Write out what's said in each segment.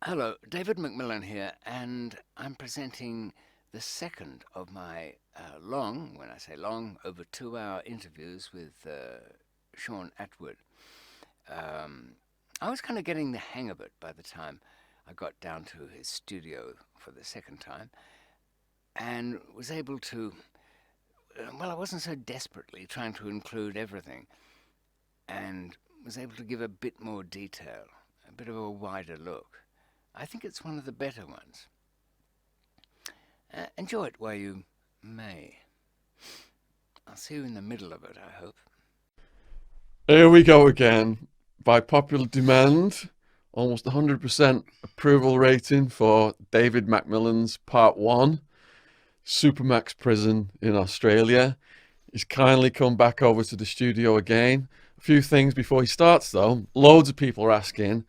Hello, David McMillan here, and I'm presenting the second of my when I say long, over 2 hour interviews with Shaun Attwood. Um, I was kind of getting the hang of it by the time I got down to his studio for the second time and was able to, I wasn't so desperately trying to include everything and was able to give a bit more detail, a bit of a wider look. I think it's one of the better ones. Enjoy it while you may. I'll see you in the middle of it, I hope. Here we go again. By popular demand, almost 100% approval rating for David McMillan's Part 1, Supermax Prison in Australia. He's kindly come back over to the studio again. A few things before he starts, though. Loads of people are asking,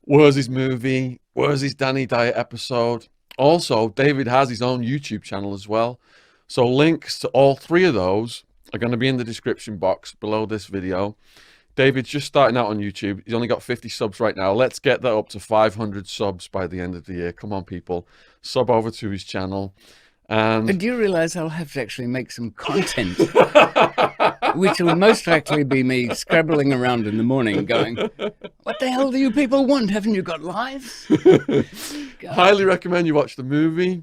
where's his movie? Where's his Danny Dyer episode? Also, David has his own YouTube channel as well. So links to all three of those are going to be in the description box below this video. David's just starting out on YouTube. He's only got 50 subs right now. Let's get that up to 500 subs by the end of the year. Come on, people. Sub over to his channel. And Do you realize I'll have to actually make some content, which will most likely be me scrabbling around in the morning going, what the hell do you people want? Haven't you got lives? highly recommend you watch the movie.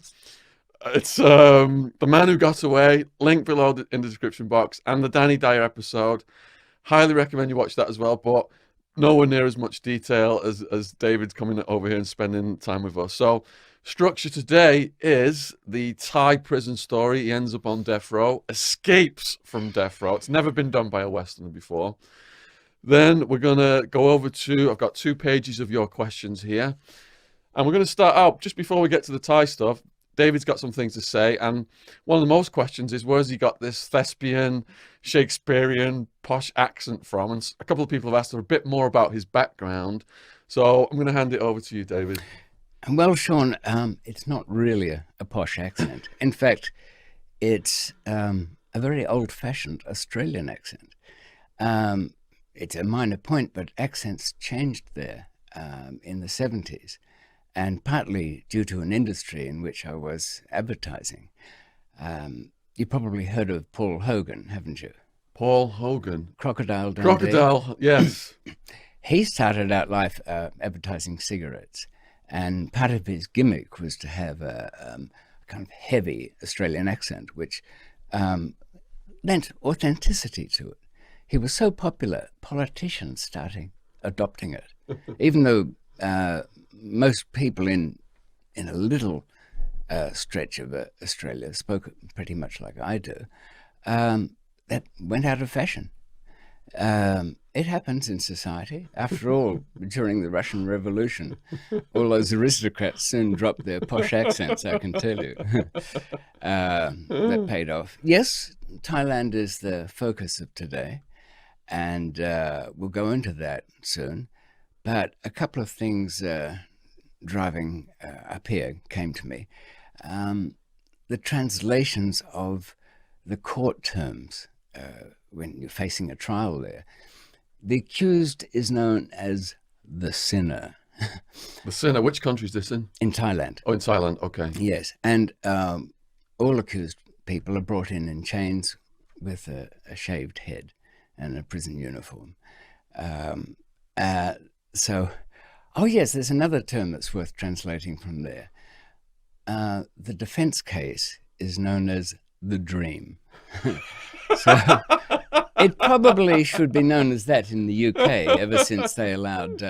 It's The Man Who Got Away, link below in the description box, and the Danny Dyer episode. Highly recommend you watch that as well, but nowhere near as much detail as David's coming over here and spending time with us. So, structure today is the Thai prison story. He ends up on death row, escapes from death row. It's never been done by a Westerner before. Then we're going to go over to, I've got 2 pages of your questions here. And we're going to start out, just before we get to the Thai stuff, David's got some things to say, and one of the most questions is where's he got this thespian, Shakespearean, posh accent from? And a couple of people have asked a bit more about his background, so I'm going to hand it over to you, David. Well, Shaun, it's not really a posh accent. In fact, it's a very old-fashioned Australian accent. It's a minor point, but accents changed there in the 70s. And partly due to an industry in which I was advertising. You probably heard of Paul Hogan, haven't you? Paul Hogan. Crocodile Dundee. Crocodile, yes. He started out life advertising cigarettes, and part of his gimmick was to have a kind of heavy Australian accent, which lent authenticity to it. He was so popular, politicians started adopting it, even though most people in a little stretch of Australia spoke pretty much like I do. That went out of fashion. It happens in society. After all, during the Russian Revolution, all those aristocrats soon dropped their posh accents, I can tell you. That paid off. Yes, Thailand is the focus of today, and we'll go into that soon. But a couple of things driving up here came to me. The translations of the court terms when you're facing a trial there. The accused is known as the sinner. The sinner, which country is this in? In Thailand. Oh, in Thailand, okay. Yes, and all accused people are brought in chains with a shaved head and a prison uniform. Oh yes, there's another term that's worth translating from there. The defense case is known as the dream. So it probably should be known as that in the UK, ever since they allowed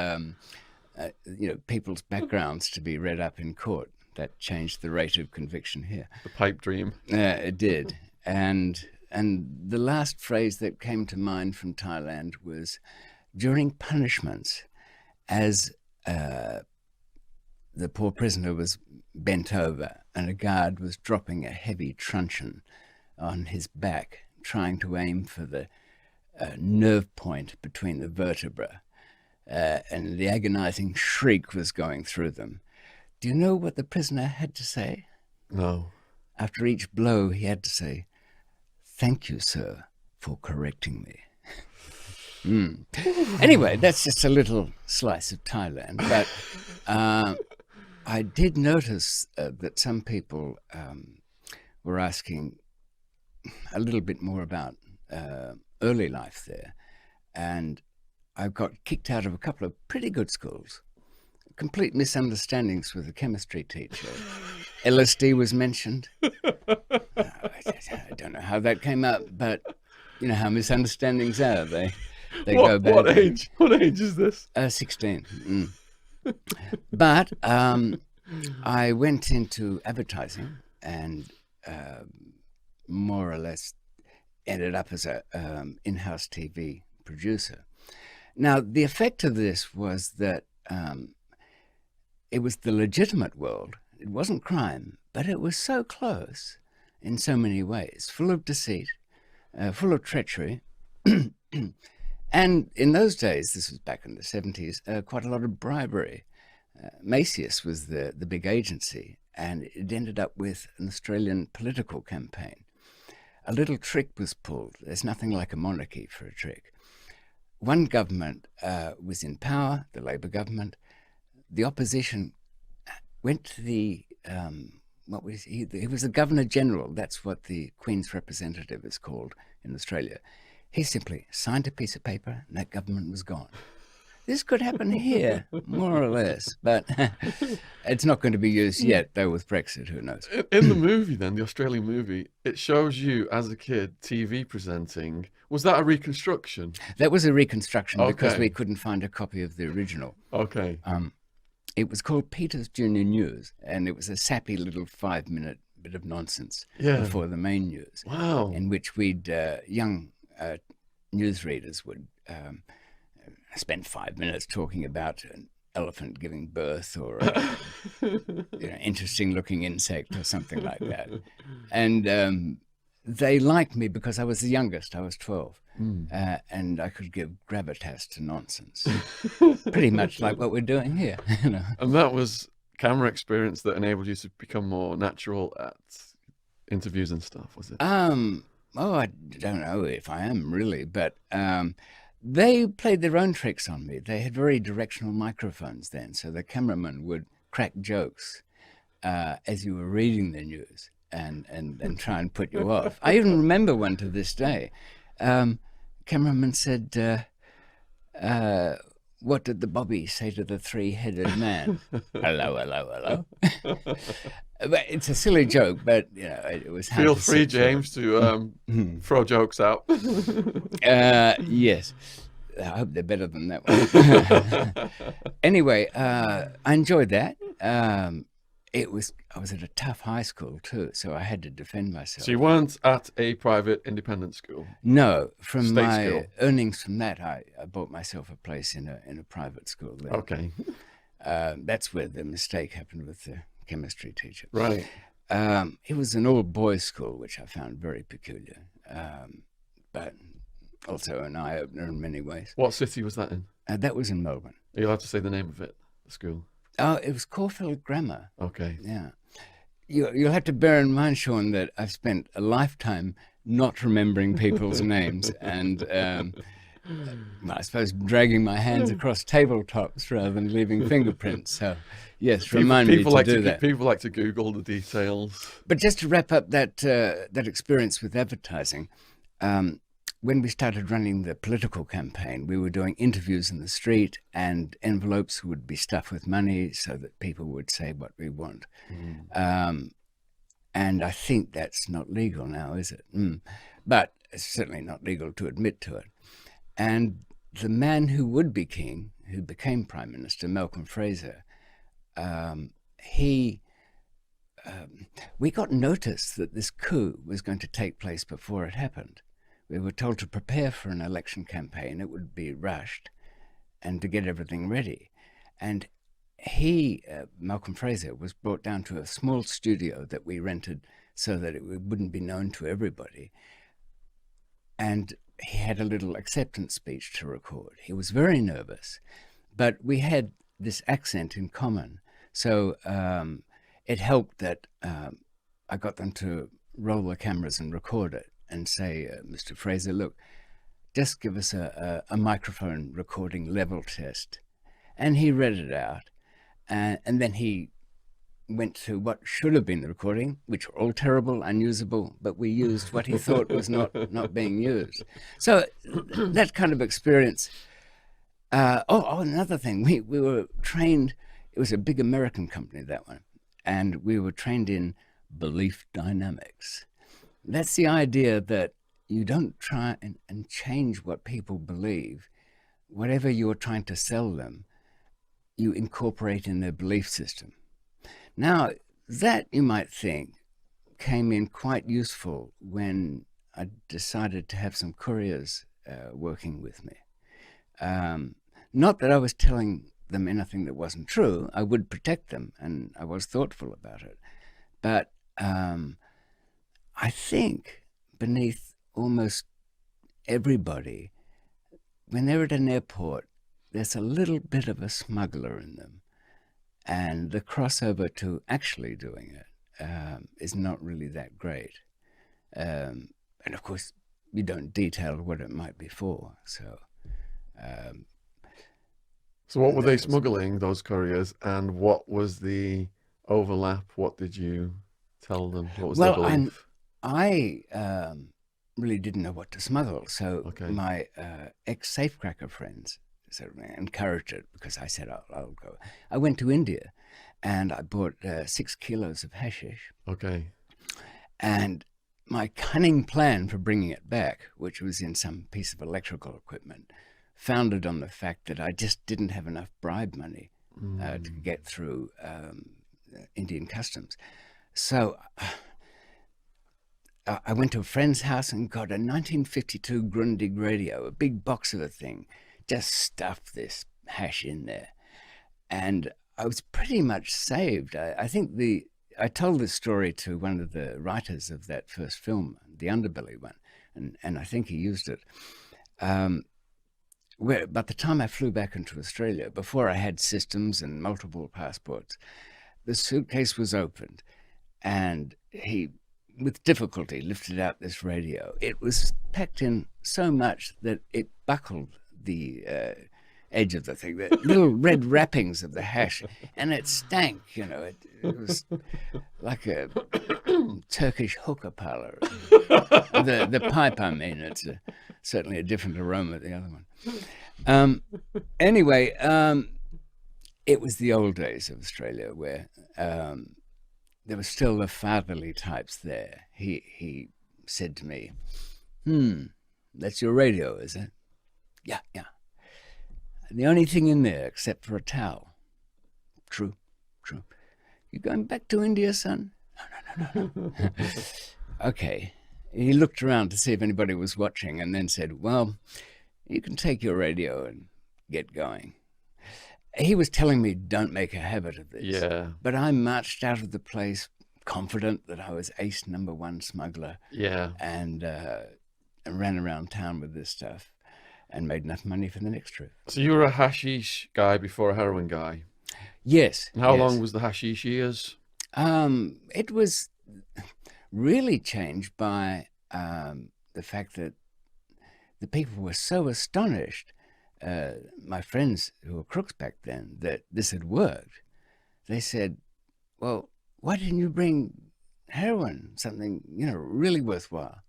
people's backgrounds to be read up in court. That changed the rate of conviction here. The pipe dream. It did. And the last phrase that came to mind from Thailand was during punishments, as the poor prisoner was bent over and a guard was dropping a heavy truncheon on his back, trying to aim for the nerve point between the vertebrae, and the agonizing shriek was going through them. Do you know what the prisoner had to say? No. After each blow, he had to say, "Thank you, sir, for correcting me." Anyway, that's just a little slice of Thailand. But I did notice that some people were asking a little bit more about early life there. And I got kicked out of a couple of pretty good schools. Complete misunderstandings with the chemistry teacher. LSD was mentioned. I don't know how that came up, but you know how misunderstandings are. They go badly. What age? What age is this? 16. But I went into advertising and more or less ended up as a in-house TV producer. Now, the effect of this was that it was the legitimate world. It wasn't crime, but it was so close in so many ways, full of deceit, full of treachery. And in those days, this was back in the 70s, quite a lot of bribery. Macius was the big agency, and it ended up with an Australian political campaign. A little trick was pulled. There's nothing like a monarchy for a trick. One government was in power, the Labor government. The opposition went to the, he was the Governor General. That's what the Queen's representative is called in Australia. He simply signed a piece of paper and that government was gone. This could happen here, more or less, but it's not going to be used yet, though, with Brexit, who knows. In the movie, then, the Australian movie, it shows you as a kid TV presenting. Was that a reconstruction? That was a reconstruction because we couldn't find a copy of the original. Okay. It was called Peter's Junior News, and it was a sappy little 5-minute bit of nonsense before the main news. Wow. In which we'd, young newsreaders would spend 5 minutes talking about an elephant giving birth or a interesting looking insect or something like that. And they liked me because I was the youngest. I was 12. And I could give gravitas to nonsense. Pretty much like what we're doing here. And that was camera experience that enabled you to become more natural at interviews and stuff, was it? Oh, I don't know if I am really, but they played their own tricks on me. They had very directional microphones then, so the cameraman would crack jokes as you were reading the news and try and put you off. I even remember one to this day. Cameraman said, what did the Bobby say to the three-headed man? Hello, hello, hello. But it's a silly joke, but it was hard. Feel free, James, to throw jokes out. Yes. I hope they're better than that one. Anyway, I enjoyed that. I was at a tough high school too, so I had to defend myself. So you weren't at a private independent school? No, from State my school. earnings from that, I bought myself a place in a private school there. Okay. That's where the mistake happened with the chemistry teacher. Right. It was an all-boys school, which I found very peculiar, but also an eye-opener in many ways. What city was that in? That was in Melbourne. Are you allowed to say the name of it, the school? Oh, it was Caulfield Grammar. Okay. Yeah. You'll have to bear in mind, Shaun, that I've spent a lifetime not remembering people's names and, I suppose, dragging my hands across tabletops rather than leaving fingerprints. So, yes, remind me to do that. People like to Google the details. But just to wrap up that experience with advertising, when we started running the political campaign, we were doing interviews in the street and envelopes would be stuffed with money so that people would say what we want. And I think that's not legal now, is it? But it's certainly not legal to admit to it. And the man who would be king, who became Prime Minister, Malcolm Fraser, we got notice that this coup was going to take place before it happened. We were told to prepare for an election campaign. It would be rushed and to get everything ready. And he, Malcolm Fraser, was brought down to a small studio that we rented so that it wouldn't be known to everybody. And he had a little acceptance speech to record. He was very nervous, but we had this accent in common. So it helped that I got them to roll the cameras and record it and say, Mr. Fraser, look, just give us a microphone recording level test. And he read it out. And then he went to what should have been the recording, which were all terrible, unusable, but we used what he thought was not being used. So that kind of experience. Another thing, we were trained, it was a big American company, that one, and we were trained in belief dynamics. That's the idea that you don't try and change what people believe. Whatever you're trying to sell them, you incorporate in their belief system. Now, that, you might think, came in quite useful when I decided to have some couriers working with me. Not that I was telling them anything that wasn't true. I would protect them, and I was thoughtful about it. But I think beneath almost everybody, when they're at an airport, there's a little bit of a smuggler in them. And the crossover to actually doing it is not really that great. And of course, you don't detail what it might be for. So what were they smuggling, those couriers, and what was the overlap? What did you tell them? What was their belief? I really didn't know what to smuggle. So my ex-safecracker friends sort of encouraged it because I said, I'll go. I went to India and I bought 6 kilos of hashish. Okay. And my cunning plan for bringing it back, which was in some piece of electrical equipment, founded on the fact that I just didn't have enough bribe money to get through Indian customs. So I went to a friend's house and got a 1952 Grundig radio, a big box of a thing, just stuffed this hash in there. And I was pretty much saved. I think I told this story to one of the writers of that first film, the Underbelly one, and I think he used it. Where by the time I flew back into Australia, before I had systems and multiple passports, the suitcase was opened and he, with difficulty, lifted out this radio. It was packed in so much that it buckled the edge of the thing, the little red wrappings of the hash, and it stank, It was like a Turkish hookah parlor. The pipe, I mean, it's certainly a different aroma than the other one. Anyway, it was the old days of Australia where there were still the fatherly types there. He said to me, that's your radio, is it? Yeah. The only thing in there except for a towel. True. You going back to India, son? No. Okay. He looked around to see if anybody was watching and then said, well, you can take your radio and get going. He was telling me don't make a habit of this. Yeah. But I marched out of the place confident that I was ace #1 smuggler. Yeah. And ran around town with this stuff and made enough money for the next trip. So you were a hashish guy before a heroin guy? Yes. And how long was the hashish years? It was really changed by the fact that the people were so astonished, my friends who were crooks back then, that this had worked. They said, well, why didn't you bring heroin, something, really worthwhile?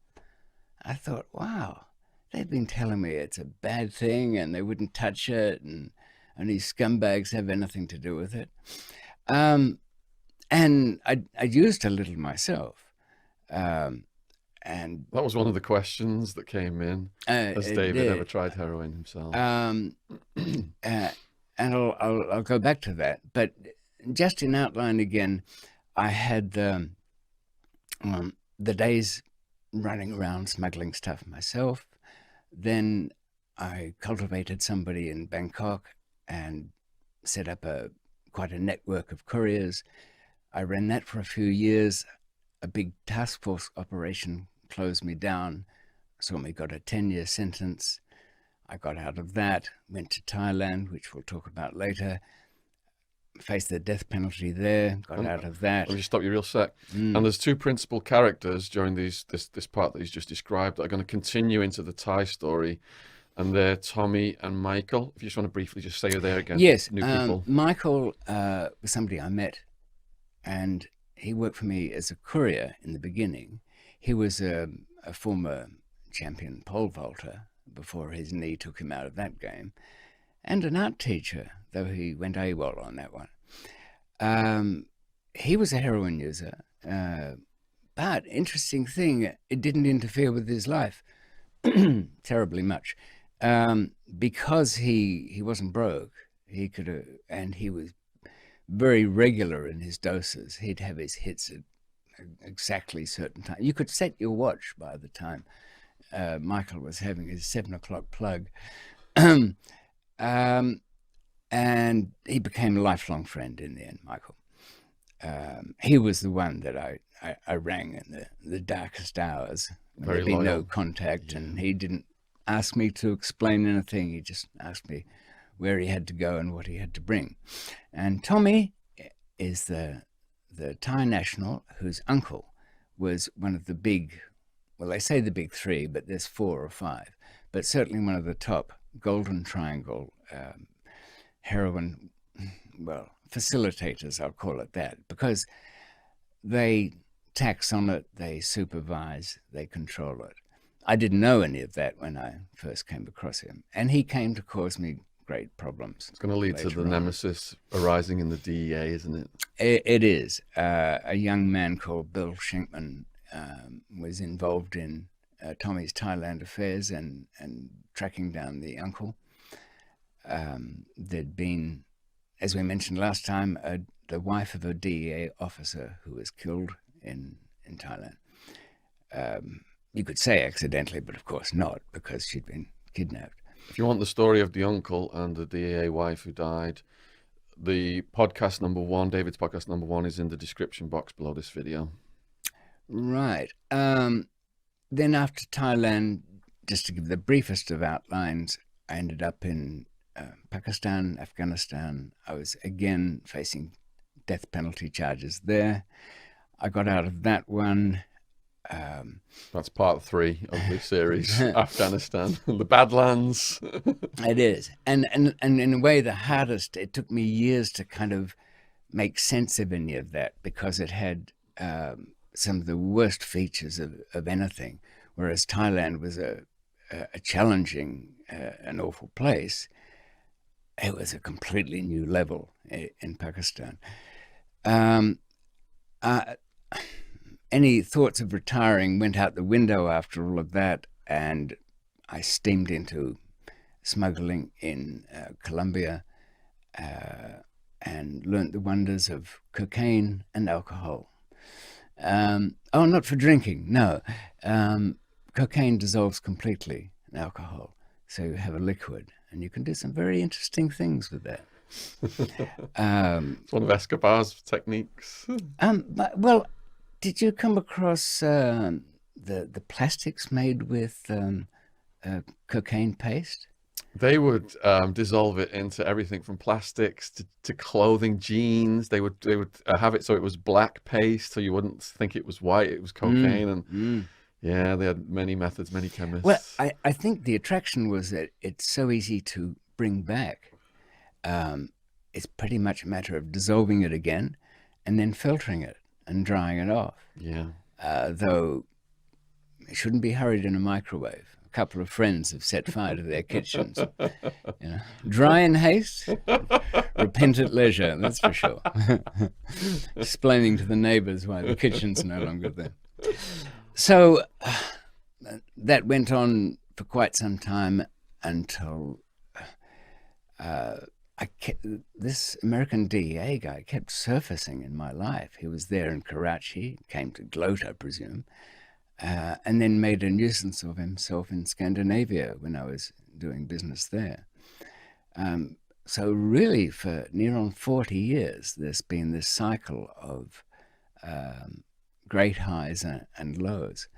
I thought, wow, they've been telling me it's a bad thing and they wouldn't touch it and only scumbags have anything to do with it. And I used a little myself. And that was one of the questions that came in. Has David ever tried heroin himself? And I'll go back to that. But just in outline again, I had the days running around smuggling stuff myself. Then I cultivated somebody in Bangkok and set up quite a network of couriers. I ran that for a few years. A big task force operation closed me down, saw me got a 10-year sentence. I got out of that, went to Thailand, which we'll talk about later. faced the death penalty there, got out of that. Let me just stop you real sec. And there's two principal characters during this part that he's just described that are going to continue into the Thai story, and they're Tommy and Michael. If you just want to briefly just say who they are again. Yes, New people. Michael was somebody I met, and he worked for me as a courier in the beginning. He was a former champion pole vaulter before his knee took him out of that game, and an art teacher, though he went AWOL on that one. He was a heroin user, but interesting thing, it didn't interfere with his life terribly much, because he wasn't broke. He could, and he was very regular in his doses. He'd have his hits at exactly certain time. You could set your watch by the time Michael was having his 7 o'clock plug. And he became a lifelong friend in the end, Michael. He was the one that I rang in the darkest hours when there'd be no contact, and he didn't ask me to explain anything. He just asked me where he had to go and what he had to bring. And Tommy is the Thai national whose uncle was one of the big, well, they say the big three, but there's 4 or 5, but certainly one of the top Golden Triangle heroin, well, facilitators, I'll call it that, because they tax on it, they supervise, they control it. I didn't know any of that when I first came across him, and he came to cause me great problems. It's going to lead to the nemesis arising in the DEA, isn't it? It is. A young man called Bill Schenkman was involved in Tommy's Thailand affairs and tracking down the uncle. There'd been, as we mentioned last time, the wife of a DEA officer who was killed in Thailand. You could say accidentally, but of course not, because she'd been kidnapped. If you want the story of the uncle and the DEA wife who died, the podcast number 1, David's podcast number 1, is in the description box below this video. Right. Then after Thailand, just to give the briefest of outlines, I ended up in Pakistan, Afghanistan. I was again facing death penalty charges there. I got out of that one. That's part 3 of the series, Afghanistan, the Badlands. It is. And in a way, the hardest, it took me years to kind of make sense of any of that, because it had some of the worst features of anything, whereas Thailand was a challenging, an awful place. It was a completely new level in Pakistan. Any thoughts of retiring went out the window after all of that, and I steamed into smuggling in Colombia and learnt the wonders of cocaine and alcohol. Not for drinking, no. Cocaine dissolves completely in alcohol, so you have a liquid, and you can do some very interesting things with that. It's one of Escobar's techniques. Well, did you come across the plastics made with cocaine paste? They would dissolve it into everything from plastics to clothing, jeans. They would have it so it was black paste, so you wouldn't think it was white. It was cocaine, yeah, they had many methods, many chemists. Well, I think the attraction was that it's so easy to bring back. It's pretty much a matter of dissolving it again, and then filtering it and drying it off. Yeah. Though it shouldn't be hurried in a microwave. A couple of friends have set fire to their kitchens. Dry in haste, repent at leisure, that's for sure. Explaining to the neighbors why the kitchen's no longer there. So that went on for quite some time until this American DEA guy kept surfacing in my life. He was there in Karachi, came to gloat, I presume, and then made a nuisance of himself in Scandinavia when I was doing business there. So really, for near on 40 years, there's been this cycle of great highs and lows,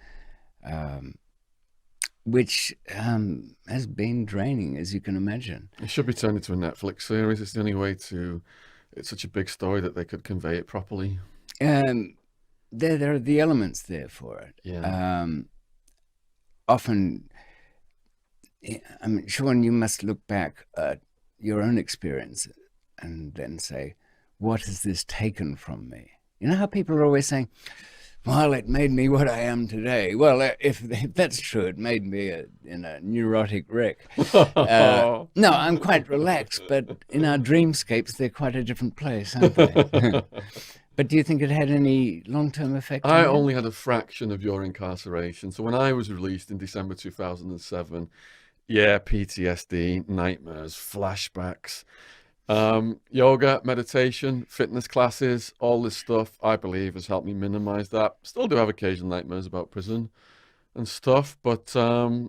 which has been draining, as you can imagine. It should be turned into a Netflix series. It's the only way to it's such a big story that they could convey it properly. There are the elements there for it. Yeah. Often, I mean, Shaun, you must look back at your own experience and then say, what has this taken from me? You know how people are always saying, well, it made me what I am today. Well, if that's true, it made me a neurotic wreck. No, I'm quite relaxed, but in our dreamscapes, they're quite a different place, aren't they? But do you think it had any long-term effect on I you? only had a fraction of your incarceration. So when I was released in December 2007, yeah, PTSD, nightmares, flashbacks, yoga, meditation, fitness classes, all this stuff, I believe, has helped me minimize that. Still do have occasional nightmares about prison and stuff, but I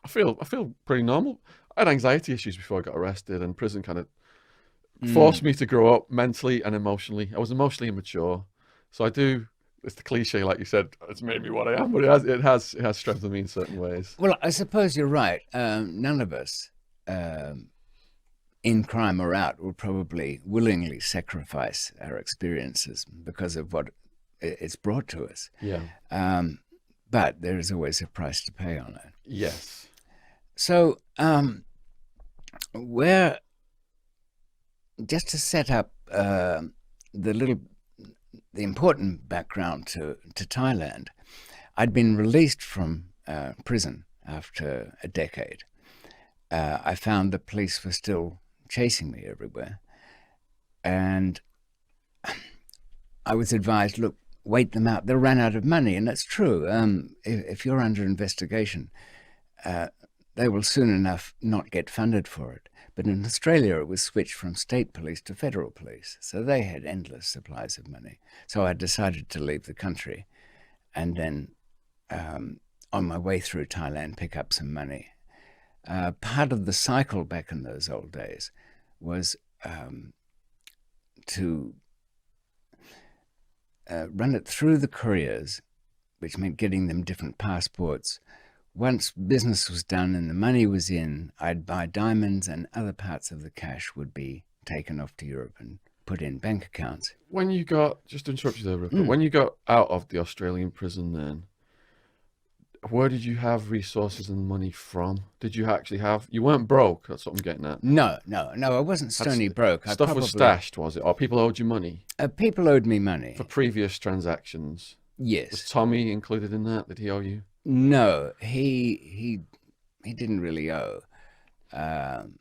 feel pretty normal. I had anxiety issues before I got arrested, and prison kind of forced me to grow up mentally and emotionally. I was emotionally immature, so I do. It's the cliche, like you said. It's made me what I am, but it has strengthened me in certain ways. Well, I suppose you're right. None of us, in crime or out, will probably willingly sacrifice our experiences because of what it's brought to us. Yeah. But there is always a price to pay on it. Yes. So, just to set up the important background to Thailand, I'd been released from prison after a decade. I found the police were still chasing me everywhere, and I was advised, look, wait them out. They'll run out of money, and that's true. If you're under investigation, they will soon enough not get funded for it. But in Australia, it was switched from state police to federal police, so they had endless supplies of money. So I decided to leave the country, and then on my way through Thailand, pick up some money. Part of the cycle back in those old days was to run it through the couriers, which meant getting them different passports. Once business was done and the money was in, I'd buy diamonds, and other parts of the cash would be taken off to Europe and put in bank accounts. When you got, just to interrupt you there, Rupert, when you got out of the Australian prison then, where did you have resources and money from? Did you actually have, you weren't broke, that's what I'm getting at. No, I wasn't stony broke. Stuff was stashed, was it? Or people owed you money? People owed me money. For previous transactions? Yes. Was Tommy included in that? Did he owe you? No, he didn't really owe. I'm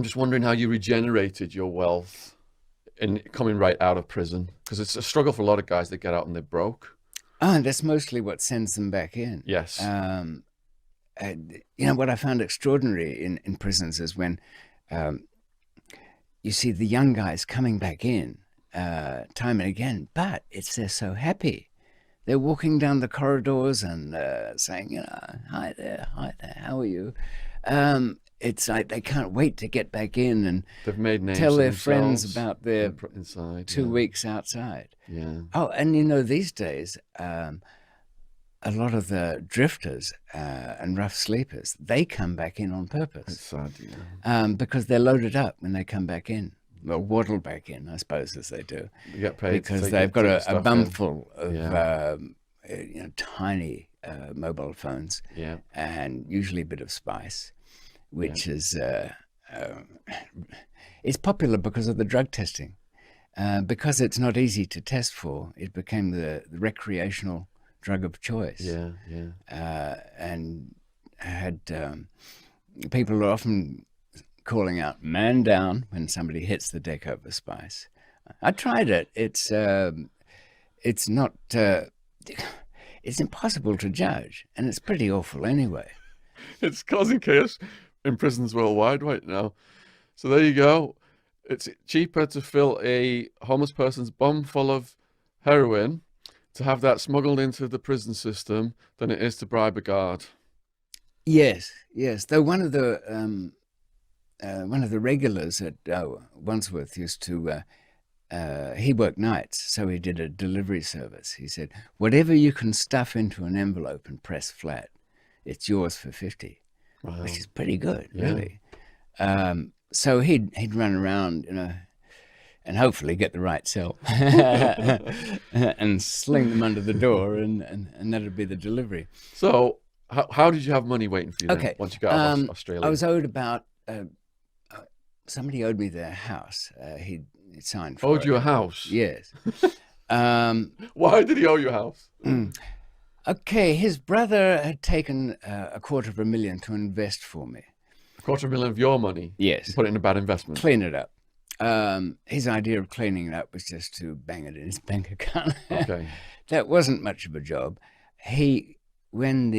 just wondering how you regenerated your wealth in coming right out of prison, because it's a struggle for a lot of guys that get out and they're broke. And that's mostly what sends them back in. Yes. What I found extraordinary in prisons is when you see the young guys coming back in time and again, but they're so happy. They're walking down the corridors and saying, hi there, how are you? It's like they can't wait to get back in and they've made names tell their friends about their inside, 2 weeks outside. Yeah. Oh, and these days, a lot of the drifters and rough sleepers, they come back in on purpose. It's sad, yeah. Because they're loaded up when they come back in. Well, waddle back in, I suppose, as they do. You get paid because they've got a bumful of tiny mobile phones, and usually a bit of spice, which is it's popular because of the drug testing. Because it's not easy to test for, it became the recreational drug of choice. And had people are often calling out "man down" when somebody hits the deck over spice. I tried it. It's not. It's impossible to judge, and it's pretty awful anyway. It's causing chaos in prisons worldwide right now. So there you go. It's cheaper to fill a homeless person's bum full of heroin, to have that smuggled into the prison system, than it is to bribe a guard. Yes. Though one of the regulars at Wandsworth used to. He worked nights, so he did a delivery service. He said, "Whatever you can stuff into an envelope and press flat, it's yours for 50." Wow. Which is pretty good, really. So he'd run around, and hopefully get the right cell and sling them under the door, and that'd be the delivery. So how did you have money waiting for you then, once you got out of Australia? I was owed about somebody owed me their house. He'd signed for owed you a house? Yes. Why did he owe you a house? Okay, his brother had taken $250,000 to invest for me. $250,000 of your money? Yes. And put it in a bad investment? Clean it up. His idea of cleaning it up was just to bang it in his bank account. Okay. That wasn't much of a job. When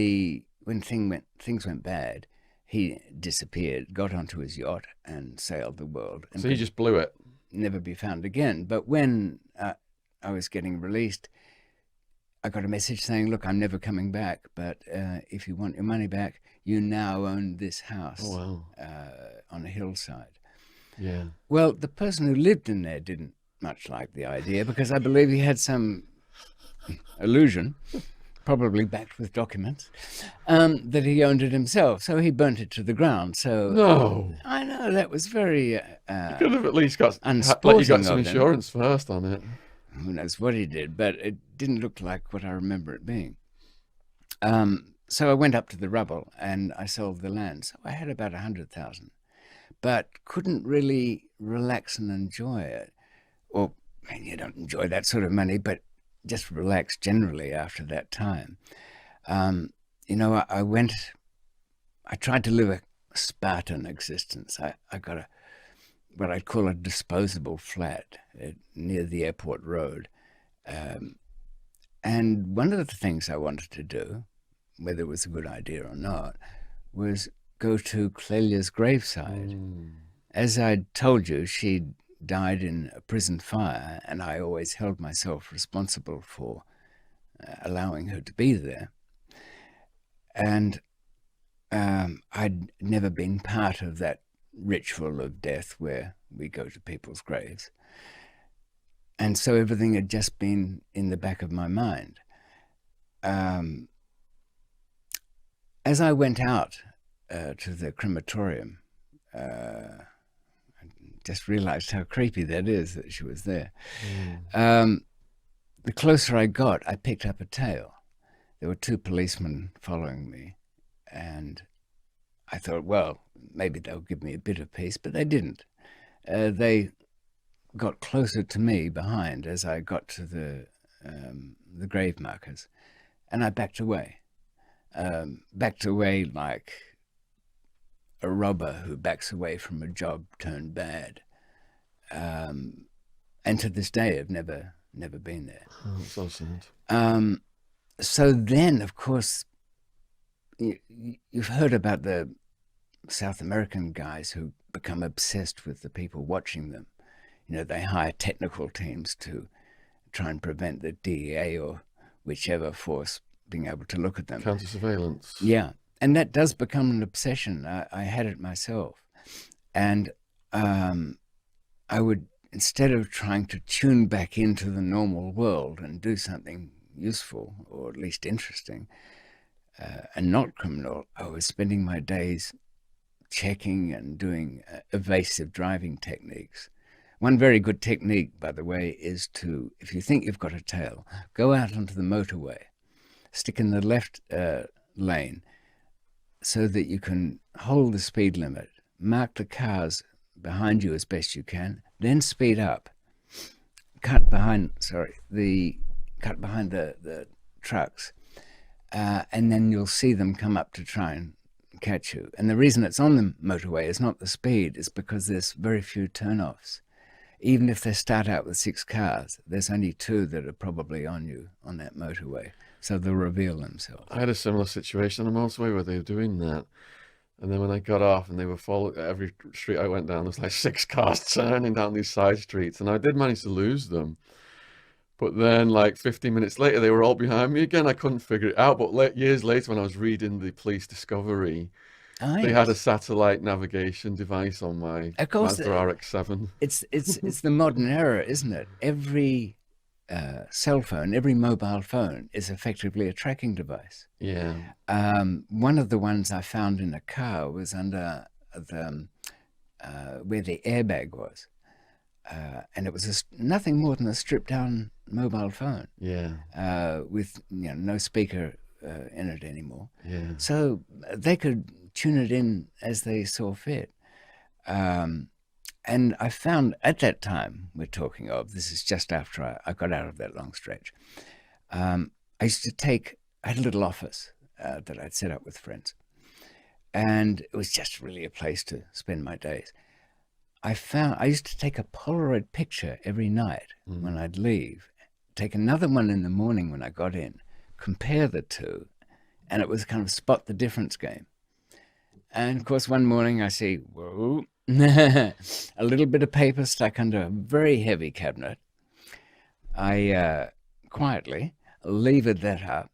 things went bad, he disappeared, got onto his yacht and sailed the world. And so he just blew it? Never be found again. But when I was getting released, I got a message saying, look, I'm never coming back, but if you want your money back, you now own this house on a hillside. Yeah. Well, the person who lived in there didn't much like the idea, because I believe he had some illusion, probably backed with documents, that he owned it himself. So he burnt it to the ground. So no, I know that was very you could have at least got some insurance first on it. Who knows what he did, but it didn't look like what I remember it being. So I went up to the rubble and I sold the land. So I had about 100,000, but couldn't really relax and enjoy it. Or, I mean, you don't enjoy that sort of money, but just relax generally after that time. You know, I tried to live a Spartan existence. I got what I'd call a disposable flat near the airport road. And one of the things I wanted to do, whether it was a good idea or not, was go to Clelia's graveside. As I told you, she died in a prison fire, and I always held myself responsible for allowing her to be there. And I'd never been part of that ritual of death where we go to people's graves. And so everything had just been in the back of my mind. As I went out to the crematorium, I just realized how creepy that is, that she was there. The closer I got, I picked up a tail. There were 2 policemen following me, and I thought, well, maybe they'll give me a bit of peace, but they didn't. They got closer to me behind as I got to the grave markers, and I backed away. Backed away like a robber who backs away from a job turned bad. And to this day, I've never been there. Oh, that's so sad. So then, of course, you've heard about the South American guys who become obsessed with the people watching them. You know, they hire technical teams to try and prevent the DEA or whichever force being able to look at them. Counter surveillance. Yeah. And that does become an obsession. I had it myself. And I would, instead of trying to tune back into the normal world and do something useful or at least interesting and not criminal, I was spending my days checking and doing evasive driving techniques. One very good technique, by the way, is to, if you think you've got a tail, go out onto the motorway, stick in the left lane so that you can hold the speed limit, mark the cars behind you as best you can, then speed up, cut behind the trucks, and then you'll see them come up to try and catch you. And the reason it's on the motorway is not the speed, it's because there's very few turnoffs. Even if they start out with 6 cars, there's only 2 that are probably on you on that motorway. So they'll reveal themselves. I had a similar situation on the motorway where they were doing that. And then when I got off and they were following every street I went down, there was like 6 cars turning down these side streets. And I did manage to lose them. But then like 15 minutes later, they were all behind me again. I couldn't figure it out. But years later, when I was reading the police discovery, they had a satellite navigation device on my Mazda RX-7. It's the modern era, isn't it? Every cell phone, every mobile phone is effectively a tracking device. Yeah. One of the ones I found in a car was under the where the airbag was. and it was nothing more than a stripped-down mobile phone. Yeah. With no speaker in it anymore. Yeah. So they could tune it in as they saw fit. And I found at that time we're talking of, this is just after I got out of that long stretch, I had a little office that I'd set up with friends. And it was just really a place to spend my days. I used to take a Polaroid picture every night when I'd leave, take another one in the morning when I got in, compare the two, and it was kind of spot the difference game. And of course, one morning I see, whoa, a little bit of paper stuck under a very heavy cabinet. I quietly levered that up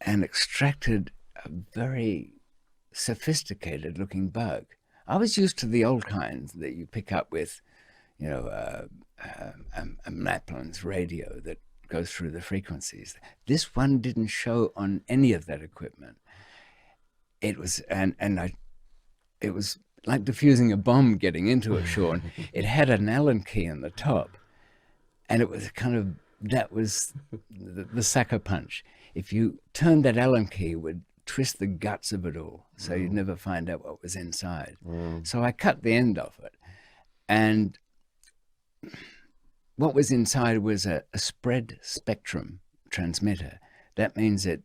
and extracted a very sophisticated looking bug. I was used to the old kinds that you pick up with, a Maplin's radio that goes through the frequencies. This one didn't show on any of that equipment. It was, it was like diffusing a bomb getting into it, Shaun. It had an Allen key on the top, and it was that was the sucker punch. If you turned that Allen key, it would twist the guts of it all, so you'd never find out what was inside. So I cut the end off it, and what was inside was a spread spectrum transmitter. That means it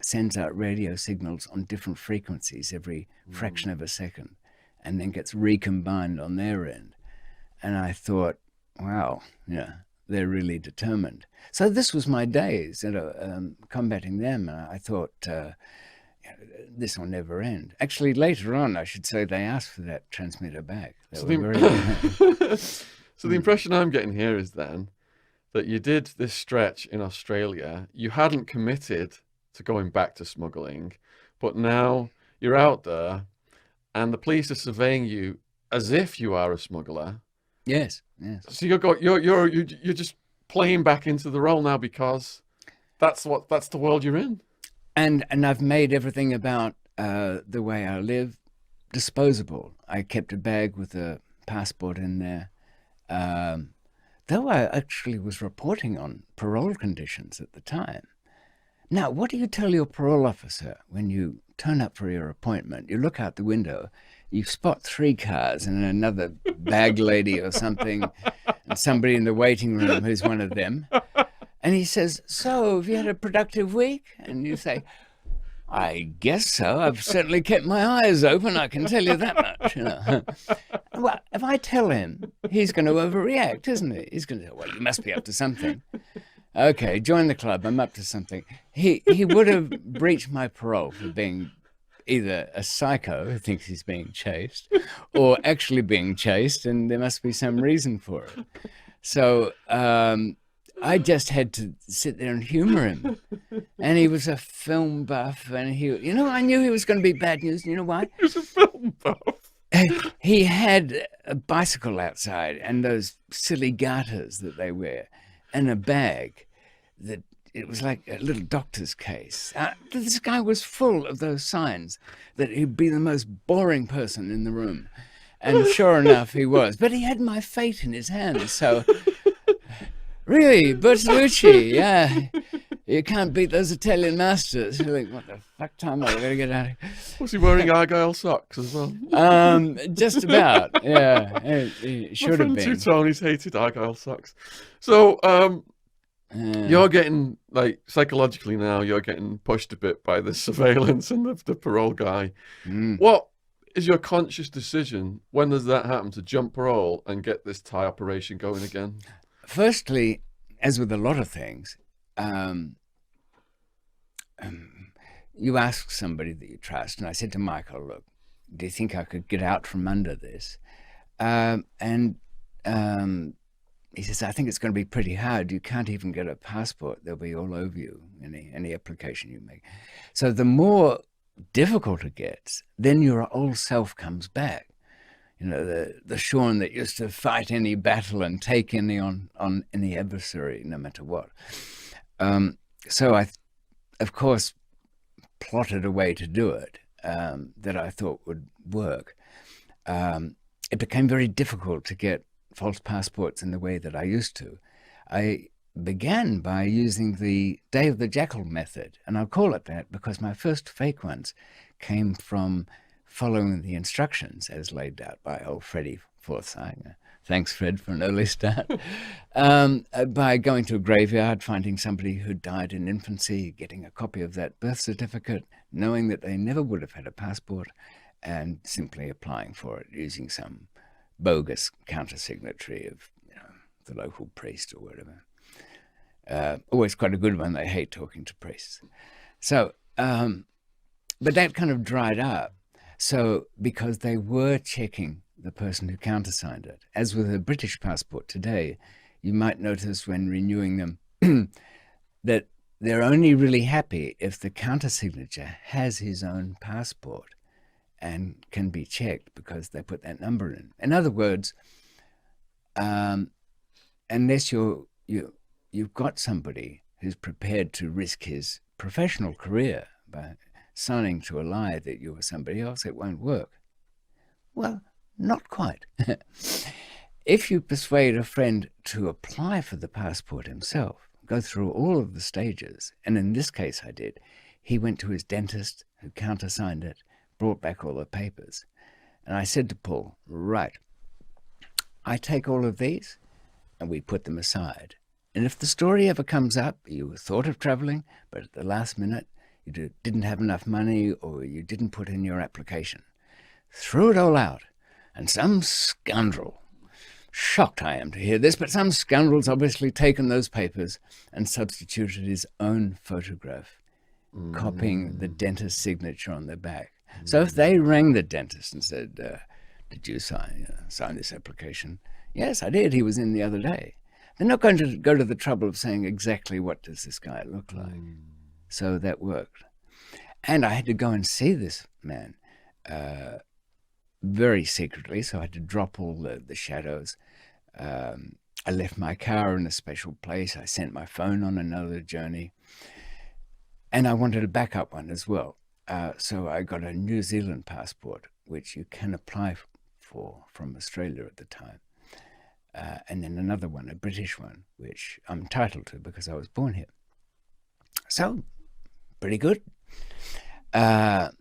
sends out radio signals on different frequencies every fraction of a second, and then gets recombined on their end. And I thought, wow, they're really determined. So this was my days, combating them. And I thought, this will never end. Actually, later on, I should say, they asked for that transmitter back. So the impression I'm getting here is then that you did this stretch in Australia. You hadn't committed to going back to smuggling, but now you're out there and the police are surveying you as if you are a smuggler. Yes. So you're just playing back into the role now because that's the world you're in. And I've made everything about the way I live disposable. I kept a bag with a passport in there, though I actually was reporting on parole conditions at the time. Now, what do you tell your parole officer when you turn up for your appointment? You look out the window, you spot 3 cars and another bag lady or something, and somebody in the waiting room who's one of them. And he says, "So, have you had a productive week?" And you say, "I guess so. I've certainly kept my eyes open, I can tell you that much." Well, if I tell him, he's going to overreact, isn't he? He's going to say, "Well, you must be up to something." Okay, join the club. I'm up to something. He would have breached my parole for being either a psycho who thinks he's being chased or actually being chased, and there must be some reason for it. So I just had to sit there and humor him. And he was a film buff, and I knew he was going to be bad news. You know why? He was a film buff. He had a bicycle outside and those silly garters that they wear, and a bag that it was like a little doctor's case. This guy was full of those signs that he'd be the most boring person in the room. And sure enough, he was. But he had my fate in his hands, so... Really, Bertolucci, yeah. You can't beat those Italian masters. You're like, what the fuck time am I going to get out of here? Was he wearing Argyle socks as well? Just about, yeah. It should have been. Two Tonys hated Argyle socks. So, you're getting, psychologically now, you're getting pushed a bit by the surveillance and the parole guy. What is your conscious decision, when does that happen, to jump parole and get this Thai operation going again? Firstly, as with a lot of things, you ask somebody that you trust. And I said to Michael, "Look, do you think I could get out from under this?" He says, "I think it's going to be pretty hard. You can't even get a passport. They'll be all over you, any application you make." So the more difficult it gets, then your old self comes back. The Shaun that used to fight any battle and take any on any adversary, no matter what. So I, of course, plotted a way to do it that I thought would work. It became very difficult to get false passports in the way that I used to, I began by using the Day of the Jackal method. And I'll call it that because my first fake ones came from following the instructions as laid out by old Freddie Forsyth. Thanks, Fred, for an early start. By going to a graveyard, finding somebody who died in infancy, getting a copy of that birth certificate, knowing that they never would have had a passport, and simply applying for it using some bogus counter-signatory of the local priest or whatever. Always quite a good one. They hate talking to priests. So, but that kind of dried up. So, because they were checking the person who countersigned it. As with a British passport today, you might notice when renewing them that they're only really happy if the countersignature has his own passport and can be checked because they put that number in. In other words, unless you've got somebody who's prepared to risk his professional career by signing to a lie that you were somebody else, it won't work. Well, not quite. If you persuade a friend to apply for the passport himself, go through all of the stages, and in this case I did, he went to his dentist who countersigned it, brought back all the papers. And I said to Paul, right, I take all of these and we put them aside. And if the story ever comes up, you thought of traveling, but at the last minute you didn't have enough money or you didn't put in your application, threw it all out. And some scoundrel, shocked I am to hear this, but some scoundrel's obviously taken those papers and substituted his own photograph, copying the dentist's signature on the back. So if they rang the dentist and said, did you sign this application? Yes, I did. He was in the other day. They're not going to go to the trouble of saying exactly what does this guy look like. So that worked. And I had to go and see this man very secretly, so I had to drop all the shadows. I left my car in a special place. I sent my phone on another journey. And I wanted a backup one as well. So I got a New Zealand passport, which you can apply for from Australia at the time. And then another one, a British one, which I'm entitled to because I was born here. So, pretty good. I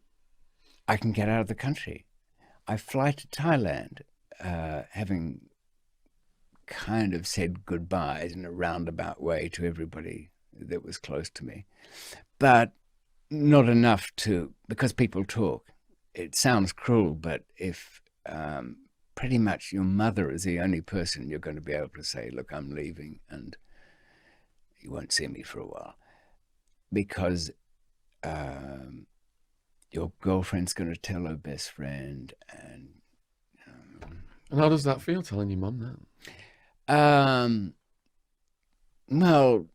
can get out of the country. I fly to Thailand, having kind of said goodbyes in a roundabout way to everybody that was close to me, but not enough to, because people talk. It sounds cruel, but if pretty much your mother is the only person you're going to be able to say, look, I'm leaving and you won't see me for a while, because your girlfriend's going to tell her best friend. And how does that feel, telling your mum that? Well,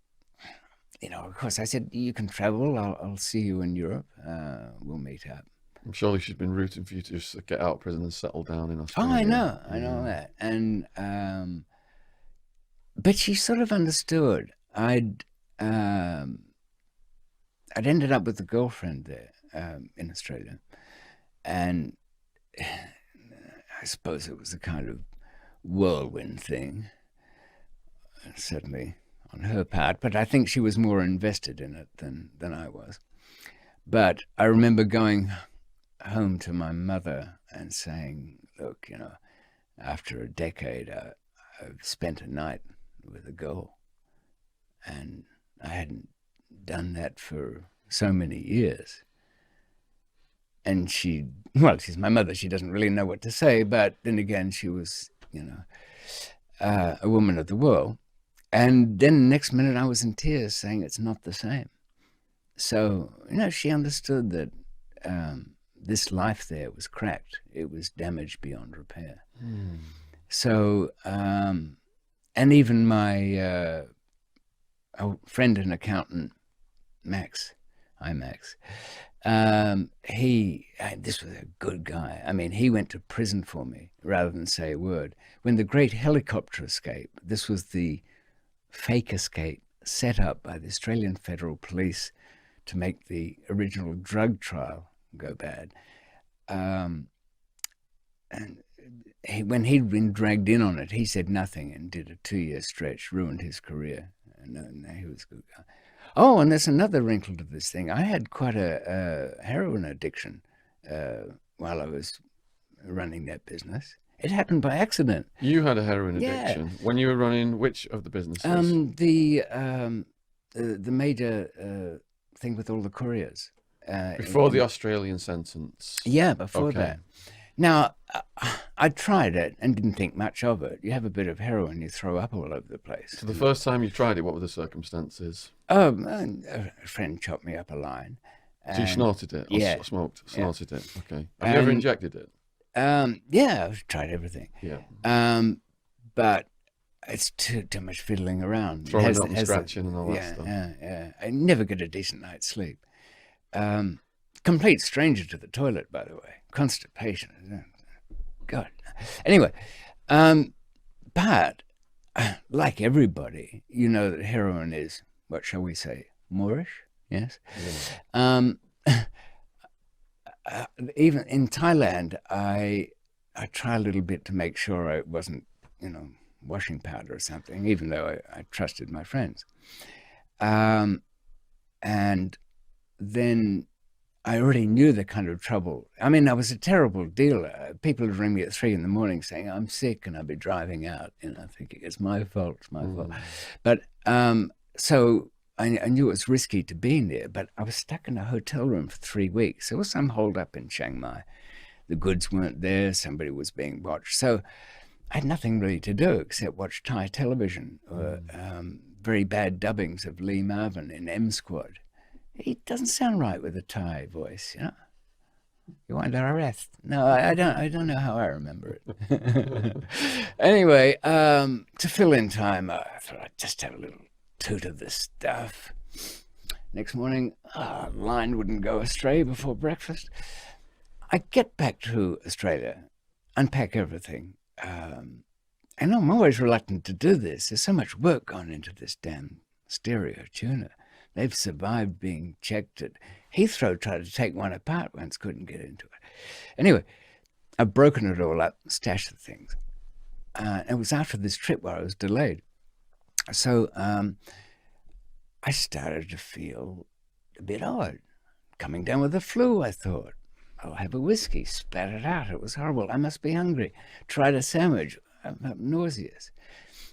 of course I said, you can travel. I'll see you in Europe. We'll meet up. I'm sure she's been rooting for you to just get out of prison and settle down in Australia. Oh, I know that. And but she sort of understood. I'd ended up with a girlfriend there in Australia, and I suppose it was a kind of whirlwind thing, certainly on her part, but I think she was more invested in it than I was. But I remember going home to my mother and saying, look, after a decade, I've spent a night with a girl, and I hadn't done that for so many years. And she's my mother, she doesn't really know what to say, but then again, she was, a woman of the world. And then the next minute I was in tears saying it's not the same. So, she understood that this life there was cracked. It was damaged beyond repair. So, and even my friend and accountant, Max, this was a good guy. I mean, he went to prison for me rather than say a word. When the great helicopter escape, this was the fake escape set up by the Australian Federal Police to make the original drug trial go bad. And when he'd been dragged in on it, he said nothing and did a 2-year stretch, ruined his career. And he was a good guy. Oh, and there's another wrinkle to this thing. I had quite a heroin addiction while I was running that business. It happened by accident. You had a heroin addiction when you were running which of the businesses? The major thing with all the couriers. Before the Australian sentence? Yeah, before that. Now, I tried it and didn't think much of it. You have a bit of heroin, you throw up all over the place. So the first time you tried it, what were the circumstances? A friend chopped me up a line. So you snorted it? Or snorted it? Okay. Have you ever injected it? Yeah, I've tried everything. Yeah. But it's too much fiddling around. Throwing up and scratching and all that stuff. Yeah. I never get a decent night's sleep. Complete stranger to the toilet, by the way. Constipation. God. Anyway, but like everybody, you know that heroin is, what shall we say, Moorish? Yes. Yeah. Even in Thailand, I tried a little bit to make sure I wasn't, washing powder or something, even though I trusted my friends. And then I already knew the kind of trouble. I mean, I was a terrible dealer. People would ring me at 3 a.m. saying, I'm sick, and I'd be driving out, thinking it's my fault, fault. But so I knew it was risky to be in there, but I was stuck in a hotel room for 3 weeks. There was some hold up in Chiang Mai. The goods weren't there. Somebody was being watched. So I had nothing really to do except watch Thai television or very bad dubbings of Lee Marvin in M Squad. He doesn't sound right with a Thai voice, You want to arrest? No, I don't know how I remember it. Anyway, to fill in time, I thought I'd just have a little toot of this stuff. Next morning, line wouldn't go astray before breakfast. I get back to Australia, unpack everything, and I'm always reluctant to do this. There's so much work gone into this damn stereo tuner. They've survived being checked at Heathrow. Tried to take one apart once, couldn't get into it. Anyway, I've broken it all up, stashed the things. It was after this trip where I was delayed. So I started to feel a bit odd. Coming down with the flu, I thought. I'll have a whiskey, spat it out. It was horrible. I must be hungry. Tried a sandwich. I'm nauseous.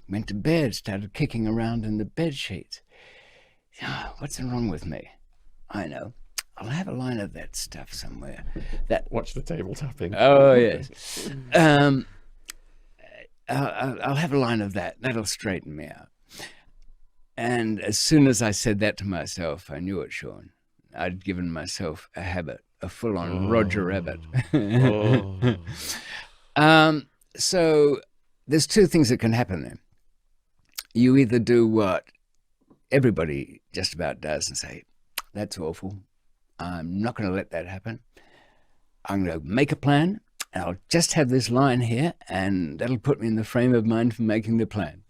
Went to bed, started kicking around in the bed sheets. What's wrong with me? I know. I'll have a line of that stuff somewhere. Watch the table tapping. Oh, yes. I'll have a line of that. That'll straighten me out. And as soon as I said that to myself, I knew it, Shaun. I'd given myself a habit, a full-on Roger Rabbit. So there's two things that can happen then. You either do what everybody just about does and say, that's awful. I'm not going to let that happen. I'm going to make a plan, and I'll just have this line here, and that'll put me in the frame of mind for making the plan.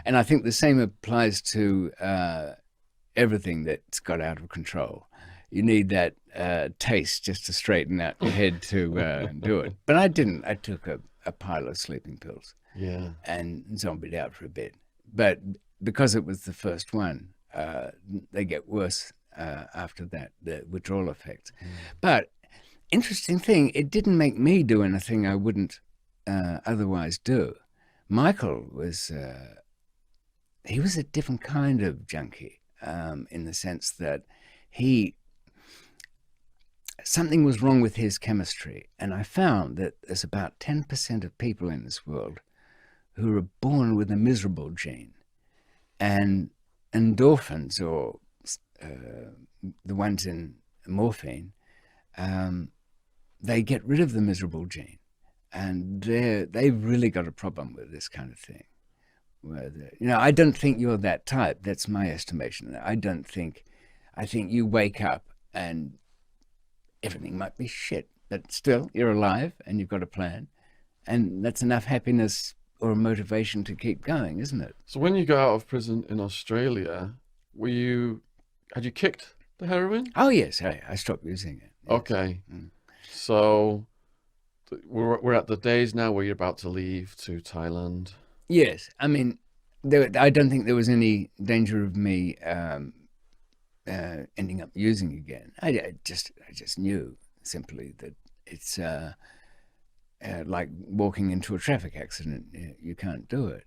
And I think the same applies to everything that's got out of control. You need that taste just to straighten out your head to do it. But I didn't. I took a pile of sleeping pills and zombied out for a bit. But because it was the first one, they get worse after that, the withdrawal effect. But interesting thing, it didn't make me do anything I wouldn't otherwise do. Michael was, he was a different kind of junkie in the sense that something was wrong with his chemistry. And I found that there's about 10% of people in this world who are born with a miserable gene. And endorphins, or the ones in morphine, they get rid of the miserable gene. And they've really got a problem with this kind of thing. I don't think you're that type. That's my estimation. I think you wake up and everything might be shit, but still you're alive and you've got a plan. And that's enough happiness or motivation to keep going, isn't it? So when you got out of prison in Australia, had you kicked the heroin? Oh, yes. I stopped using it. Yes. Okay. So we're at the days now where you're about to leave to Thailand. Yes, I mean, I don't think there was any danger of me ending up using again. I just knew simply that it's like walking into a traffic accident. You can't do it.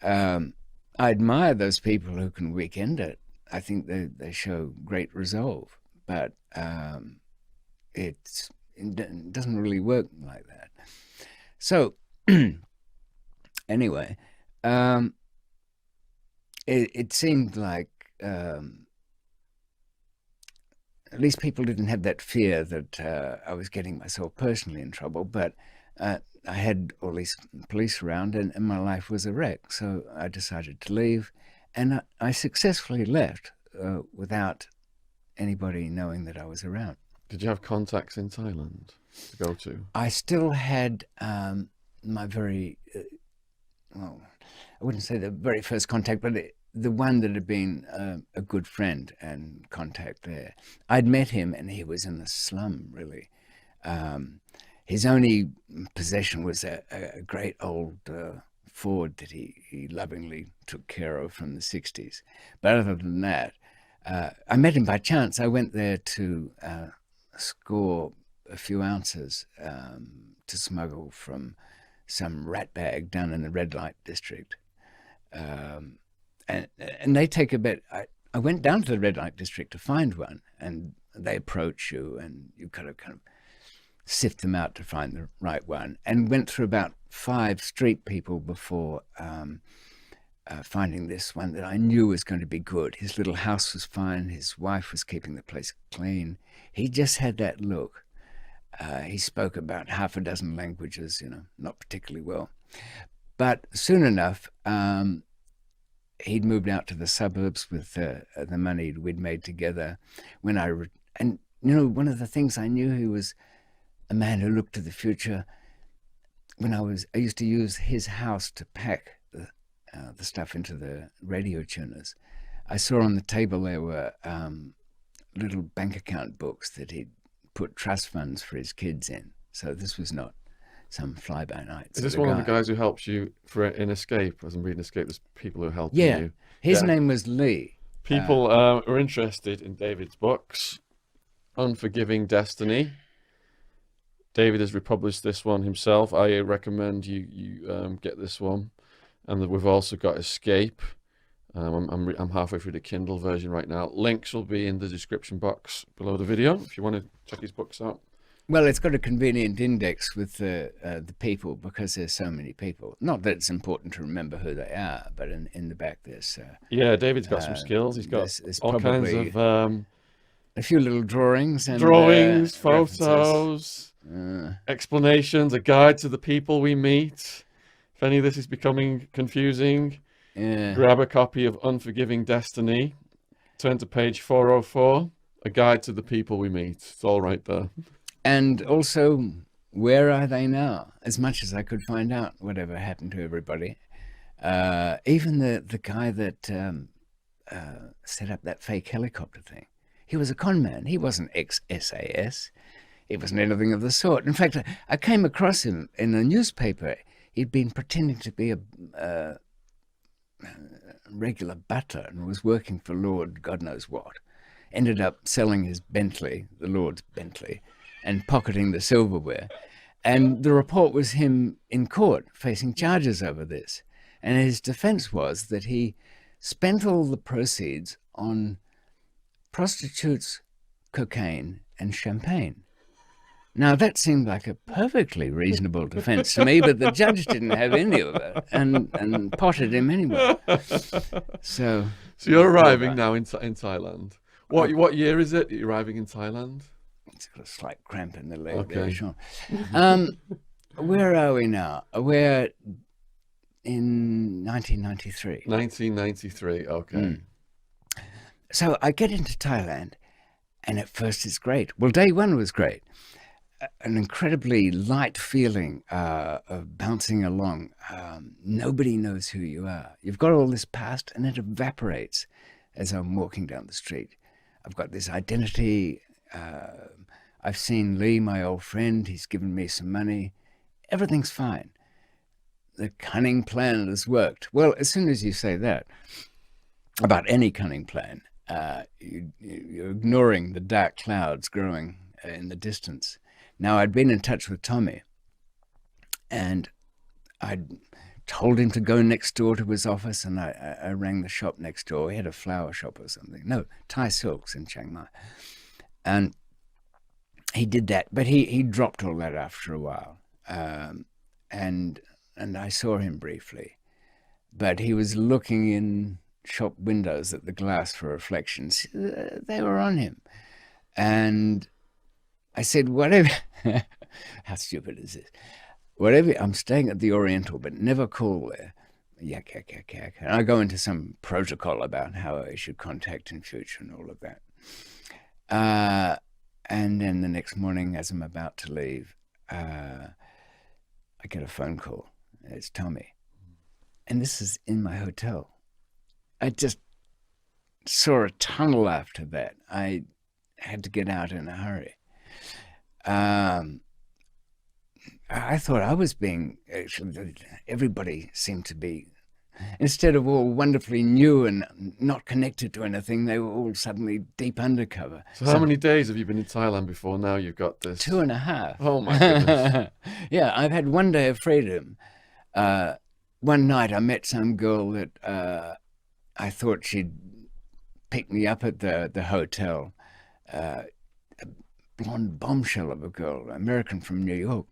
I admire those people who can weekend it. I think they show great resolve, but it doesn't really work like that. So anyway, it seemed like at least people didn't have that fear that I was getting myself personally in trouble, but I had all these police around, and my life was a wreck. So I decided to leave, and I successfully left without anybody knowing that I was around. Did you have contacts in Thailand to go to? I still had my very, well, I wouldn't say the very first contact, but the one that had been a good friend and contact there. I'd met him, and he was in the slum, really. His only possession was a great old Ford that he lovingly took care of from the 60s. But other than that, I met him by chance. I went there to score a few ounces to smuggle from some rat bag down in the red light district. And they take a bit. I went down to the red light district to find one, and they approach you, and you kind of sift them out to find the right one, and went through about 5 street people before finding this one that I knew was going to be good. His little house was fine. His wife was keeping the place clean. He just had that look. He spoke about half a dozen languages, not particularly well. But soon enough, he'd moved out to the suburbs with the money we'd made together. One of the things I knew, he was a man who looked to the future. I used to use his house to pack the stuff into the radio tuners. I saw on the table there were little bank account books that he'd put trust funds for his kids in. So this was not some fly-by-night. Is this one of the guys who helps you in Escape? As I'm reading Escape, there's people who help you. Yeah, his name was Lee. People are interested in David's books. Unforgiving Destiny. David has republished this one himself. I recommend you get this one. And we've also got Escape. I'm halfway through the Kindle version right now. Links will be in the description box below the video if you want to check his books out. Well, it's got a convenient index with the people because there's so many people. Not that it's important to remember who they are, but in the back there's... yeah, David's got some skills. He's got there's all kinds of... a few little drawings. And, photos, explanations, a guide to the people we meet. If any of this is becoming confusing, grab a copy of Unforgiving Destiny. Turn to page 404, a guide to the people we meet. It's all right there. And also, where are they now? As much as I could find out whatever happened to everybody. Even the guy that set up that fake helicopter thing. He was a con man. He wasn't ex-SAS. He wasn't anything of the sort. In fact, I came across him in a newspaper. He'd been pretending to be a regular butler and was working for Lord God knows what. Ended up selling his Bentley, the Lord's Bentley, and pocketing the silverware. And the report was him in court facing charges over this. And his defense was that he spent all the proceeds on prostitutes, cocaine, and champagne. Now, that seemed like a perfectly reasonable defense to me, but the judge didn't have any of it and potted him anyway. So you're arriving now in Thailand. What year is it you're arriving in Thailand? It's got a slight cramp in the leg. Okay. There, Shaun. Where are we now? We're in 1993. 1993, okay. So I get into Thailand, and at first it's great. Well, day one was great. An incredibly light feeling of bouncing along. Nobody knows who you are. You've got all this past, and it evaporates as I'm walking down the street. I've got this identity. I've seen Lee, my old friend. He's given me some money. Everything's fine. The cunning plan has worked. Well, as soon as you say that about any cunning plan, you're ignoring the dark clouds growing in the distance. Now, I'd been in touch with Tommy, and I'd told him to go next door to his office, and I rang the shop next door. He had a flower shop or something. No, Thai silks in Chiang Mai. And he did that, but he dropped all that after a while. And I saw him briefly, but he was looking in shop windows at the glass for reflections. They were on him. And I said, whatever, how stupid is this? Whatever, I'm staying at the Oriental, but never call there. Yak. And I go into some protocol about how I should contact in future and all of that. And then the next morning, as I'm about to leave, I get a phone call. It's Tommy. And this is in my hotel. I just saw a tunnel after that. I had to get out in a hurry. I thought I was being, everybody seemed to be, instead of all wonderfully new and not connected to anything, they were all suddenly deep undercover. So how many days have you been in Thailand before now you've got this? 2.5. Oh my goodness. Yeah, I've had one day of freedom. One night I met some girl that I thought she'd pick me up at the hotel. A blonde bombshell of a girl, American from New York.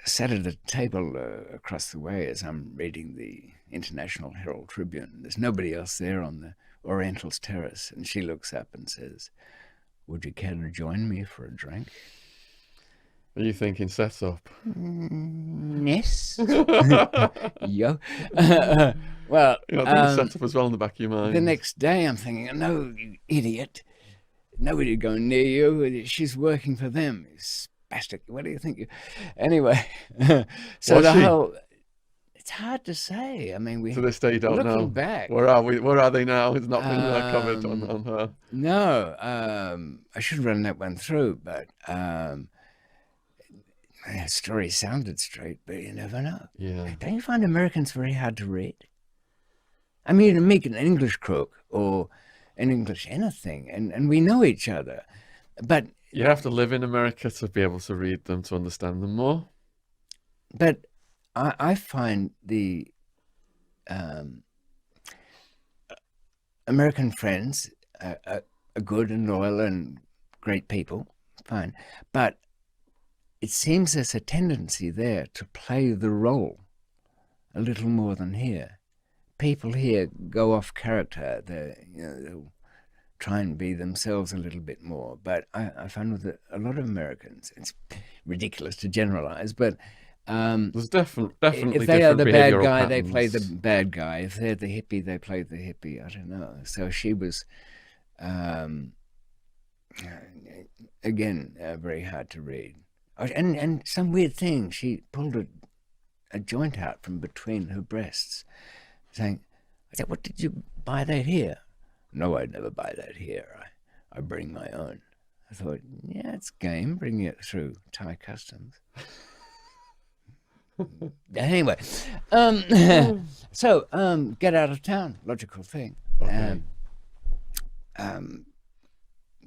Sat at a table across the way as I'm reading the International Herald Tribune. There's nobody else there on the Oriental's terrace. And she looks up and says, "Would you care to join me for a drink?" Are you thinking set up? Yes. Yo. Well, You're not thinking set up as well in the back of your mind. the next day I'm thinking, no, you idiot. Nobody going near you. She's working for them. Spastic. What do you think? Anyway, so Was the she? whole, it's hard to say. I mean, To this day, you don't looking know. back. Where are we? Where are they now? It's not been covered on her. No, I should run that one through, but the story sounded straight, but you never know. Yeah. Don't you find Americans very hard to read? I mean, you meet an English crook or an English anything, and we know each other, but You have to live in America to be able to read them, to understand them more. But I find the American friends are good and loyal and great people, fine. But it seems there's a tendency there to play the role a little more than here. People here go off character. They'll try and be themselves a little bit more. But I find with a lot of Americans, it's ridiculous to generalize, but There's definitely if they are the bad behavioural guy, they patterns. play the bad guy. If they're the hippie, they play the hippie. I don't know. So she was, again, very hard to read. And some weird thing, she pulled a joint out from between her breasts, saying, I said, "What did you buy that here?" "No, I'd never buy that here. I bring my own." I thought, yeah, it's game, bringing it through Thai customs. Anyway, so get out of town, logical thing. Okay.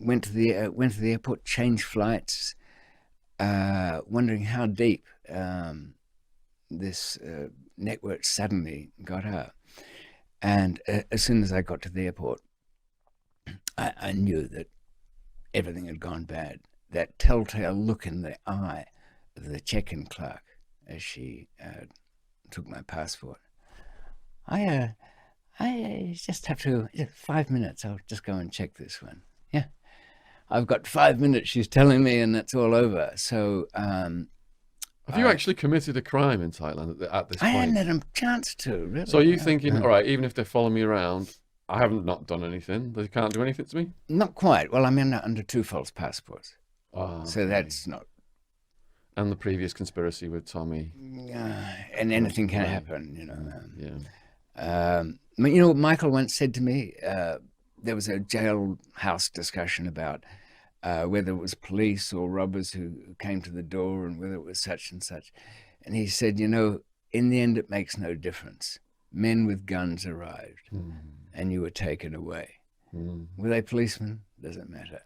Went to the airport, changed flights, wondering how deep this network suddenly got out. And as soon as I got to the airport, I knew that everything had gone bad. That telltale look in the eye of the check-in clerk as she took my passport. I just have to, 5 minutes, I'll just go and check this one. Yeah, I've got 5 minutes, she's telling me, and that's all over. So Have you actually committed a crime in Thailand at this I point? hadn't had a chance to, really. So are you thinking, all right, even if they follow me around, I haven't not done anything. They can't do anything to me? Not quite. Well, I'm under 2 false passports. Oh, So that's not, and the previous conspiracy with Tommy. and anything can happen, you know. Yeah. Michael once said to me, there was a jailhouse discussion about whether it was police or robbers who came to the door, and whether it was such and such. And he said, in the end, it makes no difference. Men with guns arrived, and you were taken away. Were they policemen? Doesn't matter.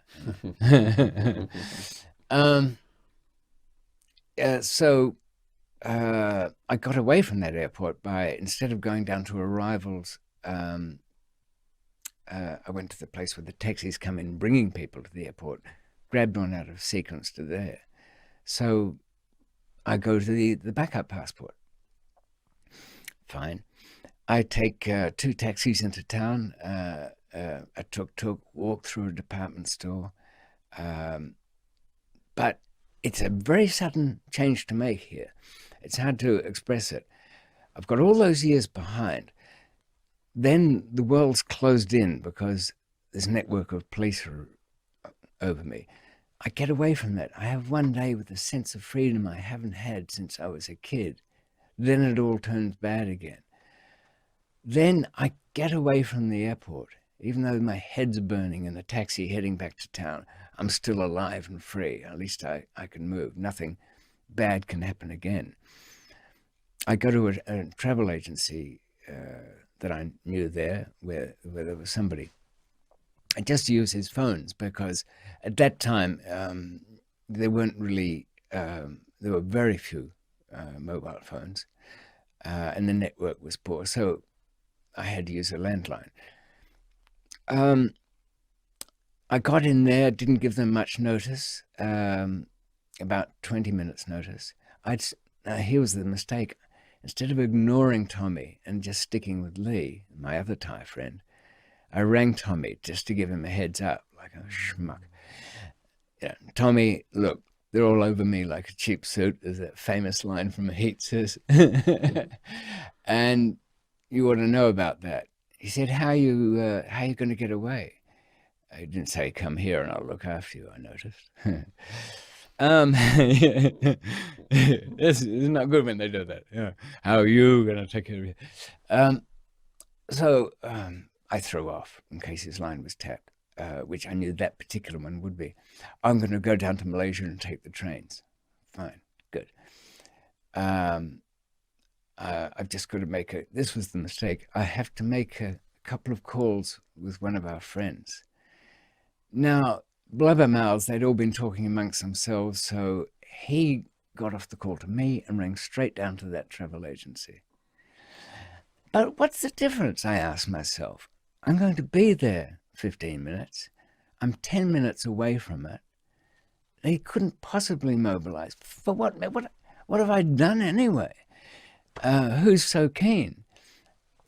So I got away from that airport by, instead of going down to arrivals, I went to the place where the taxis come in bringing people to the airport, grabbed one out of sequence to there. So I go to the backup passport. Fine. I take 2 taxis into town, a tuk-tuk, walk through a department store. But it's a very sudden change to make here. It's hard to express it. I've got all those years behind. Then the world's closed in because this network of police are over me. I get away from that. I have one day with a sense of freedom I haven't had since I was a kid. Then it all turns bad again. Then I get away from the airport. Even though my head's burning in the taxi heading back to town, I'm still alive and free. At least I can move. Nothing bad can happen again. I go to a travel agency that I knew there, where there was somebody. I just use his phones because at that time there weren't really, there were very few mobile phones, and the network was poor, so I had to use a landline. I got in there, didn't give them much notice, about 20 minutes notice. Here was the mistake. Instead of ignoring Tommy and just sticking with Lee, my other Thai friend, I rang Tommy just to give him a heads up, like a schmuck. Tommy, look, they're all over me like a cheap suit, as that famous line from Heat says. And you ought to know about that. He said, how are you going to get away? I didn't say, come here and I'll look after you, I noticed. It's not good when they do that. How are you going to take care of you? So I threw off in case his line was tapped, which I knew that particular one would be. I'm going to go down to Malaysia and take the trains. Fine, good. I've just got to this was the mistake. I have to make a couple of calls with one of our friends. Now, blabbermouths, they'd all been talking amongst themselves, so he got off the call to me and rang straight down to that travel agency. But what's the difference, I asked myself. I'm going to be there 15 minutes. I'm 10 minutes away from it. They couldn't possibly mobilize. For what? What have I done anyway? Who's so keen?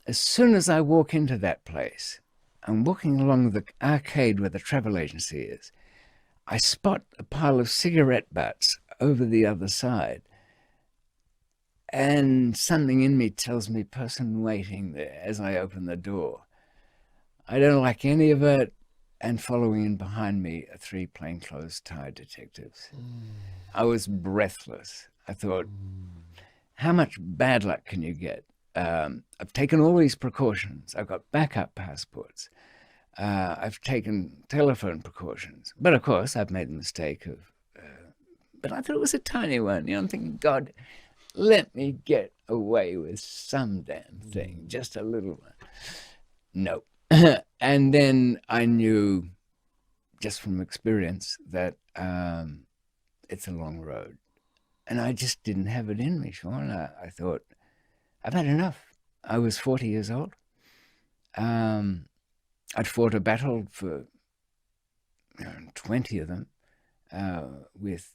As soon as I walk into that place, I'm walking along the arcade where the travel agency is. I spot a pile of cigarette butts over the other side. And something in me tells me person waiting there as I open the door. I don't like any of it. And following in behind me are 3 plainclothes Thai detectives. I was breathless. I thought, how much bad luck can you get? I've taken all these precautions. I've got backup passports. I've taken telephone precautions. But of course, I've made the mistake of, but I thought it was a tiny one. I'm thinking, God, let me get away with some damn thing, just a little one. No. And then I knew, just from experience, that it's a long road. And I just didn't have it in me, Shaun. I thought, I've had enough. I was 40 years old. I'd fought a battle for 20 of them, with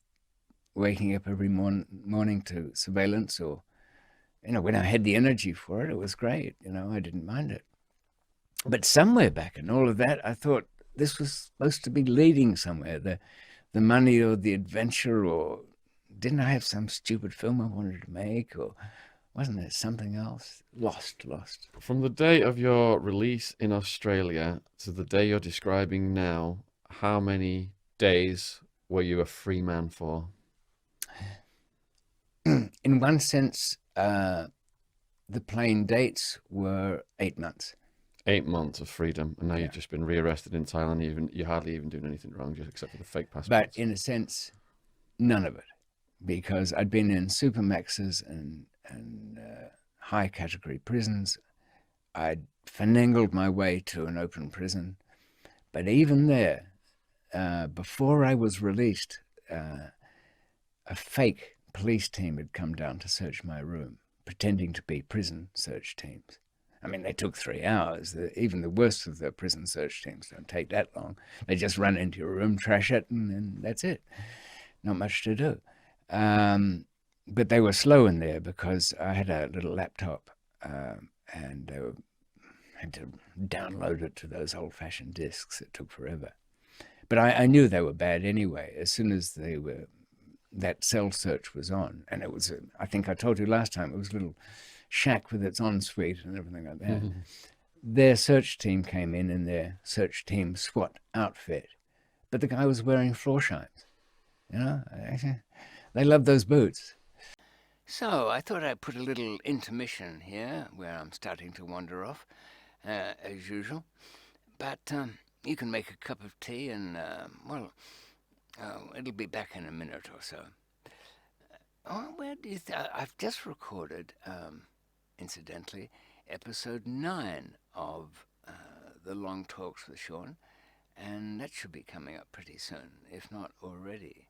waking up every morning to surveillance, or, when I had the energy for it, it was great. I didn't mind it. But somewhere back in all of that, I thought this was supposed to be leading somewhere, the money or the adventure, or didn't I have some stupid film I wanted to make, or wasn't there something else? Lost. From the day of your release in Australia to the day you're describing now, how many days were you a free man for? In one sense, the plane dates were 8 months. 8 months of freedom, and now you've just been rearrested in Thailand. You're hardly even doing anything wrong, just except for the fake But passports. in a sense, none of it, because I'd been in supermaxes and high category prisons. I'd finagled my way to an open prison, but even there, before I was released, a fake police team had come down to search my room, pretending to be prison search teams. I mean, they took 3 hours. Even the worst of the prison search teams don't take that long. They just run into your room, trash it, and that's it. Not much to do. But they were slow in there because I had a little laptop, and they had to download it to those old-fashioned discs. It took forever. But I knew they were bad anyway. As soon as that cell search was on, and it was, I think I told you last time, it was a little shack with its ensuite and everything like that. Mm-hmm. Their search team came in their search team SWAT outfit, but the guy was wearing floor shines. You know, they love those boots. So I thought I'd put a little intermission here where I'm starting to wander off, as usual. But you can make a cup of tea and, it'll be back in a minute or so. Where do you I've just recorded, incidentally, episode 9 of the Long Talks with Shaun, and that should be coming up pretty soon, if not already.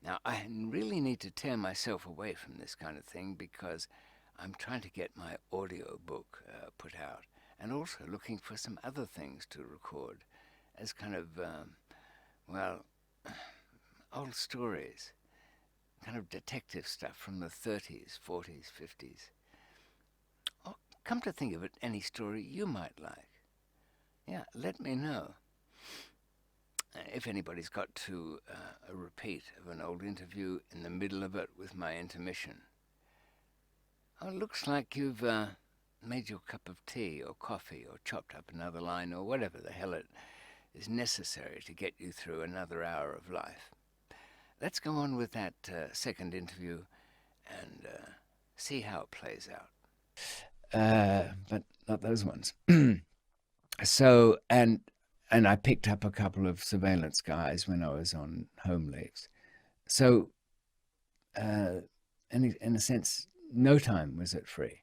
Now, I really need to tear myself away from this kind of thing because I'm trying to get my audio book put out, and also looking for some other things to record as kind of, old stories, kind of detective stuff from the 30s, 40s, 50s. Oh, come to think of it, any story you might like. Yeah, let me know. If anybody's got to a repeat of an old interview in the middle of it with my intermission. Oh, it looks like you've made your cup of tea or coffee or chopped up another line or whatever the hell it is necessary to get you through another hour of life. Let's go on with that second interview and see how it plays out. But not those ones. So, and I picked up a couple of surveillance guys when I was on home leaves. So, in a sense, no time was it free.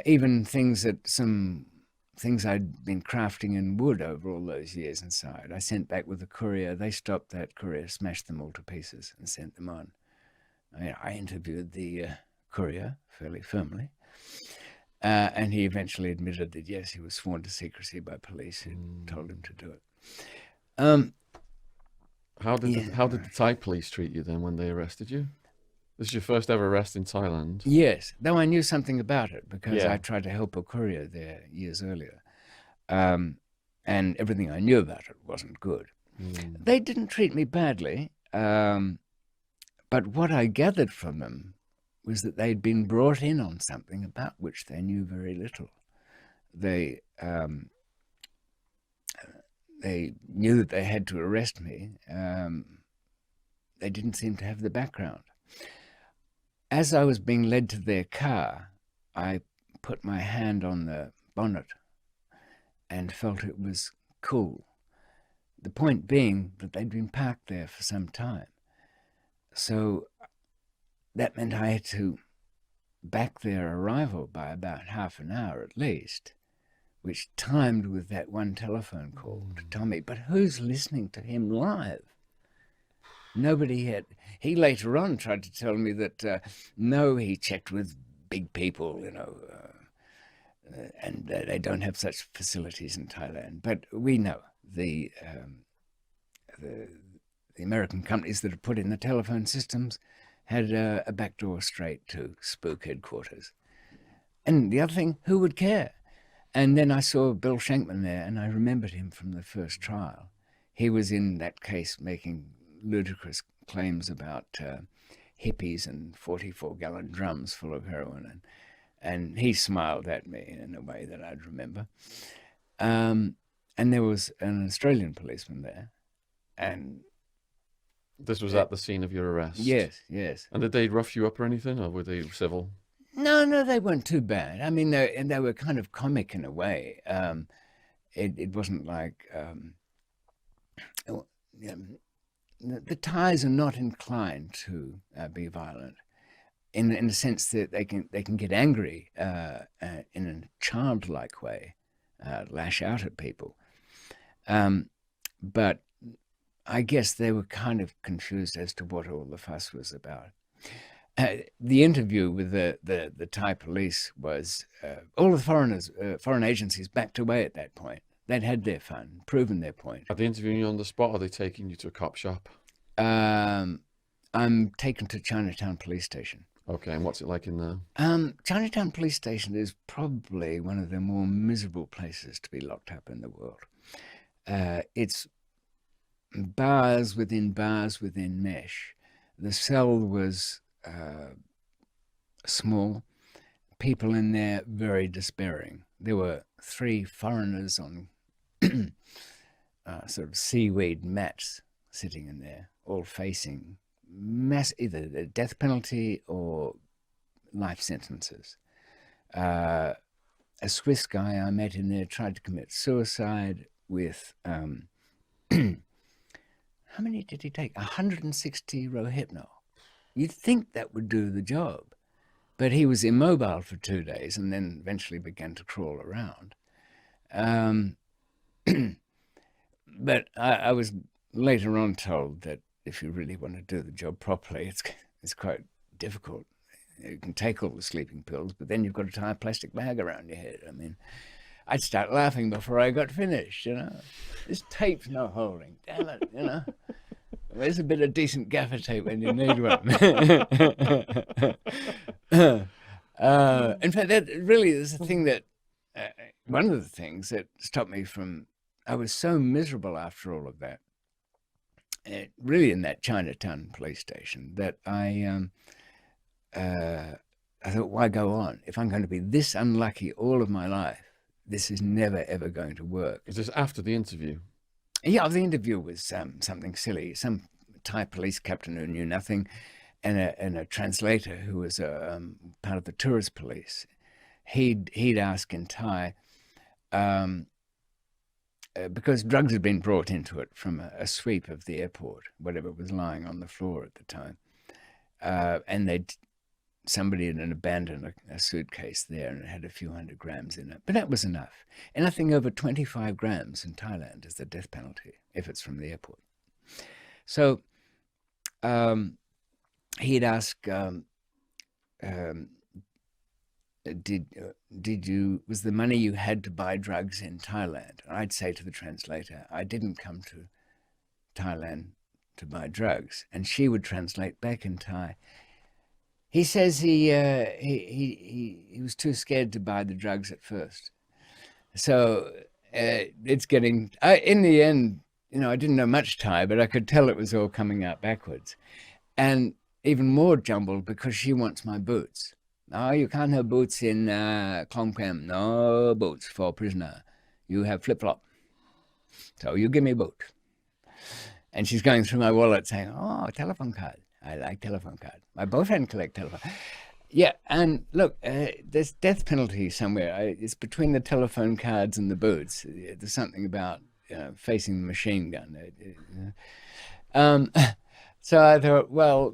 Even things I'd been crafting in wood over all those years inside, I sent back with a courier. They stopped that courier, smashed them all to pieces, and sent them on. I interviewed the courier fairly firmly. And he eventually admitted that, yes, he was sworn to secrecy by police who told him to do it. How did the Thai police treat you then when they arrested you? This is your first ever arrest in Thailand. Yes, though I knew something about it because I tried to help a courier there years earlier. And everything I knew about it wasn't good. They didn't treat me badly, but what I gathered from them was that they'd been brought in on something about which they knew very little. They knew that they had to arrest me. They didn't seem to have the background. As I was being led to their car, I put my hand on the bonnet and felt it was cool. The point being that they'd been parked there for some time. So that meant I had to back their arrival by about half an hour at least, which timed with that one telephone call to Tommy. But who's listening to him live? Nobody had. He later on tried to tell me that, no, he checked with big people, and they don't have such facilities in Thailand. But we know the American companies that have put in the telephone systems had a backdoor straight to spook headquarters. And the other thing, who would care? And then I saw Bill Shankman there, and I remembered him from the first trial. He was in that case making ludicrous claims about hippies and 44-gallon drums full of heroin. And he smiled at me in a way that I'd remember. And there was an Australian policeman there. And this was at the scene of your arrest? Yes, yes. And did they rough you up or anything, or were they civil? No, they weren't too bad. I mean, they were kind of comic in a way. It wasn't like oh, yeah, the Thais are not inclined to be violent in the sense that they can get angry in a childlike way, lash out at people. But I guess they were kind of confused as to what all the fuss was about. The interview with the Thai police was all the foreign agencies backed away at that point. They'd had their fun, proven their point. Are they interviewing you on the spot, or are they taking you to a cop shop? I'm taken to Chinatown Police Station. Okay, and what's it like in there? Chinatown Police Station is probably one of the more miserable places to be locked up in the world. It's bars within mesh. The cell was small. People in there very despairing. There were 3 foreigners on sort of seaweed mats sitting in there, all facing either the death penalty or life sentences. A Swiss guy I met in there tried to commit suicide with how many did he take? 160 Rohypnol. You'd think that would do the job, but he was immobile for 2 days and then eventually began to crawl around. But I was later on told that if you really want to do the job properly, it's quite difficult. You can take all the sleeping pills, but then you've got to tie a plastic bag around your head. I mean, I'd start laughing before I got finished, This tape's no holding, damn it, There's a bit of decent gaffer tape when you need one. In fact, that really is the thing that, one of the things that stopped me from, I was so miserable after all of that, really in that Chinatown police station, that I thought, why go on? If I'm going to be this unlucky all of my life, this is never, ever going to work. Is this after the interview? Yeah, the interview was something silly. Some Thai police captain who knew nothing, and a translator who was part of the tourist police. He'd ask in Thai, because drugs had been brought into it from a sweep of the airport, whatever was lying on the floor at the time, and somebody had abandoned a suitcase there and it had a few hundred grams in it. But that was enough. Anything over 25 grams in Thailand is the death penalty if it's from the airport. So he'd ask, was the money you had to buy drugs in Thailand? And I'd say to the translator, I didn't come to Thailand to buy drugs. And she would translate back in Thai. He says he was too scared to buy the drugs at first. So it's getting, in the end, I didn't know much Thai, but I could tell it was all coming out backwards. And even more jumbled because she wants my boots. No, you can't have boots in Klong Pem. No boots for prisoner. You have flip-flop. So you give me a boot. And she's going through my wallet saying, oh, telephone card. I like telephone card. My boyfriend collect telephone. Yeah, and look, there's death penalty somewhere. It's between the telephone cards and the boots. There's something about facing the machine gun. So I thought, well,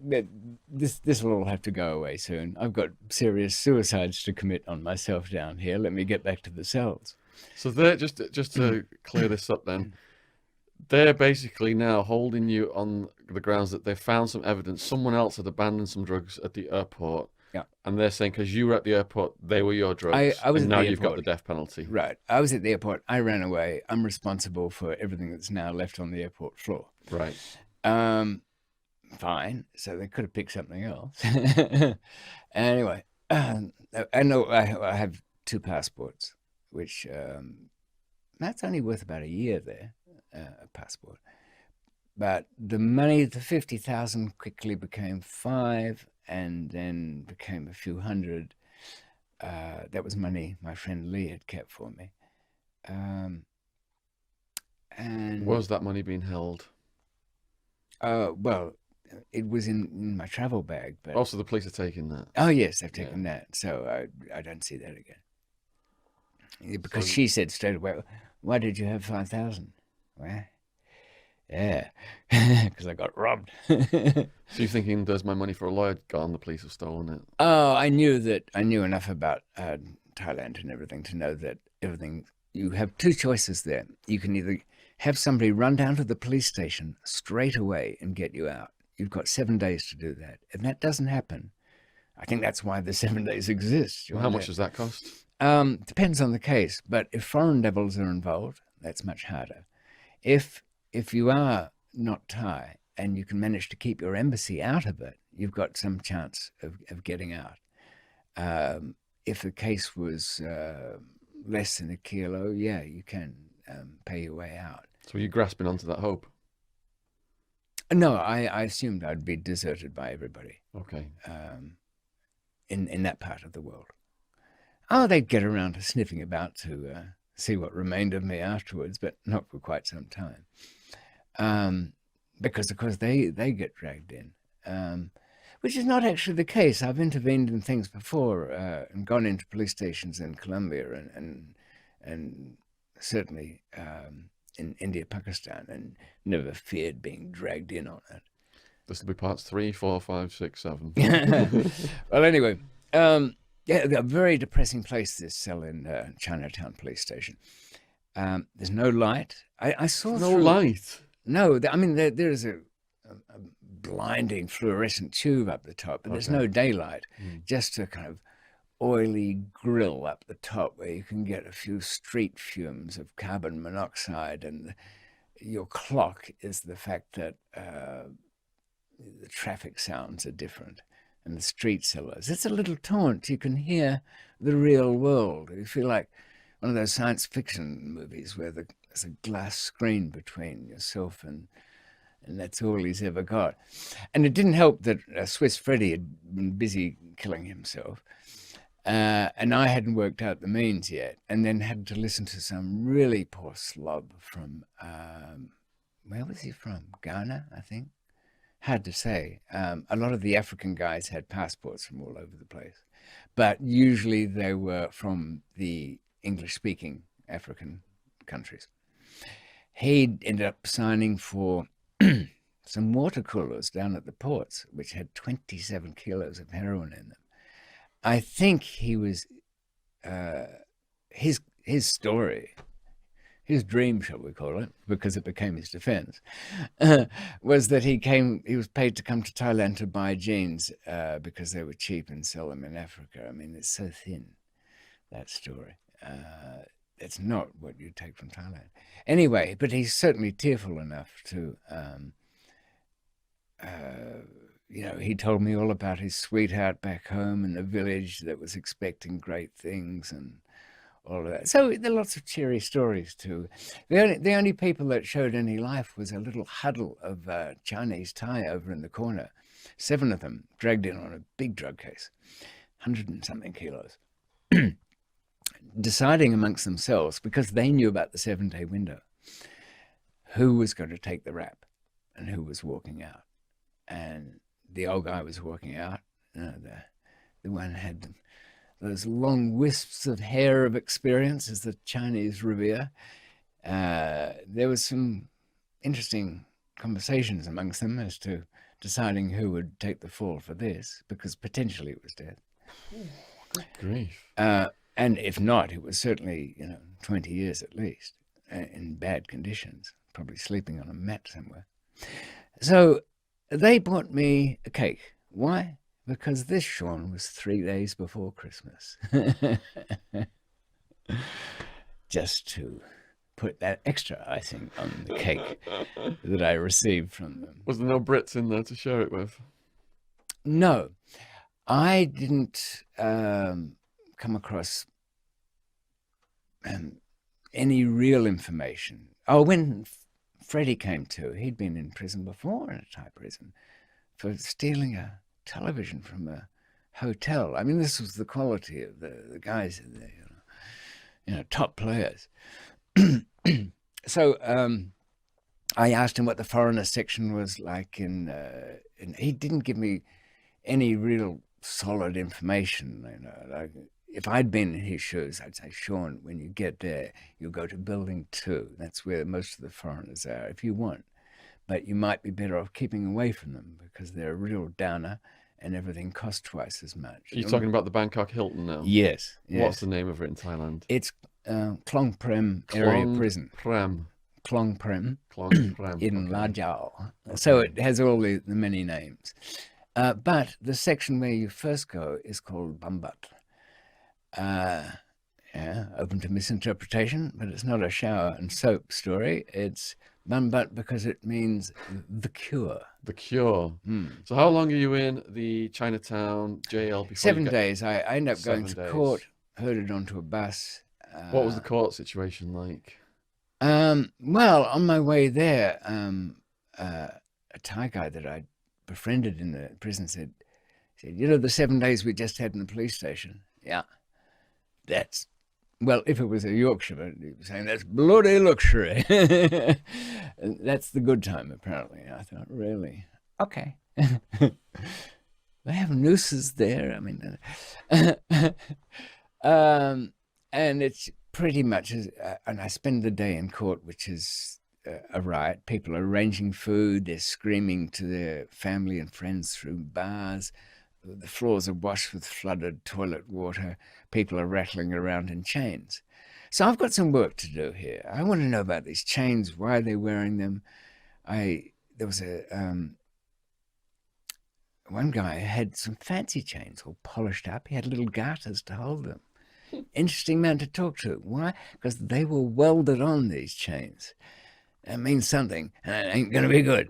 this will all have to go away soon. I've got serious suicides to commit on myself down here. Let me get back to the cells. So they're just to clear this up then. They're basically now holding you on the grounds that they found some evidence. Someone else had abandoned some drugs at the airport. Yeah. And they're saying because you were at the airport, they were your drugs. I was and at now the you've got airport. the death penalty. Right. I was at the airport. I ran away. I'm responsible for everything that's now left on the airport floor. Right. Fine. So they could have picked something else. Anyway, I know I have 2 passports, which that's only worth about a year there. A passport, but the money, the 50,000 quickly became 5 and then became a few hundred. That was money my friend Lee had kept for me. And was that money being held? Well, it was in my travel bag. But Also, the police are taking that. oh yes, they've taken that. So I don't see that again. Yeah, because she said straight away, "Why did you have 5,000?" Well, yeah, because I got robbed. So you're thinking, "There's my money for a lawyer gone? The police have stolen it." Oh, I knew enough about Thailand and everything to know that everything. You have two choices there. You can either have somebody run down to the police station straight away and get you out. You've got 7 days to do that. If that doesn't happen, I think that's why the 7 days exist. Well, how much does that cost? Depends on the case, but if foreign devils are involved, that's much harder. If you are not Thai and you can manage to keep your embassy out of it, you've got some chance of getting out. If the case was less than a kilo, yeah, you can pay your way out. So you're grasping onto that hope? No, I assumed I'd be deserted by everybody. Okay. In that part of the world. Oh, they'd get around to sniffing about to see what remained of me afterwards, but not for quite some time. Because, of course, they get dragged in, which is not actually the case. I've intervened in things before and gone into police stations in Colombia and certainly in India, Pakistan, and never feared being dragged in on it. This will be parts 3, 4, 5, 6, 7. Well, anyway, yeah, a very depressing place, this cell in Chinatown police station. There's no light. I saw no light. No, I mean there is a blinding fluorescent tube up the top, but there's no daylight. Just a kind of oily grill up the top where you can get a few street fumes of carbon monoxide, and your clock is the fact that the traffic sounds are different and the street sellers. It's a little taunt. You can hear the real world. You feel like one of those science fiction movies where there's a glass screen between yourself and that's all he's ever got. And it didn't help that Swiss Freddy had been busy killing himself. And I hadn't worked out the means yet, and then had to listen to some really poor slob from, where was he from? Ghana, I think. Hard to say. A lot of the African guys had passports from all over the place, but usually they were from the English-speaking African countries. He ended up signing for some water coolers down at the ports, which had 27 kilos of heroin in them. I think he was, his story, his dream, shall we call it, because it became his defense, was that he was paid to come to Thailand to buy jeans because they were cheap and sell them in Africa. I mean, it's so thin, that story. It's not what you take from Thailand. Anyway, but he's certainly tearful enough to, he told me all about his sweetheart back home in the village that was expecting great things and all of that. So there are lots of cheery stories too. The only people that showed any life was a little huddle of Chinese Thai over in the corner. 7 of them dragged in on a big drug case, 100 and something kilos, deciding amongst themselves, because they knew about the 7-day window, who was going to take the rap and who was walking out. And the old guy was walking out. The one had those long wisps of hair of experience, as the Chinese revere. There was some interesting conversations amongst them as to deciding who would take the fall for this, because potentially it was death. Good grief. And if not, it was certainly 20 years at least, in bad conditions, probably sleeping on a mat somewhere. So they bought me a cake. Why? Because this, Shaun, was 3 days before Christmas. Just to put that extra icing on the cake that I received from them. Was there no Brits in there to share it with? No. I didn't come across any real information. Oh, when Freddie came to, he'd been in prison before, in a Thai prison, for stealing a television from a hotel. I mean, this was the quality of the guys in there, top players. So I asked him what the foreigner section was like he didn't give me any real solid information. Like if I'd been in his shoes, I'd say, Shaun, when you get there, you'll go to building 2. That's where most of the foreigners are, if you want. But you might be better off keeping away from them because they're a real downer and everything costs twice as much. Are you talking about the Bangkok Hilton now? Yes. What's the name of it in Thailand? It's Klong Prem area prison. Klong Prem in Lajau. So it has all the many names. But the section where you first go is called Bambat. Open to misinterpretation, but it's not a shower and soap story. It's Bambat because it means the cure. The cure. So how long are you in the Chinatown jail? Before 7 days. I ended up going to court, herded onto a bus. What was the court situation like? Well, on my way there, a Thai guy that I befriended in the prison said, the 7 days we just had in the police station. Yeah, that's, well, if it was a Yorkshireman, he was saying that's bloody luxury. That's the good time, apparently. I thought, really? Okay. They have nooses there. I mean, and it's pretty much, and I spend the day in court, which is a riot. People are arranging food. They're screaming to their family and friends through bars. The floors are washed with flooded toilet water. People are rattling around in chains. So I've got some work to do here. I want to know about these chains, why they're wearing them. There was one guy had some fancy chains all polished up. He had little garters to hold them. Interesting man to talk to. Why? Because they were welded on, these chains. That means something, and it ain't going to be good.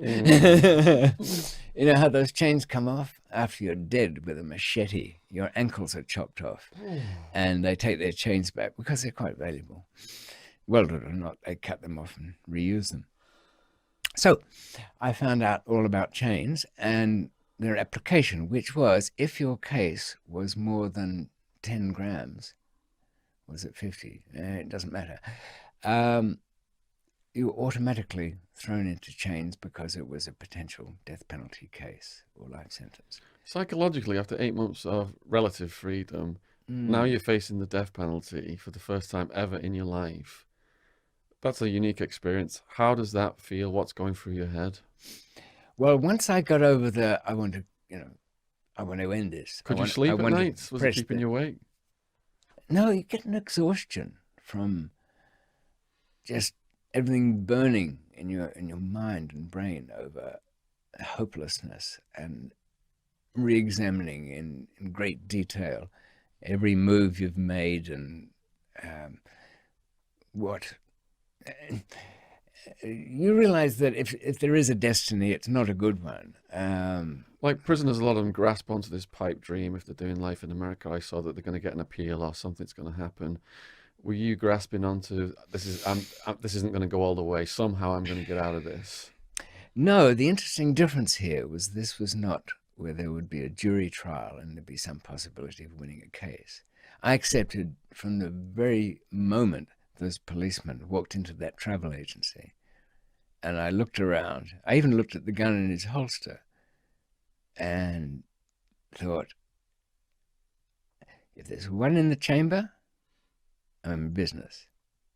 You know how those chains come off? After you're dead with a machete, your ankles are chopped off, and they take their chains back because they're quite valuable. Welded or not, they cut them off and reuse them. So I found out all about chains and their application, which was if your case was more than 10 grams, was it 50? It doesn't matter. You were automatically thrown into chains because it was a potential death penalty case or life sentence. Psychologically, after 8 months of relative freedom, now you're facing the death penalty for the first time ever in your life. That's a unique experience. How does that feel? What's going through your head? Well, once I got over I want to end this. Could you sleep at night? Was it keeping you awake? No, you get an exhaustion from just everything burning in your mind and brain over hopelessness and re-examining in great detail every move you've made and what you realize that if there is a destiny, it's not a good one. Like prisoners, a lot of them grasp onto this pipe dream. If they're doing life in America, I saw that they're going to get an appeal or something's going to happen. Were you grasping onto this isn't going to go all the way? Somehow I'm going to get out of this. No, the interesting difference here was this was not where there would be a jury trial and there'd be some possibility of winning a case. I accepted from the very moment those policemen walked into that travel agency, and I looked around. I even looked at the gun in his holster and thought, if there's one in the chamber, I'm in business.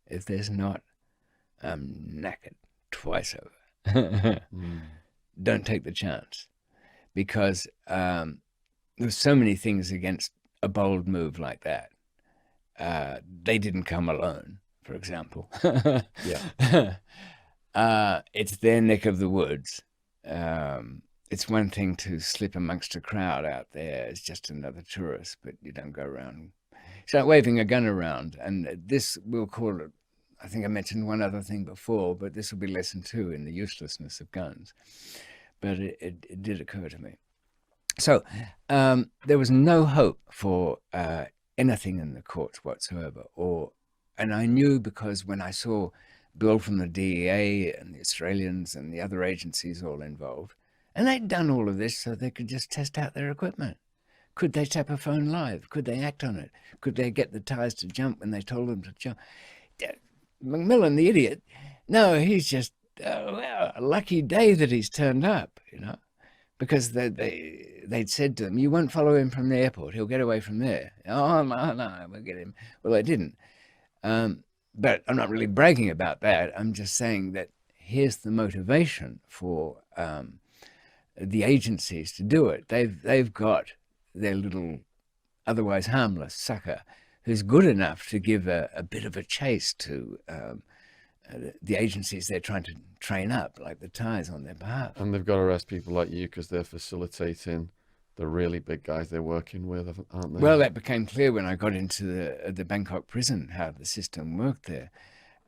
If there's not, I'm knackered twice over. Don't take the chance, because there's so many things against a bold move like that. They didn't come alone, for example. It's their neck of the woods. It's one thing to slip amongst a crowd out there as just another tourist, but you don't go around start waving a gun around. And this, we'll call it, I think I mentioned one other thing before, but this will be lesson 2 in the uselessness of guns. But it did occur to me. So there was no hope for anything in the courts whatsoever. And I knew, because when I saw Bill from the DEA and the Australians and the other agencies all involved, and they'd done all of this so they could just test out their equipment. Could they tap a phone live? Could they act on it? Could they get the Thais to jump when they told them to jump? McMillan, the idiot, no, he's just, a lucky day that he's turned up, because they'd said to him, you won't follow him from the airport. He'll get away from there. Oh, no, we'll get him. Well, they didn't. But I'm not really bragging about that. I'm just saying that here's the motivation for the agencies to do it. They've got their little otherwise harmless sucker who's good enough to give a bit of a chase to the agencies they're trying to train up, like the Thais, on their behalf. And they've got to arrest people like you because they're facilitating the really big guys they're working with, aren't they? Well, that became clear when I got into the Bangkok prison, how the system worked there.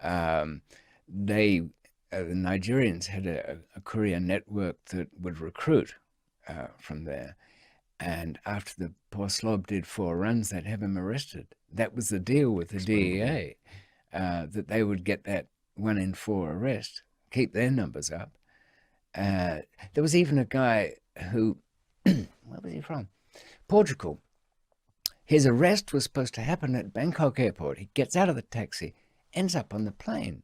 The Nigerians had a courier network that would recruit from there. And after the poor slob did 4 runs, they'd have him arrested. That was the deal with the DEA, that they would get that 1 in 4 arrest, keep their numbers up. There was even a guy who, where was he from? Portugal. His arrest was supposed to happen at Bangkok airport. He gets out of the taxi, ends up on the plane.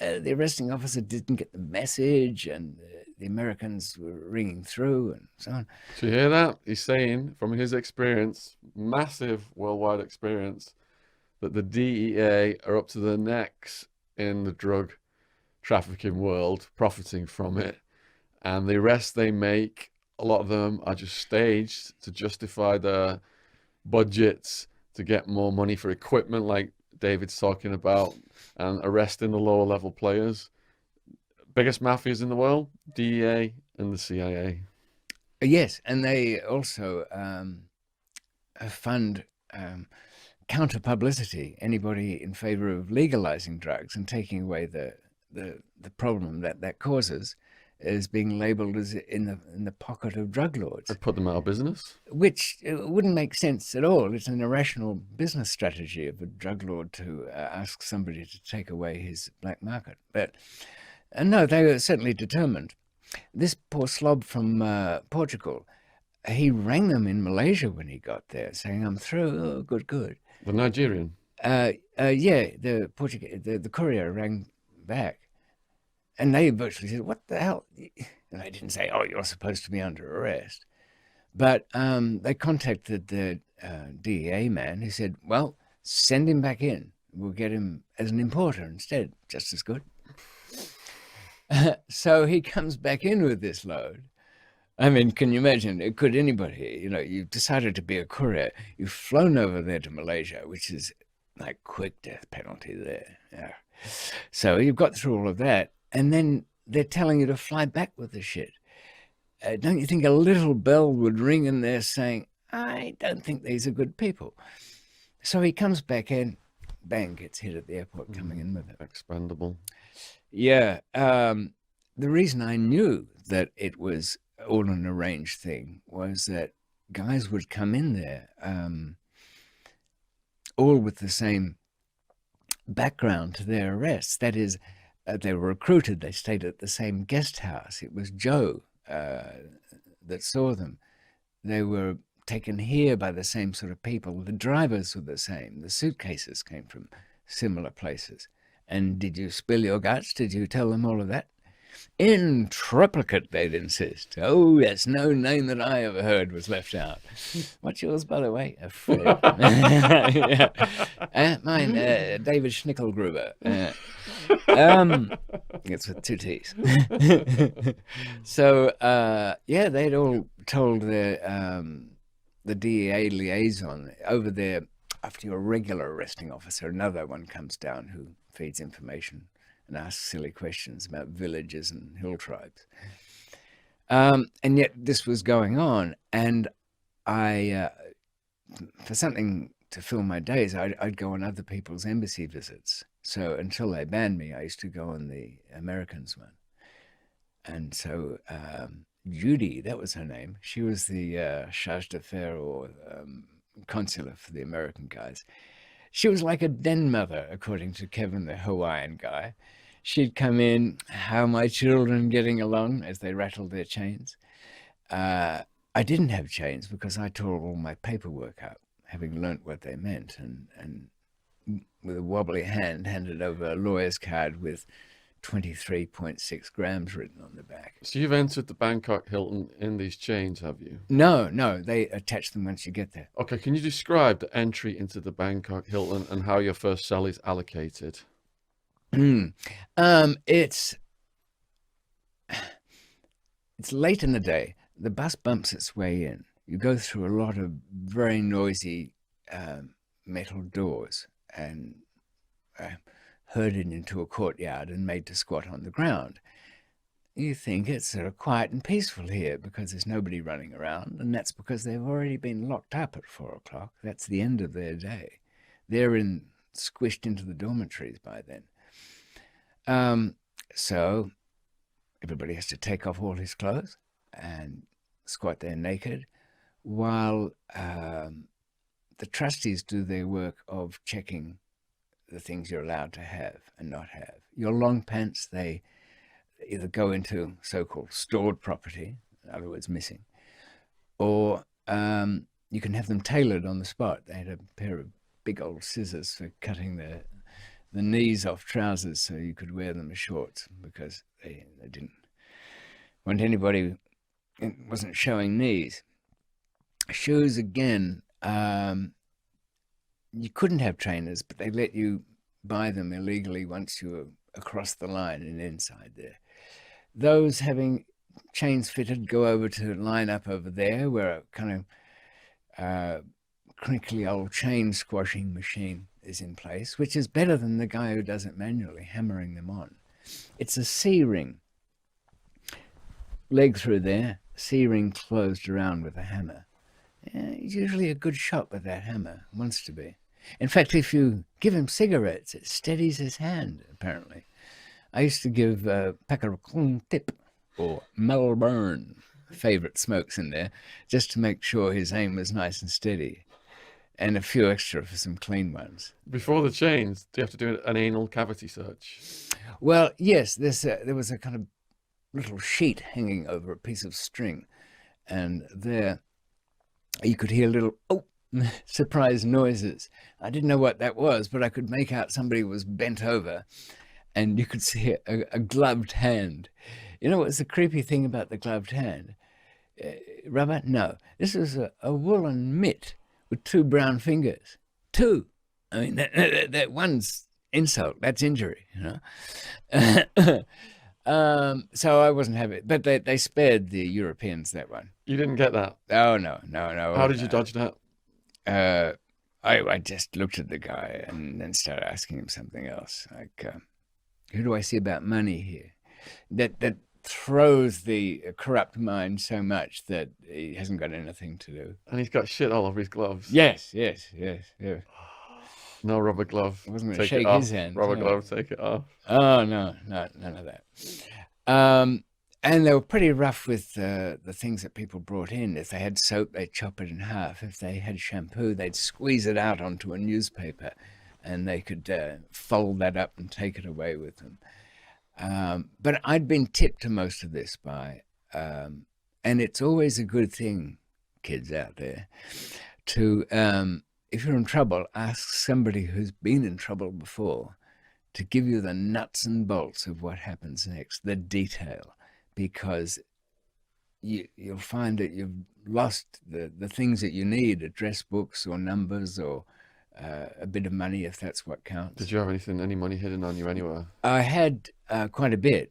The arresting officer didn't get the message, and the Americans were ringing through and so on. So you hear that? He's saying, from his experience, massive worldwide experience, that the DEA are up to their necks in the drug trafficking world, profiting from it. And the arrests they make, a lot of them are just staged to justify their budgets, to get more money for equipment, like David's talking about, and arresting the lower level players. Biggest mafias in the world, DEA and the CIA. Yes, and they also fund counter publicity. Anybody in favor of legalizing drugs and taking away the problem that causes is being labeled as in the pocket of drug lords. They put them out of business, which wouldn't make sense at all. It's an irrational business strategy of a drug lord to ask somebody to take away his black market. But no, they were certainly determined. This poor slob from Portugal, he rang them in Malaysia when he got there, saying, "I'm through." Oh, good. the Nigerian. Yeah, the Portuguese, the courier rang back. And they virtually said, "What the hell?" And they didn't say, "Oh, you're supposed to be under arrest." But they contacted the DEA man, who said, "Well, send him back in. We'll get him as an importer instead, just as good." So he comes back in with this load. I mean, can you imagine? Could anybody, you've decided to be a courier, you've flown over there to Malaysia, which is like quick death penalty there. Yeah. So you've got through all of that. And then they're telling you to fly back with the shit. Don't you think a little bell would ring in there saying, "I don't think these are good people"? So he comes back in, bang, gets hit at the airport coming in with it. Expendable. Yeah. The reason I knew that it was all an arranged thing was that guys would come in there, all with the same background to their arrests. That is, they were recruited. They stayed at the same guest house. It was Joe that saw them. They were taken here by the same sort of people. The drivers were the same. The suitcases came from similar places. And did you spill your guts? Did you tell them all of that? In triplicate, they'd insist. Oh, yes, no name that I ever heard was left out. What's yours, by the way? Fred. Yeah. Mine, David Schnickelgruber. It's with 2 T's. So, yeah, they'd all told the DEA liaison over there, after your regular arresting officer, another one comes down who feeds information and asks silly questions about villages and hill tribes. And yet this was going on, and I, for something to fill my days, I'd go on other people's embassy visits. So until they banned me, I used to go on the Americans one. And so Judy, that was her name, she was the charge d'affaires or consular for the American guys. She was like a den mother, according to Kevin, the Hawaiian guy. She'd come in, "How my children getting along?" as they rattled their chains. I didn't have chains because I tore all my paperwork up, having learnt what they meant, and with a wobbly hand handed over a lawyer's card with 23.6 grams written on the back. So you've entered the Bangkok Hilton in these chains, have you? No, they attach them once you get there. Okay, can you describe the entry into the Bangkok Hilton and how your first cell is allocated? It's late in the day. The bus bumps its way in. You go through a lot of very noisy metal doors and herded into a courtyard and made to squat on the ground. You think it's sort of quiet and peaceful here because there's nobody running around, and that's because they've already been locked up at 4 o'clock. That's the end of their day. They're squished into the dormitories by then. So everybody has to take off all his clothes and squat there naked while the trustees do their work of checking the things you're allowed to have and not have. Your long pants, they either go into so-called stored property, in other words, missing, or you can have them tailored on the spot. They had a pair of big old scissors for cutting the knees off trousers so you could wear them as shorts because they didn't want anybody, it wasn't showing knees. Shoes, again, you couldn't have trainers, but they let you buy them illegally once you were across the line and inside there. Those having chains fitted go over to line up over there where a kind of crinkly old chain squashing machine is in place, which is better than the guy who does it manually, hammering them on. It's a C-ring. Leg through there, C-ring closed around with a hammer. He's usually a good shot with that hammer, wants to be. In fact, if you give him cigarettes, it steadies his hand, apparently. I used to give Patron tip or Melbourne favourite smokes in there just to make sure his aim was nice and steady, and a few extra for some clean ones. Before the chains, do you have to do an anal cavity search? Well, yes, there was a kind of little sheet hanging over a piece of string, and there you could hear little surprise noises. I didn't know what that was, but I could make out somebody was bent over, and you could see a gloved hand. You know what's the creepy thing about the gloved hand? Rubber? No. This was a woolen mitt with 2 brown fingers. 2. I mean, that one's insult. That's injury, you know. So I wasn't having it, but they spared the Europeans that one. You didn't get that? Oh, no. How did you dodge that? I just looked at the guy and then started asking him something else, like, who do I see about money here? That throws the corrupt mind so much that he hasn't got anything to do. And he's got shit all over his gloves. Yes. No rubber glove. I wasn't going to shake his hand. Rubber glove, take it off. Oh, no, none of that. And they were pretty rough with the things that people brought in. If they had soap, they'd chop it in half. If they had shampoo, they'd squeeze it out onto a newspaper, and they could fold that up and take it away with them. But I'd been tipped to most of this by, and it's always a good thing, kids out there, to, if you're in trouble, ask somebody who's been in trouble before to give you the nuts and bolts of what happens next, the detail, because you'll find that you've lost the things that you need, address books or numbers or a bit of money, if that's what counts. Did you have any money hidden on you anywhere? I had quite a bit,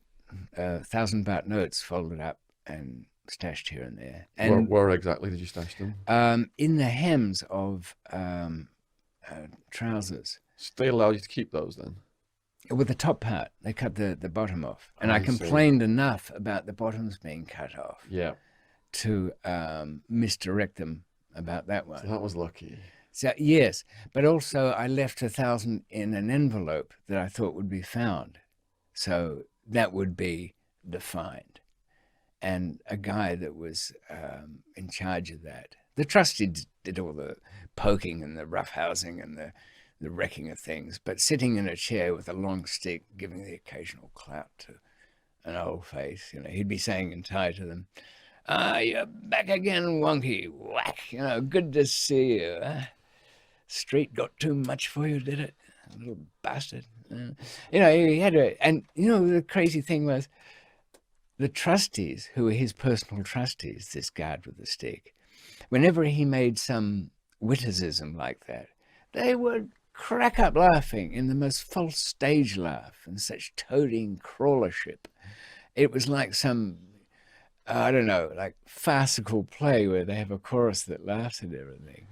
1,000 baht notes folded up and stashed here and there. And where exactly did you stash them? In the hems of trousers. So they allowed you to keep those then? With the top part, they cut the bottom off. And I complained enough about the bottoms being cut off to misdirect them about that one. So that was lucky. So, yes, but also I left 1,000 in an envelope that I thought would be found. So that would be the find. And a guy that was in charge of that. The trustee did all the poking and the roughhousing and the wrecking of things, but sitting in a chair with a long stick, giving the occasional clout to an old face, you know, he'd be saying in Thai to them, you're back again, Wonky, whack, you know, good to see you. Street got too much for you, did it? Little bastard. He had and the crazy thing was the trustees, who were his personal trustees, this guard with the stick, whenever he made some witticism like that, they would crack up laughing in the most false stage laugh and such toading crawlership. It was like some, I don't know, like farcical play where they have a chorus that laughs at everything.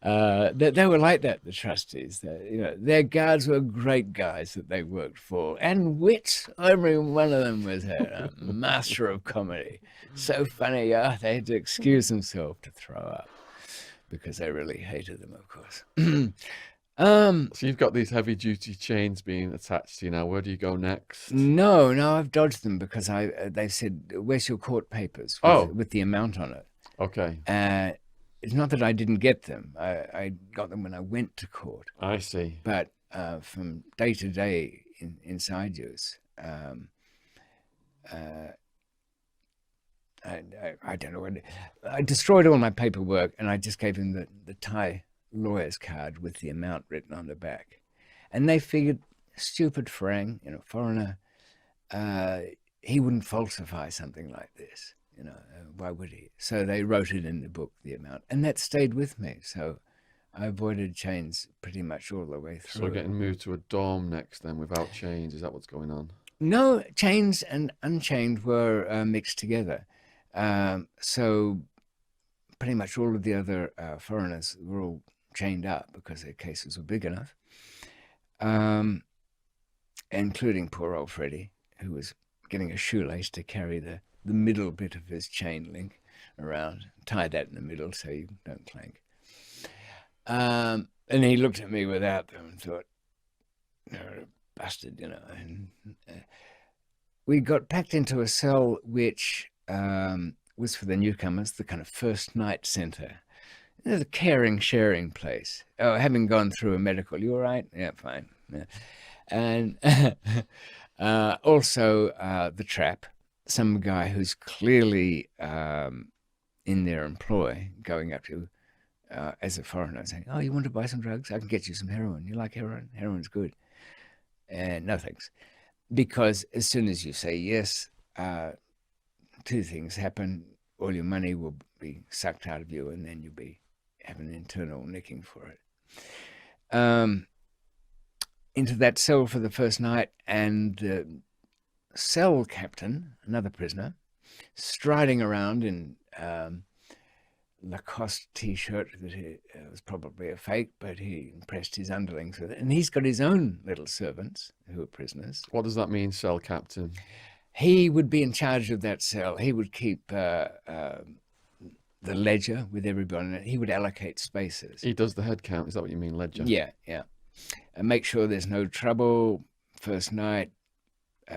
They were like that, the trustees. Their guards were great guys that they worked for, and wits. Every one of them was a master of comedy. So funny, they had to excuse themselves to throw up because they really hated them, of course. So you've got these heavy duty chains being attached to you now. Where do you go next? No, I've dodged them because they said, "Where's your court papers?" With the amount on it. Okay. It's not that I didn't get them. I got them when I went to court. I see. But from day to day inside use, I don't know. I destroyed all my paperwork and I just gave him the Thai lawyer's card with the amount written on the back. And they figured, stupid Farang, foreigner, he wouldn't falsify something like this. Why would he? So they wrote it in the book, the amount, and that stayed with me. So I avoided chains pretty much all the way through. So we're getting moved to a dorm next then without chains. Is that what's going on? No, chains and unchained were mixed together. So pretty much all of the other foreigners were all chained up because their cases were big enough, including poor old Freddie, who was getting a shoelace to carry the middle bit of his chain link around, tie that in the middle so you don't clank. And he looked at me without them and thought, bastard, And we got packed into a cell which was for the newcomers, the kind of first night center. The caring, sharing place. Oh, having gone through a medical, you all right? Yeah, fine. Yeah. And also the trap. Some guy who's clearly in their employ going up to, as a foreigner, saying, "Oh, you want to buy some drugs? I can get you some heroin. You like heroin? Heroin's good." And no thanks. Because as soon as you say yes, two things happen. All your money will be sucked out of you and then you'll be having an internal nicking for it. Into that cell for the first night, and cell captain, another prisoner, striding around in Lacoste t-shirt that was probably a fake, but he impressed his underlings with it. And he's got his own little servants who are prisoners. What does that mean, cell captain? He would be in charge of that cell. He would keep the ledger with everybody in it. He would allocate spaces. He does the head count. Is that what you mean, ledger? Yeah. And make sure there's no trouble first night.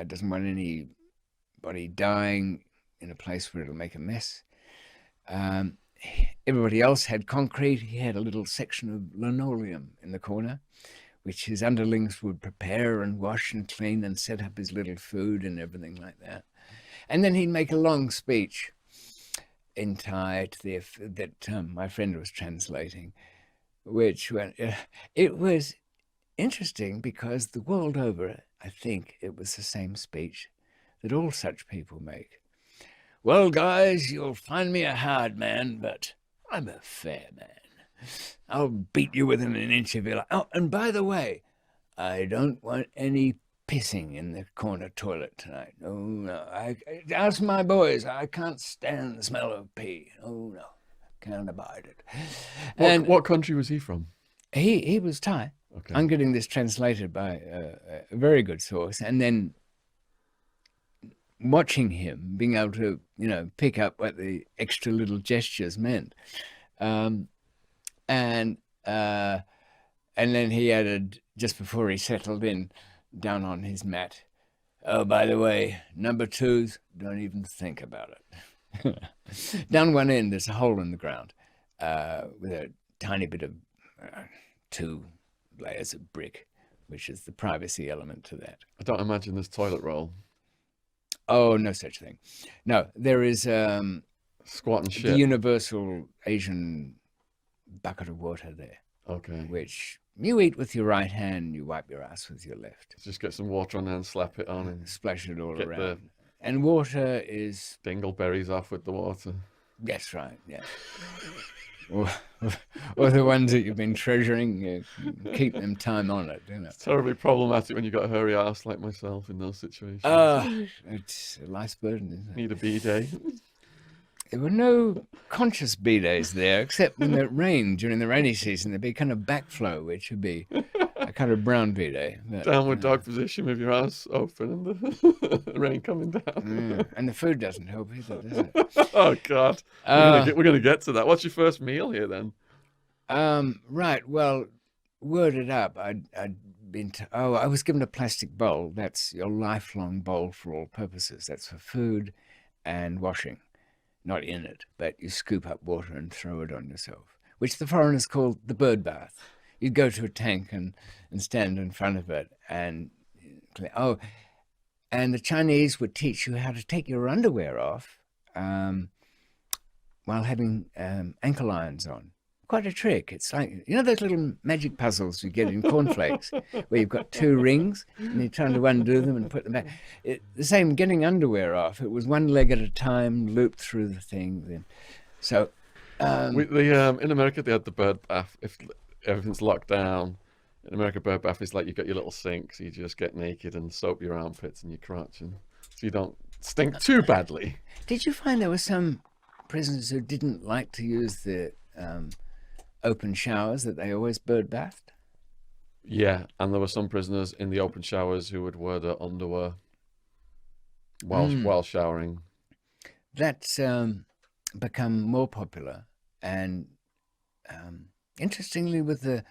Doesn't want anybody dying in a place where it'll make a mess. Everybody else had concrete. He had a little section of linoleum in the corner, which his underlings would prepare and wash and clean and set up his little food and everything like that. And then he'd make a long speech in Thai that my friend was translating, which it was interesting because the world over, I think it was the same speech that all such people make. "Well, guys, you'll find me a hard man, but I'm a fair man. I'll beat you within an inch of your life. Oh, and by the way, I don't want any pissing in the corner toilet tonight. Oh, no. I ask my boys. I can't stand the smell of pee. Oh, no. Can't abide it." What country was he from? He was Thai. Okay. I'm getting this translated by a very good source, and then watching him, being able to, pick up what the extra little gestures meant. And then he added, just before he settled in, down on his mat, "Oh, by the way, number twos, don't even think about it." Down one end, there's a hole in the ground with a tiny bit of 2 layers of brick, which is the privacy element to that. I don't imagine there's toilet roll. Oh, no such thing. No, there is squat and shit. The universal Asian bucket of water there. Okay. Which you eat with your right hand, you wipe your ass with your left. Just get some water on there and slap it on and Splash it all get around. And water is... dingleberries off with the water. That's right, yeah. or the ones that you've been treasuring, keep them time honoured, you know. It's terribly problematic when you've got a hairy ass like myself in those situations. It's a life's burden, isn't it? Need a bidet. There were no conscious bidets there, except when it rained during the rainy season. There'd be kind of backflow, which would be a kind of brown bidet. But, Downward dog position with your ass open and the rain coming down. And the food doesn't help either, does it? Oh, God. We're going to get to that. What's your first meal here, then? Right. Well, worded up, I'd been I was given a plastic bowl. That's your lifelong bowl for all purposes. That's for food and washing. Not in it, but you scoop up water and throw it on yourself, which the foreigners call the bird bath. You'd go to a tank and stand in front of it and the Chinese would teach you how to take your underwear off while having ankle irons on. Quite a trick. It's like, you know those little magic puzzles you get in cornflakes where you've got two rings and you're trying to undo them and put them back. The same, getting underwear off. It was one leg at a time, looped through the thing. Then, so in America they had the bird bath. If everything's locked down, in America bird bath is like you've got your little sink, so you just get naked and soap your armpits and your crotch, and so you don't stink too badly. Did you find there were some prisoners who didn't like to use the open showers, that they always bird bathed? Yeah, and there were some prisoners in the open showers who would wear their underwear while showering. That's become more popular, and interestingly, with the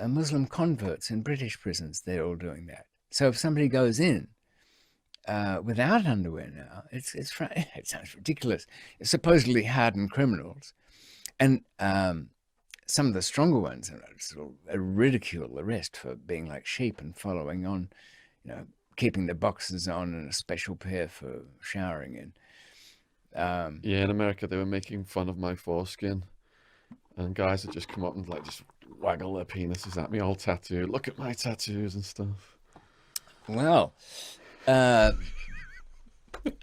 Muslim converts in British prisons, they're all doing that. So if somebody goes in without underwear now, it sounds ridiculous. It's supposedly hardened criminals, and some of the stronger ones sort of ridicule the rest for being like sheep and following on, you know, keeping the boxers on and a special pair for showering in. Yeah, in America they were making fun of my foreskin, and guys would just come up and like just waggle their penises at me, all tattooed. Look at my tattoos and stuff. Well,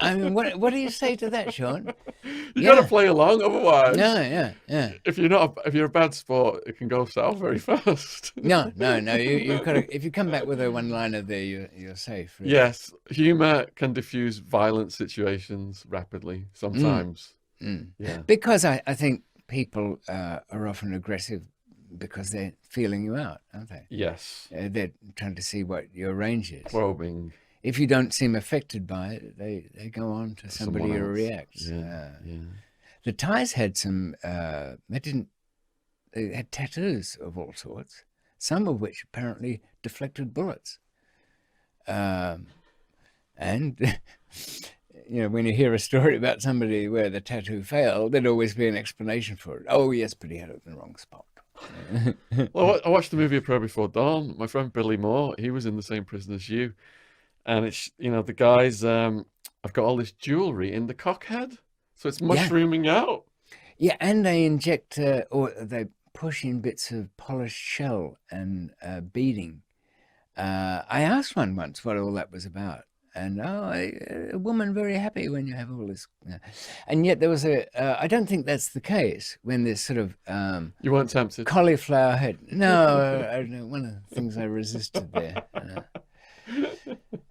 I mean, what do you say to that, Shaun? You got to play along, otherwise. Yeah. If you're a bad sport, it can go south very fast. No. You got to. If you come back with a one-liner there, you're safe. Really. Yes, humor can diffuse violent situations rapidly sometimes. Yeah, because I think people are often aggressive because they're feeling you out, aren't they? Yes. They're trying to see what your range is. Probing. If you don't seem affected by it, they go on to somebody who reacts. Yeah. The Thais had some. They had tattoos of all sorts, some of which apparently deflected bullets. And you know, when you hear a story about somebody where the tattoo failed, there'd always be an explanation for it. Oh yes, but he had it in the wrong spot. Well, I watched the movie A Prayer Before Dawn. My friend Billy Moore, he was in the same prison as you. And it's, you know, the guys, I've got all this jewelry in the cockhead, so it's mushrooming out. Yeah, and they inject or they push in bits of polished shell and beading. I asked one once what all that was about, and a woman very happy when you have all this. And yet there was I don't think that's the case when there's sort of you weren't tempted. Cauliflower head. No, one of the things I resisted there.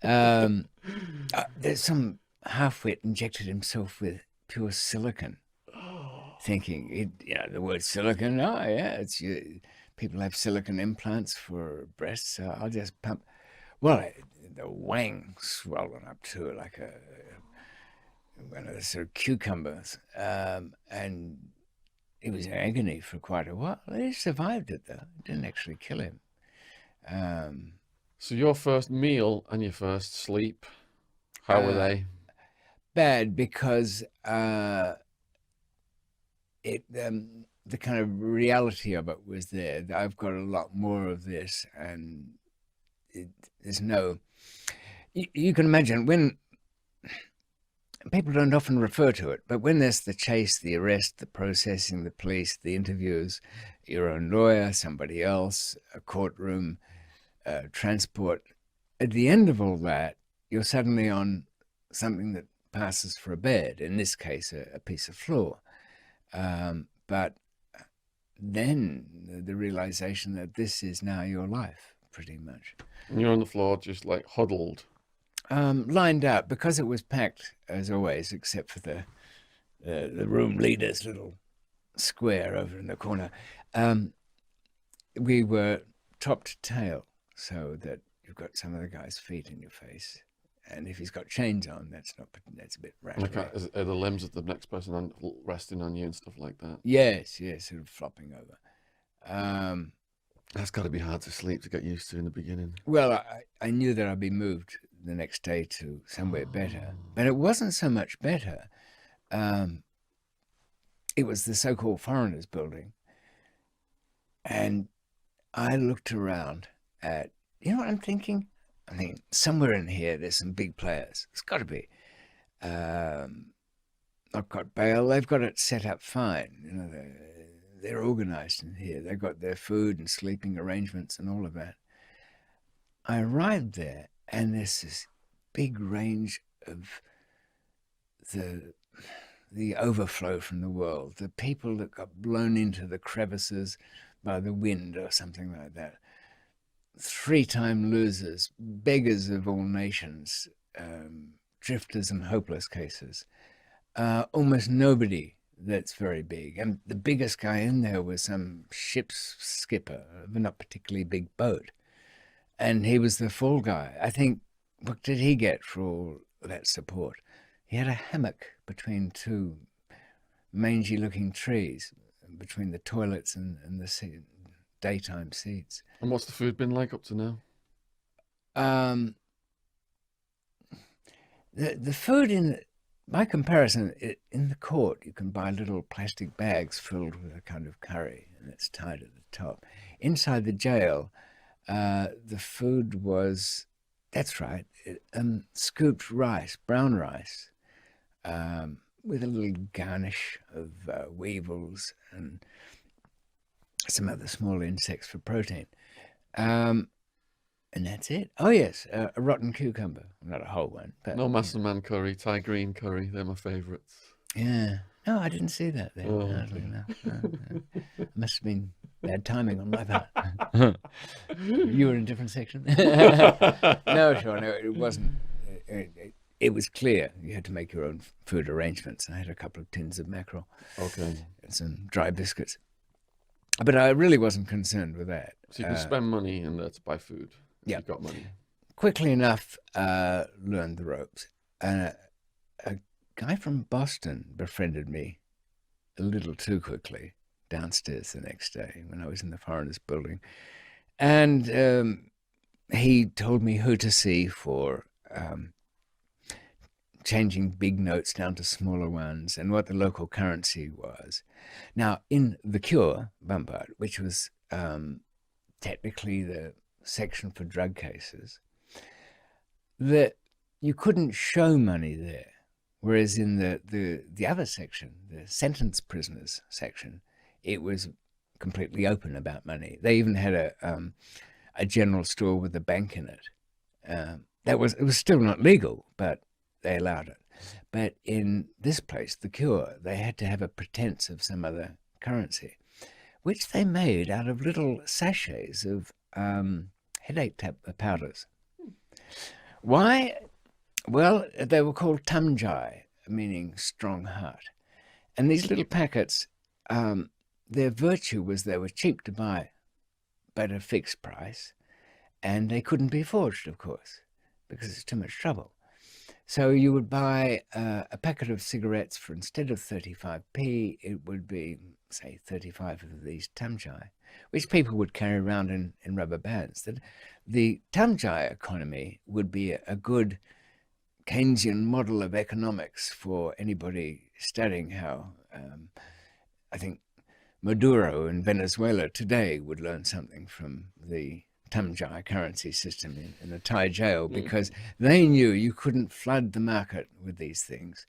There's some half-wit injected himself with pure silicon, thinking the word silicon. Oh yeah, people have silicon implants for breasts, so I'll just pump. Well, the wang swollen up to like one of the sort of cucumbers, and he was in agony for quite a while. He survived it though; it didn't actually kill him. So your first meal and your first sleep, how were they? Bad, because the kind of reality of it was there. I've got a lot more of this, and there's no. You can imagine when people don't often refer to it, but when there's the chase, the arrest, the processing, the police, the interviews, your own lawyer, somebody else, a courtroom, transport, at the end of all that, you're suddenly on something that passes for a bed, in this case, a piece of floor. But then the realization that this is now your life, pretty much. And you're on the floor, just like huddled. Lined up, because it was packed as always, except for the room leader's little square over in the corner. We were top to tail, so that you've got some of the guy's feet in your face, and if he's got chains on, that's a bit rattly. Are the limbs of the next person resting on you and stuff like that? Yes, sort of flopping over. That's got to be hard to sleep, to get used to in the beginning. Well, I knew that I'd be moved the next day to somewhere better, but it wasn't so much better. It was the so-called foreigners building, and I looked around at, you know what I'm thinking? I think somewhere in here there's some big players. It's got to be. I've got bail. They've got it set up fine. You know, they're organized in here. They've got their food and sleeping arrangements and all of that. I arrived there, and there's this big range of the overflow from the world, the people that got blown into the crevices by the wind or something like that. 3-time losers, beggars of all nations, drifters and hopeless cases. Almost nobody that's very big. And the biggest guy in there was some ship's skipper of a not particularly big boat. And he was the fall guy. I think, what did he get for all that support? He had a hammock between two mangy-looking trees, between the toilets and the daytime seats. And what's the food been like up to now? The food, by comparison, in the court, you can buy little plastic bags filled with a kind of curry, and it's tied at the top. Inside the jail, the food was, that's right, scooped rice, brown rice, with a little garnish of weevils and some other small insects for protein. And that's it. Oh, yes, a rotten cucumber. Not a whole one. But, no Massaman curry, Thai green curry. They're my favourites. Yeah. No, I didn't see that there. Oh. It must have been bad timing on my part. You were in a different section. No, Shaun, it wasn't. It was clear you had to make your own food arrangements. I had a couple of tins of mackerel. Okay. And some dry biscuits. But I really wasn't concerned with that. So you can spend money and that's buy food. Yeah. You got money. Quickly enough, learned the ropes. A guy from Boston befriended me a little too quickly downstairs the next day when I was in the foreigners building. And he told me who to see for changing big notes down to smaller ones and what the local currency was. Now, in the Cure, Bombard, which was technically the section for drug cases, that you couldn't show money there. Whereas in the other section, the sentence prisoners section, it was completely open about money. They even had a general store with a bank in it. It was still not legal, but they allowed it. But in this place, the Cure, they had to have a pretense of some other currency, which they made out of little sachets of headache powders. Why? Well, they were called tamjai, meaning strong heart. And these little packets, their virtue was they were cheap to buy, but a fixed price. And they couldn't be forged, of course, because it's too much trouble. So you would buy a packet of cigarettes for, instead of 35p, it would be, say, 35 of these tamjai, which people would carry around in rubber bands. The tamjai economy would be a good Keynesian model of economics for anybody studying how, I think Maduro in Venezuela today would learn something from the Tamjai currency system in a Thai jail, because they knew you couldn't flood the market with these things.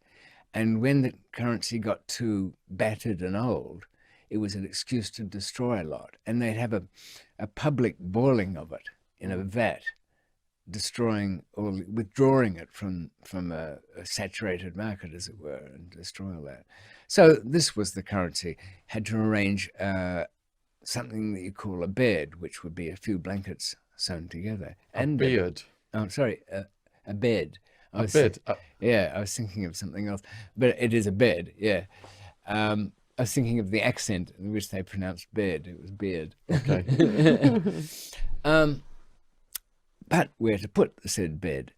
And when the currency got too battered and old, it was an excuse to destroy a lot. And they'd have a public boiling of it in a vat, destroying or withdrawing it from a saturated market, as it were, and destroy all that. So this was the currency. Had to arrange something that you call a bed, which would be a few blankets sewn together. And a beard. Oh, sorry, a bed. A bed. Yeah, I was thinking of something else, but it is a bed. Yeah, I was thinking of the accent in which they pronounced bed. It was beard. Okay. But where to put the said bed,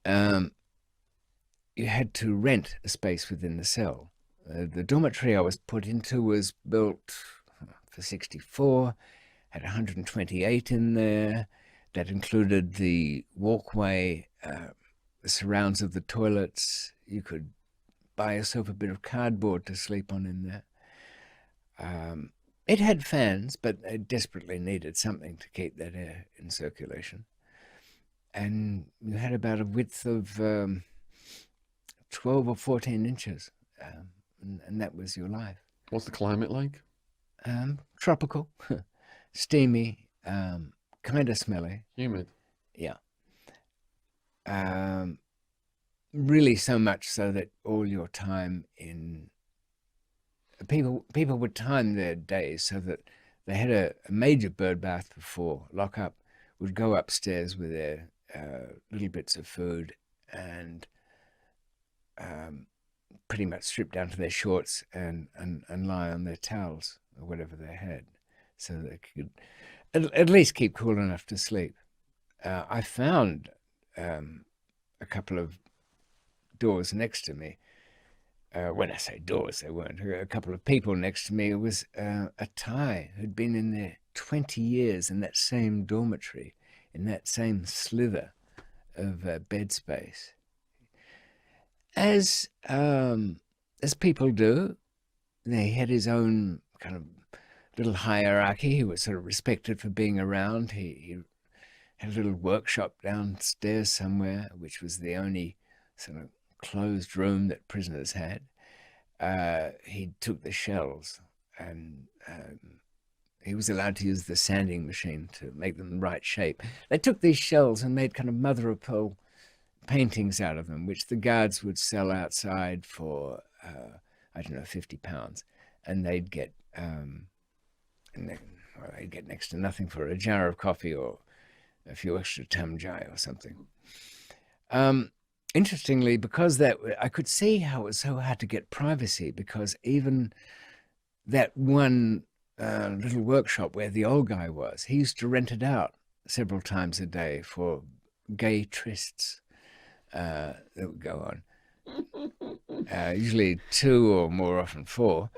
you had to rent a space within the cell. The dormitory I was put into was built for 64, had 128 in there. That included the walkway, the surrounds of the toilets. You could buy yourself a bit of cardboard to sleep on in there. It had fans, but it desperately needed something to keep that air in circulation. And you had about a width of 12 or 14 inches, and that was your life. What's the climate like? Tropical, steamy, kind of smelly. Humid. Yeah. Really so much so that all your time in... People would time their days so that they had a major bird bath before lock-up, would go upstairs with their little bits of food and pretty much strip down to their shorts and lie on their towels or whatever they had, so they could at least keep cool enough to sleep. I found a couple of doors next to me. When I say doors, they weren't. A couple of people next to me. It was a Thai who'd been in there 20 years in that same dormitory, in that same slither of bed space. As people do, he had his own kind of little hierarchy. He was sort of respected for being around. He had a little workshop downstairs somewhere, which was the only sort of closed room that prisoners had. He took the shells and he was allowed to use the sanding machine to make them the right shape. They took these shells and made kind of mother-of-pearl paintings out of them, which the guards would sell outside for, I don't know, £50. And they'd get, they'd get next to nothing for a jar of coffee or a few extra tamjai or something. Interestingly, because that, I could see how it was so hard to get privacy, because even that one little workshop where the old guy was, he used to rent it out several times a day for gay trysts that would go on. Usually 2 or more often 4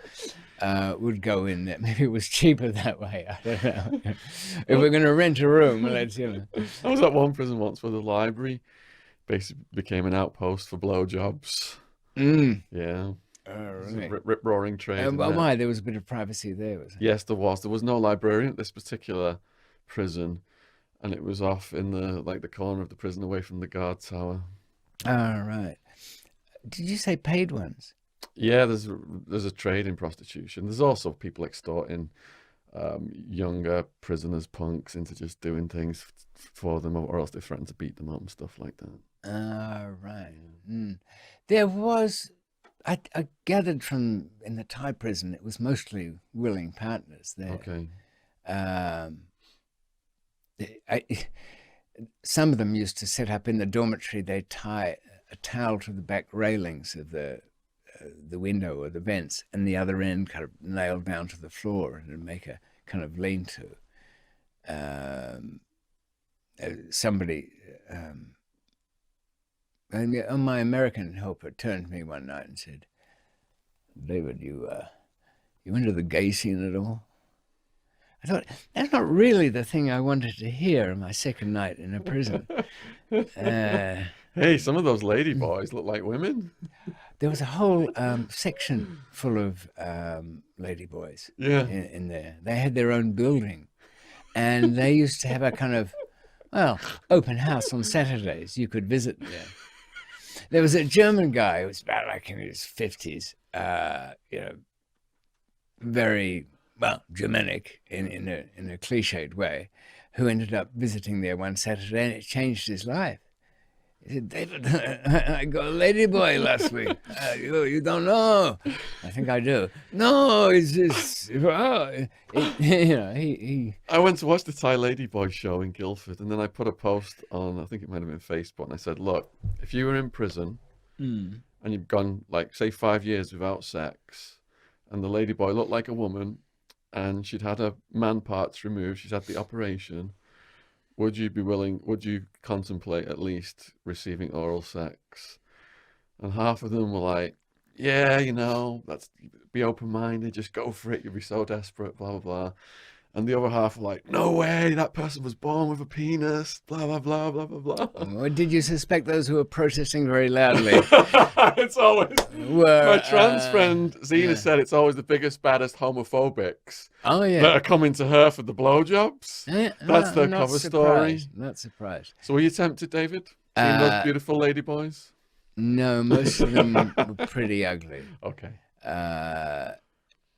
would go in there. Maybe it was cheaper that way. I don't know. If we're going to rent a room, let's, I was at one prison once where the library basically became an outpost for blowjobs. Yeah. Really? Rip-roaring trade. Well, why? There was a bit of privacy there, was there? Yes, there was. There was no librarian at this particular prison, and it was off in the corner of the prison, away from the guard tower. Right. Did you say paid ones? Yeah, there's a trade in prostitution. There's also people extorting younger prisoners, punks, into just doing things for them, or else they threaten to beat them up and stuff like that. Right. There was, I gathered from in the Thai prison, it was mostly willing partners there. Okay. Some of them used to set up in the dormitory. They'd tie a towel to the back railings of the window or the vents, and the other end kind of nailed down to the floor and make a kind of lean-to. Somebody, my American helper turned to me one night and said, "David, you into the gay scene at all?" I thought, that's not really the thing I wanted to hear on my second night in a prison. Hey, some of those lady boys look like women. There was a whole section full of lady boys in there. They had their own building. And they used to have a kind of, well, open house on Saturdays. You could visit there. There was a German guy who was about like in his 50s, very, well, Germanic in a cliched way, who ended up visiting there one Saturday, and it changed his life. He said, David, I got a ladyboy last week. You don't know. I think I do. No, it's just, he. I went to watch the Thai Ladyboy show in Guildford, and then I put a post on, I think it might have been Facebook, and I said, look, if you were in prison and you've gone, like, say 5 years without sex, and the ladyboy looked like a woman, and she'd had her man parts removed, she's had the operation, would you contemplate at least receiving oral sex? And half of them were like, yeah, that's, be open-minded, just go for it, you'll be so desperate, blah, blah, blah. And the other half were like, no way, that person was born with a penis, blah, blah, blah, blah, blah, blah. Or did you suspect those who were protesting very loudly? It's always, my trans friend Zena said it's always the biggest, baddest homophobics that are coming to her for the blowjobs. That's their cover story. Not surprised. So were you tempted, David? Seeing those beautiful ladyboys? No, most of them were pretty ugly. Okay.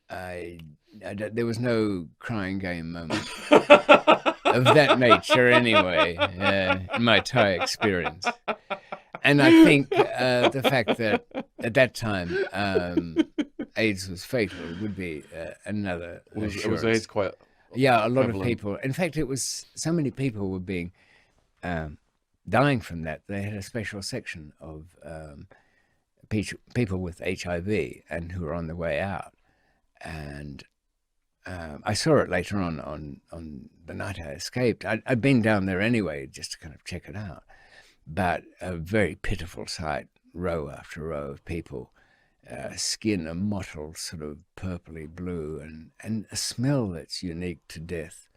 There was no crying game moment of that nature anyway, in my Thai experience. And I think the fact that at that time AIDS was fatal would be another assurance. Was AIDS quite a lot prevalent? of people. In fact, it was so many people were being dying from that. They had a special section of people with HIV and who were on the way out. And I saw it later on the night I escaped. I'd been down there anyway just to kind of check it out. But a very pitiful sight, row after row of people, skin a mottled sort of purpley blue, and a smell that's unique to death,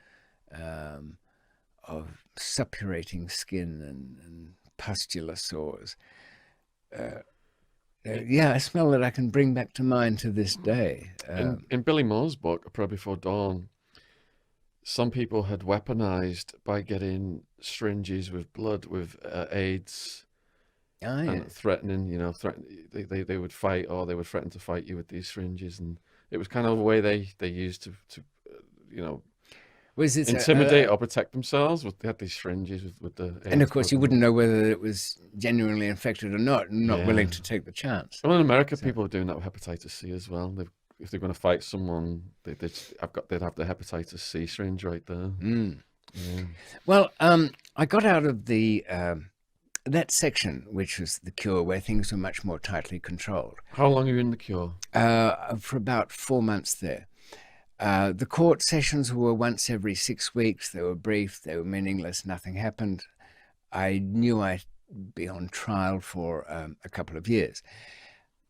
of suppurating skin and pustular sores. A smell that I can bring back to mind to this day. In Billy Moore's book, A Prayer Before Dawn, some people had weaponized by getting syringes with blood with AIDS, and threatening, they would fight, or they would threaten to fight you with these syringes, and it was kind of a way they used to Was it intimidate or protect themselves. They had these syringes with the AIDS. And of course, you wouldn't know whether it was genuinely infected or not, and not willing to take the chance. Well, in America, people are doing that with hepatitis C as well. If they're going to fight someone, they'd have the hepatitis C syringe right there. Yeah. Well, I got out of the that section, which was the cure, where things were much more tightly controlled. How long are you in the cure? For about 4 months there. The court sessions were once every 6 weeks. They were brief, they were meaningless, nothing happened. I knew I'd be on trial for a couple of years.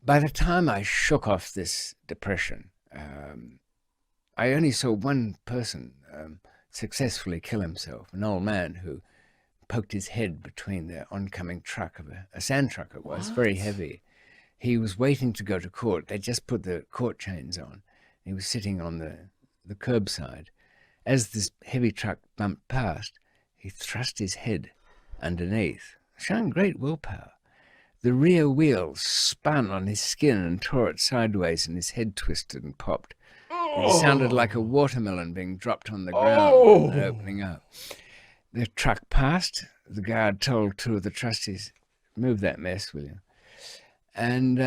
By the time I shook off this depression, I only saw one person successfully kill himself, an old man who poked his head between the oncoming truck of a sand truck it was, very heavy. He was waiting to go to court. They just put the court chains on. He was sitting on the curbside. As this heavy truck bumped past, he thrust his head underneath, showing great willpower. The rear wheels spun on his skin and tore it sideways, and his head twisted and popped. It sounded like a watermelon being dropped on the ground and opening up. The truck passed. The guard told two of the trustees, "Move that mess, will you?" And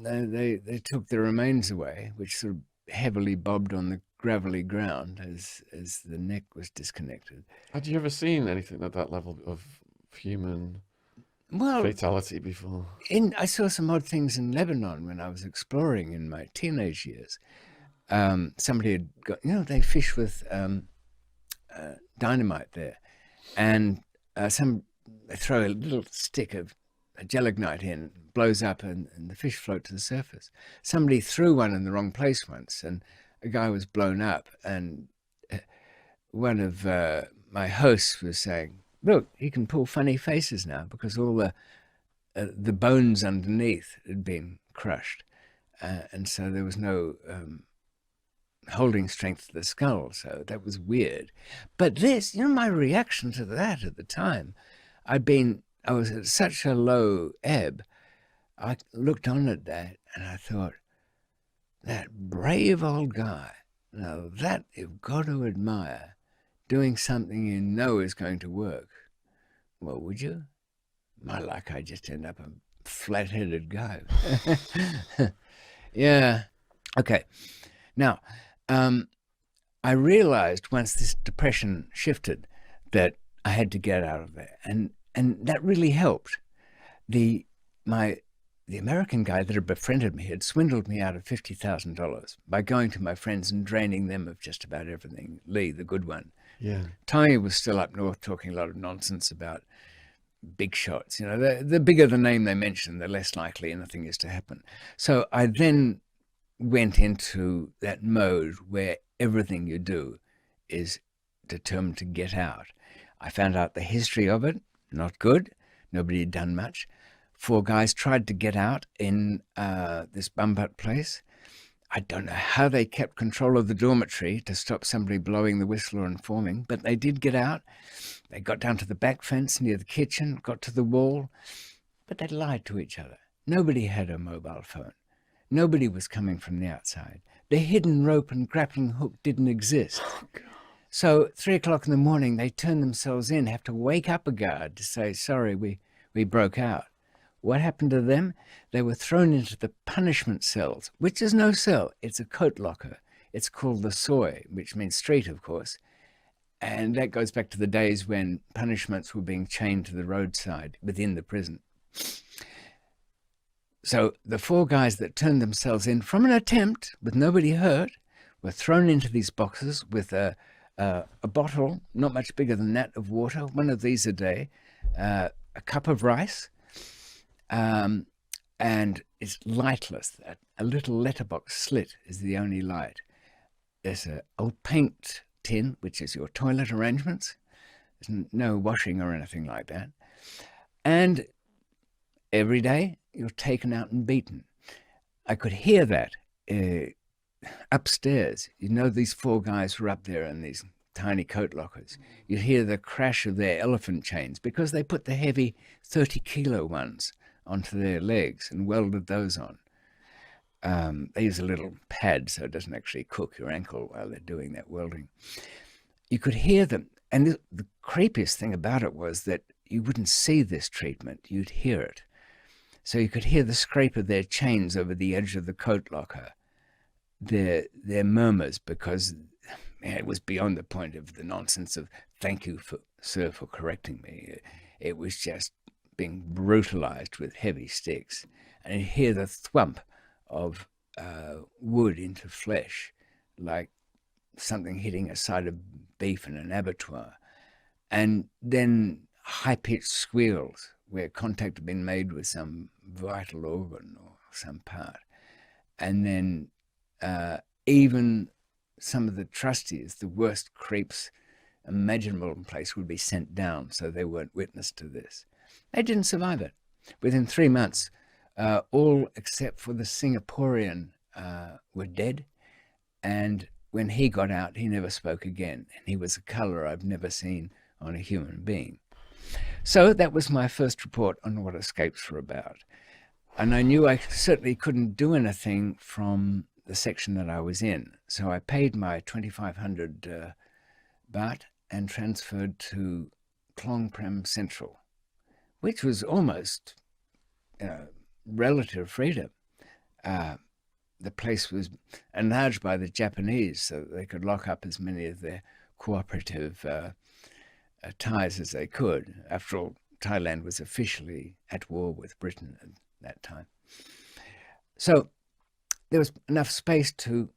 they took the remains away, which sort of heavily bobbed on the gravelly ground as the neck was disconnected. Had you ever seen anything at that level of human fatality before? I saw some odd things in Lebanon when I was exploring in my teenage years. Somebody had got, they fish with dynamite there, and they throw a little stick of gelignite in, blows up, and the fish float to the surface. Somebody threw one in the wrong place once, and a guy was blown up, and one of my hosts was saying, "Look, he can pull funny faces now because all the bones underneath had been crushed, and so there was no holding strength to the skull. So that was weird. But this, my reaction to that at the time, I was at such a low ebb. I looked on at that and I thought, that brave old guy, now that you've got to admire, doing something you know is going to work. Well, would you? My luck, I just end up a flat-headed guy. Yeah. Okay. Now, I realized once this depression shifted that I had to get out of there, and that really helped. The American guy that had befriended me had swindled me out of $50,000 by going to my friends and draining them of just about everything. Lee, the good one. Yeah. Tommy was still up north talking a lot of nonsense about big shots. The bigger the name they mention, the less likely anything is to happen. So I then went into that mode where everything you do is determined to get out. I found out the history of it, not good. Nobody had done much. 4 guys tried to get out in this bumbutt place. I don't know how they kept control of the dormitory to stop somebody blowing the whistle or informing, but they did get out. They got down to the back fence near the kitchen, got to the wall, but they lied to each other. Nobody had a mobile phone. Nobody was coming from the outside. The hidden rope and grappling hook didn't exist. Oh, God. So 3 o'clock in the morning, they turn themselves in, have to wake up a guard to say, sorry, we broke out. What happened to them? They were thrown into the punishment cells, which is no cell. It's a coat locker. It's called the Soy, which means street, of course. And that goes back to the days when punishments were being chained to the roadside within the prison. So the 4 guys that turned themselves in from an attempt with nobody hurt were thrown into these boxes with a bottle, not much bigger than that, of water, one of these a day, a cup of rice, and it's lightless. A little letterbox slit is the only light. There's an old paint tin, which is your toilet arrangements. There's no washing or anything like that. And every day you're taken out and beaten. I could hear that upstairs. These 4 guys were up there in these tiny coat lockers. You'd hear the crash of their elephant chains because they put the heavy 30-kilo ones onto their legs and welded those on. They use a little pad so it doesn't actually cook your ankle while they're doing that welding. You could hear them. And the creepiest thing about it was that you wouldn't see this treatment, you'd hear it. So you could hear the scrape of their chains over the edge of the coat locker, their murmurs, because it was beyond the point of the nonsense of thank you, sir, for correcting me. It was just being brutalized with heavy sticks. And you hear the thwump of wood into flesh, like something hitting a side of beef in an abattoir. And then high-pitched squeals where contact had been made with some vital organ or some part. And then even some of the trustees, the worst creeps imaginable in place, would be sent down so they weren't witness to this. They didn't survive it. Within 3 months, all except for the Singaporean were dead. And when he got out, he never spoke again. And he was a color I've never seen on a human being. So that was my first report on what escapes were about. And I knew I certainly couldn't do anything from the section that I was in. So I paid my 2,500 baht and transferred to Klong Prem Central, which was almost relative freedom. The place was enlarged by the Japanese so that they could lock up as many of their cooperative ties as they could. After all, Thailand was officially at war with Britain at that time. So there was enough space to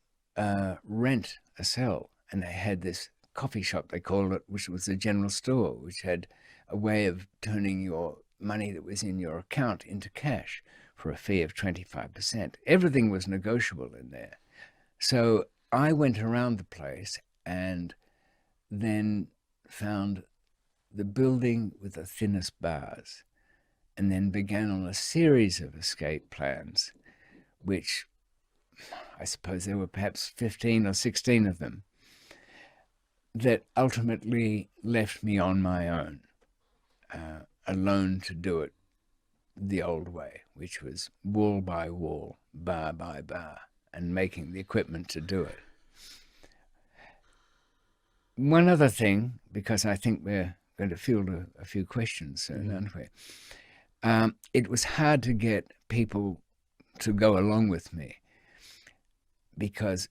rent a cell, and they had this coffee shop, they called it, which was a general store, which had a way of turning your money that was in your account into cash for a fee of 25%. Everything was negotiable in there. So I went around the place and then found the building with the thinnest bars, and then began on a series of escape plans, which I suppose there were perhaps 15 or 16 of them, that ultimately left me on my own, alone to do it the old way, which was wall by wall, bar by bar, and making the equipment to do it. One other thing, because I think we're going to field a few questions soon, aren't we? It was hard to get people to go along with me, because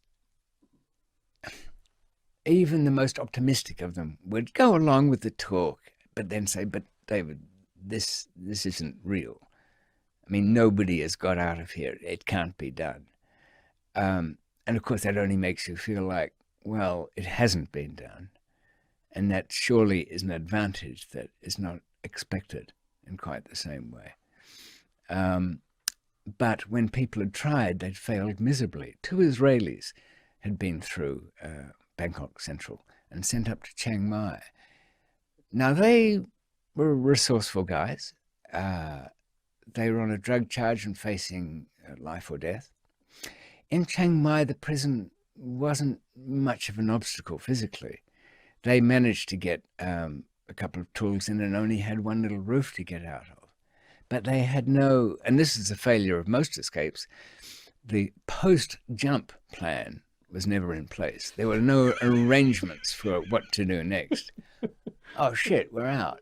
even the most optimistic of them would go along with the talk, but then say, but David, this isn't real. I mean, nobody has got out of here. It can't be done. And of course, that only makes you feel like, well, it hasn't been done. And that surely is an advantage that is not expected in quite the same way. But when people had tried, they'd failed miserably. 2 Israelis had been through Bangkok Central and sent up to Chiang Mai. Now, they were resourceful guys. They were on a drug charge and facing life or death. In Chiang Mai, the prison wasn't much of an obstacle physically. They managed to get a couple of tools in and only had one little roof to get out of. But they had no, and this is a failure of most escapes, the post-jump plan was never in place. There were no arrangements for what to do next. Oh, shit, we're out.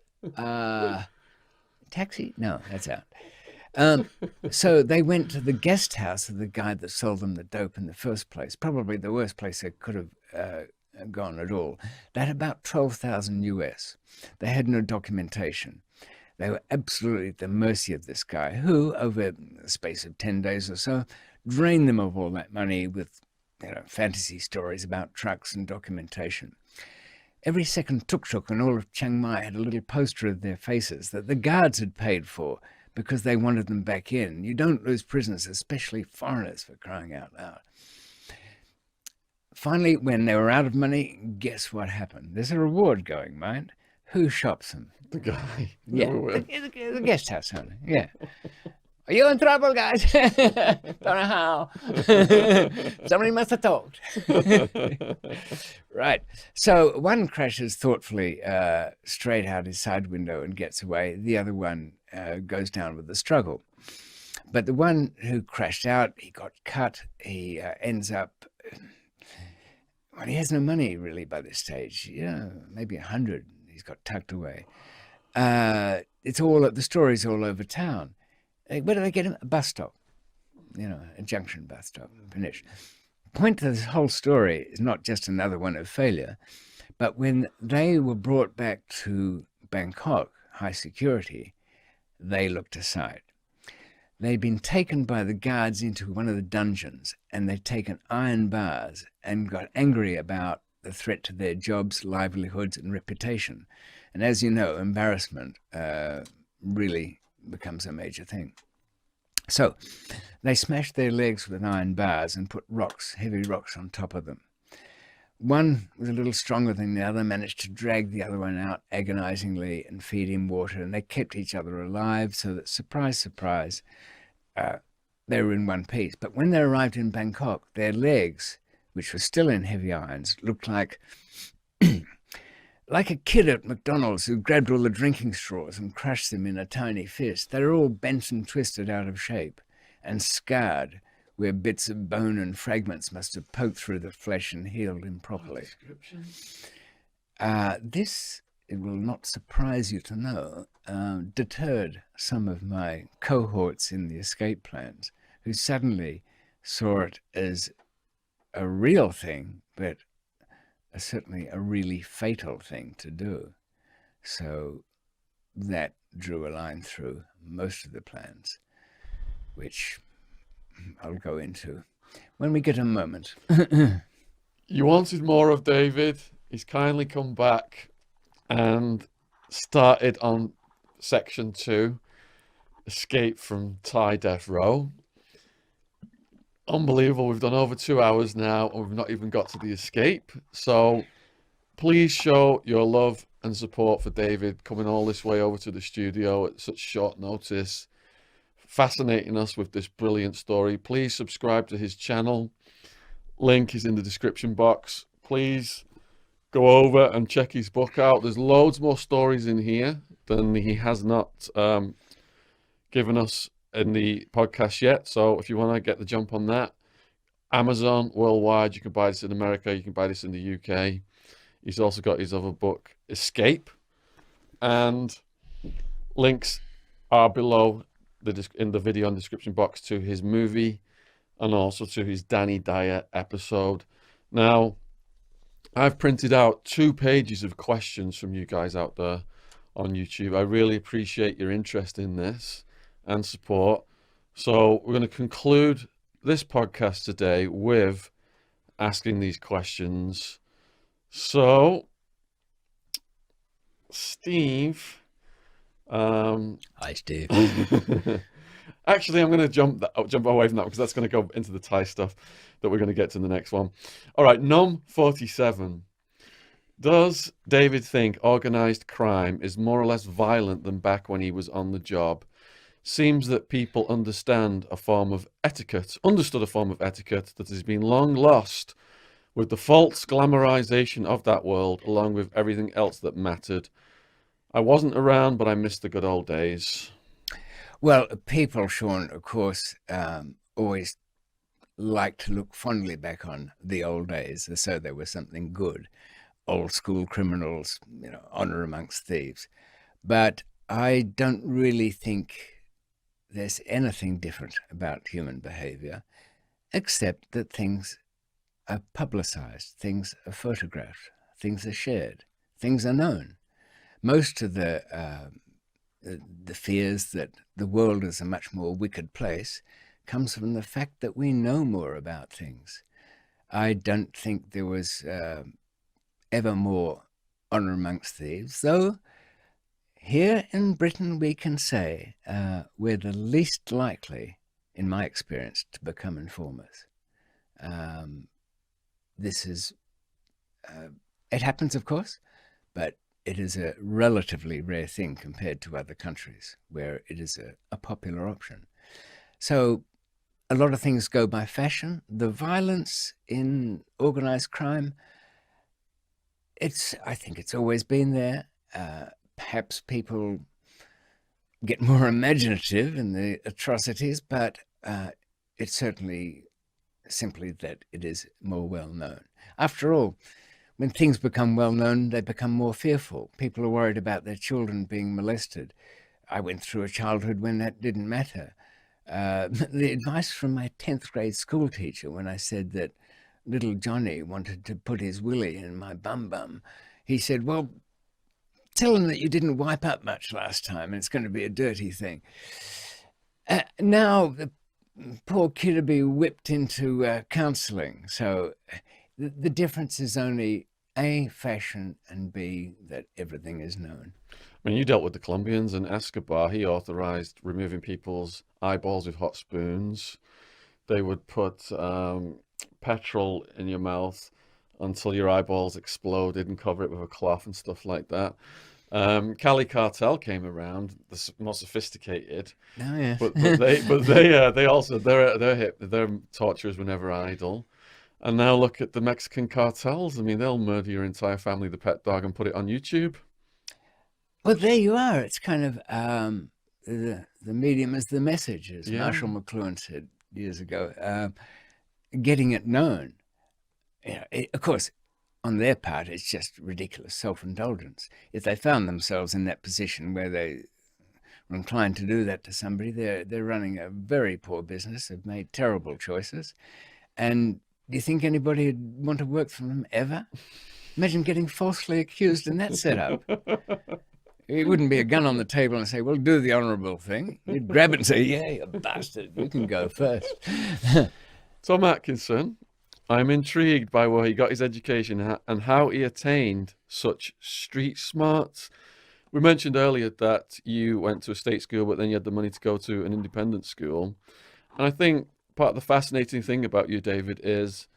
Taxi? No, that's out. So they went to the guest house of the guy that sold them the dope in the first place, probably the worst place they could have gone at all. They had about 12,000 US. They had no documentation. They were absolutely at the mercy of this guy who, over the space of 10 days or so, drained them of all that money with fantasy stories about trucks and documentation. Every second tuk-tuk in all of Chiang Mai had a little poster of their faces that the guards had paid for because they wanted them back in. You don't lose prisoners, especially foreigners, for crying out loud. Finally, when they were out of money, guess what happened? There's a reward going, mind. Who shops them? The guy. Yeah, the guest house owner. Yeah. Are you in trouble, guys? Don't know how. Somebody must have talked. Right. So one crashes thoughtfully straight out his side window and gets away. The other one goes down with a struggle. But the one who crashed out, he got cut. He ends up... Well, he has no money really by this stage. Maybe 100 he's got tucked away. It's all, the story's all over town. Where do they get him? A bus stop, a junction bus stop. Finish. Point to this whole story is not just another one of failure, but when they were brought back to Bangkok, high security, they looked aside. They'd been taken by the guards into one of the dungeons, and they'd taken iron bars and got angry about the threat to their jobs, livelihoods, and reputation. And as you know, embarrassment really becomes a major thing. So they smashed their legs with iron bars and put rocks, heavy rocks, on top of them. One was a little stronger than the other, managed to drag the other one out agonizingly and feed him water, and they kept each other alive so that, surprise, surprise, they were in one piece. But when they arrived in Bangkok, their legs, which were still in heavy irons, looked like like a kid at McDonald's who grabbed all the drinking straws and crushed them in a tiny fist. They were all bent and twisted out of shape and scarred where bits of bone and fragments must have poked through the flesh and healed improperly. This, it will not surprise you to know, deterred some of my cohorts in the escape plans who suddenly saw it as a real thing, but certainly a really fatal thing to do. So that drew a line through most of the plans, which I'll go into when we get a moment. You wanted more of David. He's kindly come back and started on section 2, Escape from Thai Death Row. Unbelievable. We've done over 2 hours now and we've not even got to the escape. So please show your love and support for David coming all this way over to the studio at such short notice fascinating us with this brilliant story. Please subscribe to his channel. Link is in the description box. Please go over and check his book out. There's loads more stories in here than he has not given us in the podcast yet. So if you want to get the jump on that, Amazon worldwide, you can buy this in America, you can buy this in the UK. He's also got his other book, Escape, and links are below in the video and description box to his movie and also to his Danny Dyer episode. Now, I've printed out 2 pages of questions from you guys out there on YouTube. I really appreciate your interest in this and support. So we're going to conclude this podcast today with asking these questions. So, Steve. Hi, Steve. Actually, I'm going to jump away from that because that's going to go into the Thai stuff that we're going to get to in the next one. All right, Num47. Does David think organized crime is more or less violent than back when he was on the job? Seems that people understood a form of etiquette that has been long lost with the false glamorization of that world, along with everything else that mattered. I wasn't around, but I missed the good old days. Well, people, Shaun, of course, always like to look fondly back on the old days as though there was something good. Old school criminals, honor amongst thieves. But I don't really think there's anything different about human behavior, except that things are publicized, things are photographed, things are shared, things are known. Most of the fears that the world is a much more wicked place comes from the fact that we know more about things. I don't think there was ever more honor amongst thieves, though here in Britain we can say we're the least likely, in my experience, to become informers. This is, it happens, of course, but it is a relatively rare thing compared to other countries where it is a popular option. So a lot of things go by fashion. The violence in organized crime, I think it's always been there. Perhaps people get more imaginative in the atrocities, but it's certainly simply that it is more well known. After all, when things become well known, they become more fearful. People are worried about their children being molested. I went through a childhood when that didn't matter. The advice from my 10th grade school teacher when I said that little Johnny wanted to put his willy in my bum, he said, well, tell him that you didn't wipe up much last time and it's going to be a dirty thing. Now the poor kid will be whipped into counselling. So the difference is only A, fashion, and B, that everything is known. I mean, you dealt with the Colombians, and Escobar, he authorized removing people's eyeballs with hot spoons. They would put petrol in your mouth until your eyeballs exploded and cover it with a cloth and stuff like that. Cali Cartel came around, the more sophisticated. Oh, yes. but they also their torturers were never idle. And now look at the Mexican cartels. I mean, they'll murder your entire family, the pet dog, and put it on YouTube. Well, there you are. It's kind of the medium is the message, as Marshall McLuhan said years ago. Getting it known. Of course, on their part, it's just ridiculous self-indulgence. If they found themselves in that position where they were inclined to do that to somebody, they're running a very poor business, have made terrible choices. And do you think anybody would want to work for them ever? Imagine getting falsely accused in that setup. It wouldn't be a gun on the table and say, well, do the honourable thing. You'd grab it and say, yeah, you bastard, you can go first. Tom Atkinson, I'm intrigued by where he got his education and how he attained such street smarts. We mentioned earlier that you went to a state school, but then you had the money to go to an independent school. And I think part of the fascinating thing about you, David, is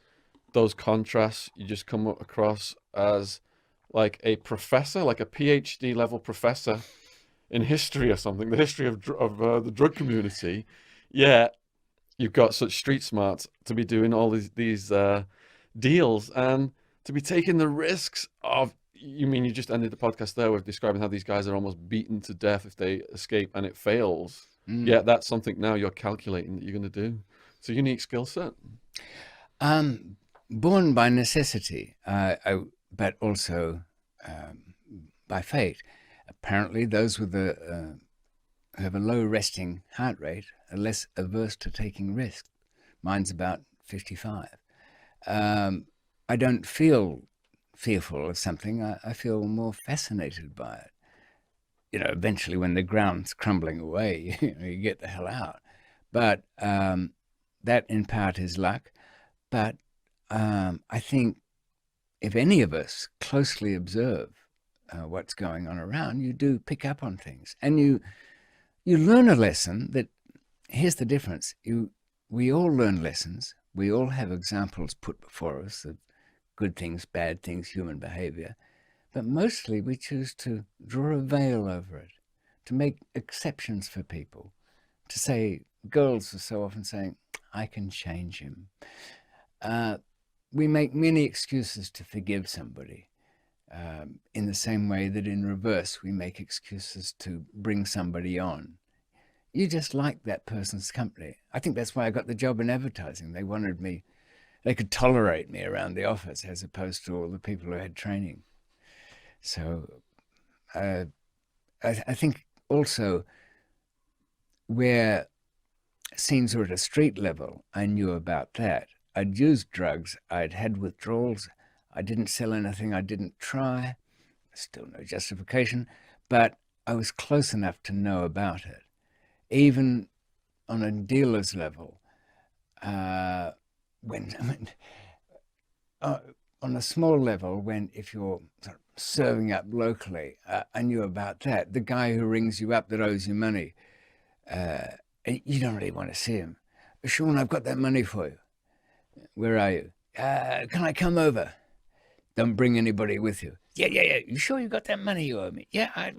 those contrasts. You just come across as like a professor, like a PhD level professor in history or something, the history of the drug community, yeah, you've got such street smarts to be doing all these deals and to be taking the risks of. You mean you just ended the podcast there with describing how these guys are almost beaten to death if they escape and it fails? Yeah, that's something now you're calculating that you're going to do. It's a unique skill set. Born by necessity, but also by fate. Apparently, those with who have a low resting heart rate are less averse to taking risks. Mine's about 55. I don't feel fearful of something. I feel more fascinated by it. Eventually when the ground's crumbling away, you get the hell out. But that in part is luck. But I think if any of us closely observe what's going on around, you do pick up on things. And you learn a lesson that, here's the difference. We all learn lessons. We all have examples put before us of good things, bad things, human behavior. But mostly we choose to draw a veil over it, to make exceptions for people, to say, girls are so often saying, I can change him. We make many excuses to forgive somebody, in the same way that in reverse we make excuses to bring somebody on. You just like that person's company. I think that's why I got the job in advertising. They wanted me, they could tolerate me around the office as opposed to all the people who had training. So I think also where scenes were at a street level, I knew about that. I'd used drugs, I'd had withdrawals, I didn't sell anything, I didn't try, still no justification, but I was close enough to know about it. Even on a dealer's level, on a small level, if you're sort of serving up locally, I knew about that. The guy who rings you up that owes you money, you don't really want to see him. Shaun, I've got that money for you. Where are you? Can I come over? Don't bring anybody with you. Yeah. You sure you got that money you owe me? Yeah.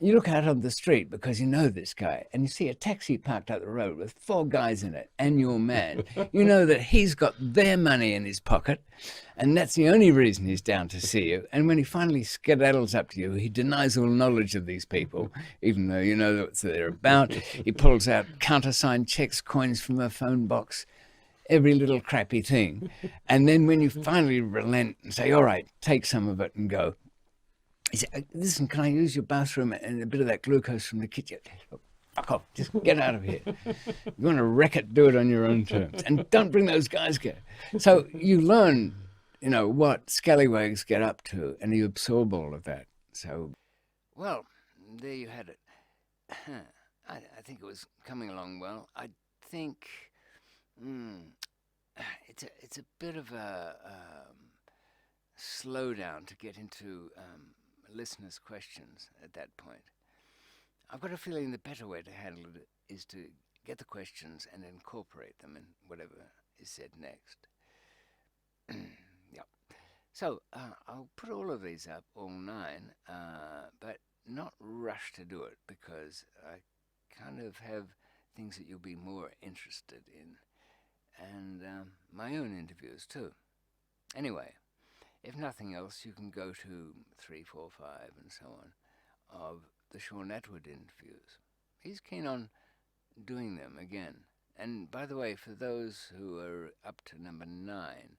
You look out on the street because you know this guy, and you see a taxi parked up the road with 4 guys in it and your man. You know that he's got their money in his pocket, and that's the only reason he's down to see you. And when he finally skedaddles up to you, he denies all knowledge of these people, even though you know what they're about. He pulls out countersigned checks, coins from a phone box, every little crappy thing. And then when you finally relent and say, all right, take some of it and go, he said, listen, can I use your bathroom and a bit of that glucose from the kitchen? Fuck off, just get out of here. You want to wreck it, do it on your own terms. And don't bring those guys here. So you learn, what scallywags get up to, and you absorb all of that. So, well, there you had it. I think it was coming along well. I think it's a bit of a slowdown to get into listeners' questions at that point. I've got a feeling the better way to handle it is to get the questions and incorporate them in whatever is said next. Yep. So I'll put all of these up, all 9, but not rush to do it because I kind of have things that you'll be more interested in, and my own interviews too. Anyway, if nothing else, you can go to 3, 4, 5, and so on of the Shaun Attwood interviews. He's keen on doing them again. And by the way, for those who are up to number 9,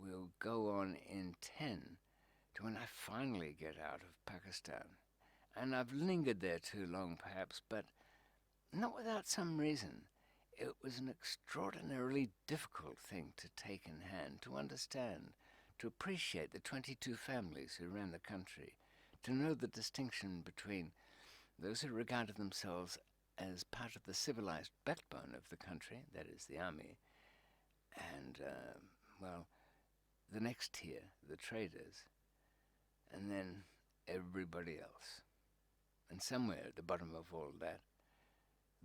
we'll go on in 10 to when I finally get out of Pakistan. And I've lingered there too long, perhaps, but not without some reason. It was an extraordinarily difficult thing to take in hand, to understand, to appreciate the 22 families who ran the country, to know the distinction between those who regarded themselves as part of the civilized backbone of the country, that is the army, and, the next tier, the traders, and then everybody else. And somewhere at the bottom of all that,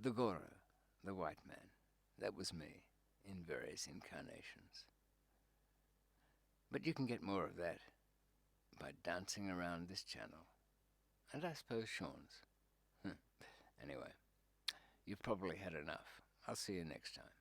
the Gora, the white man. That was me in various incarnations. But you can get more of that by dancing around this channel And I suppose Shaun's. Anyway, you've probably had enough. I'll see you next time.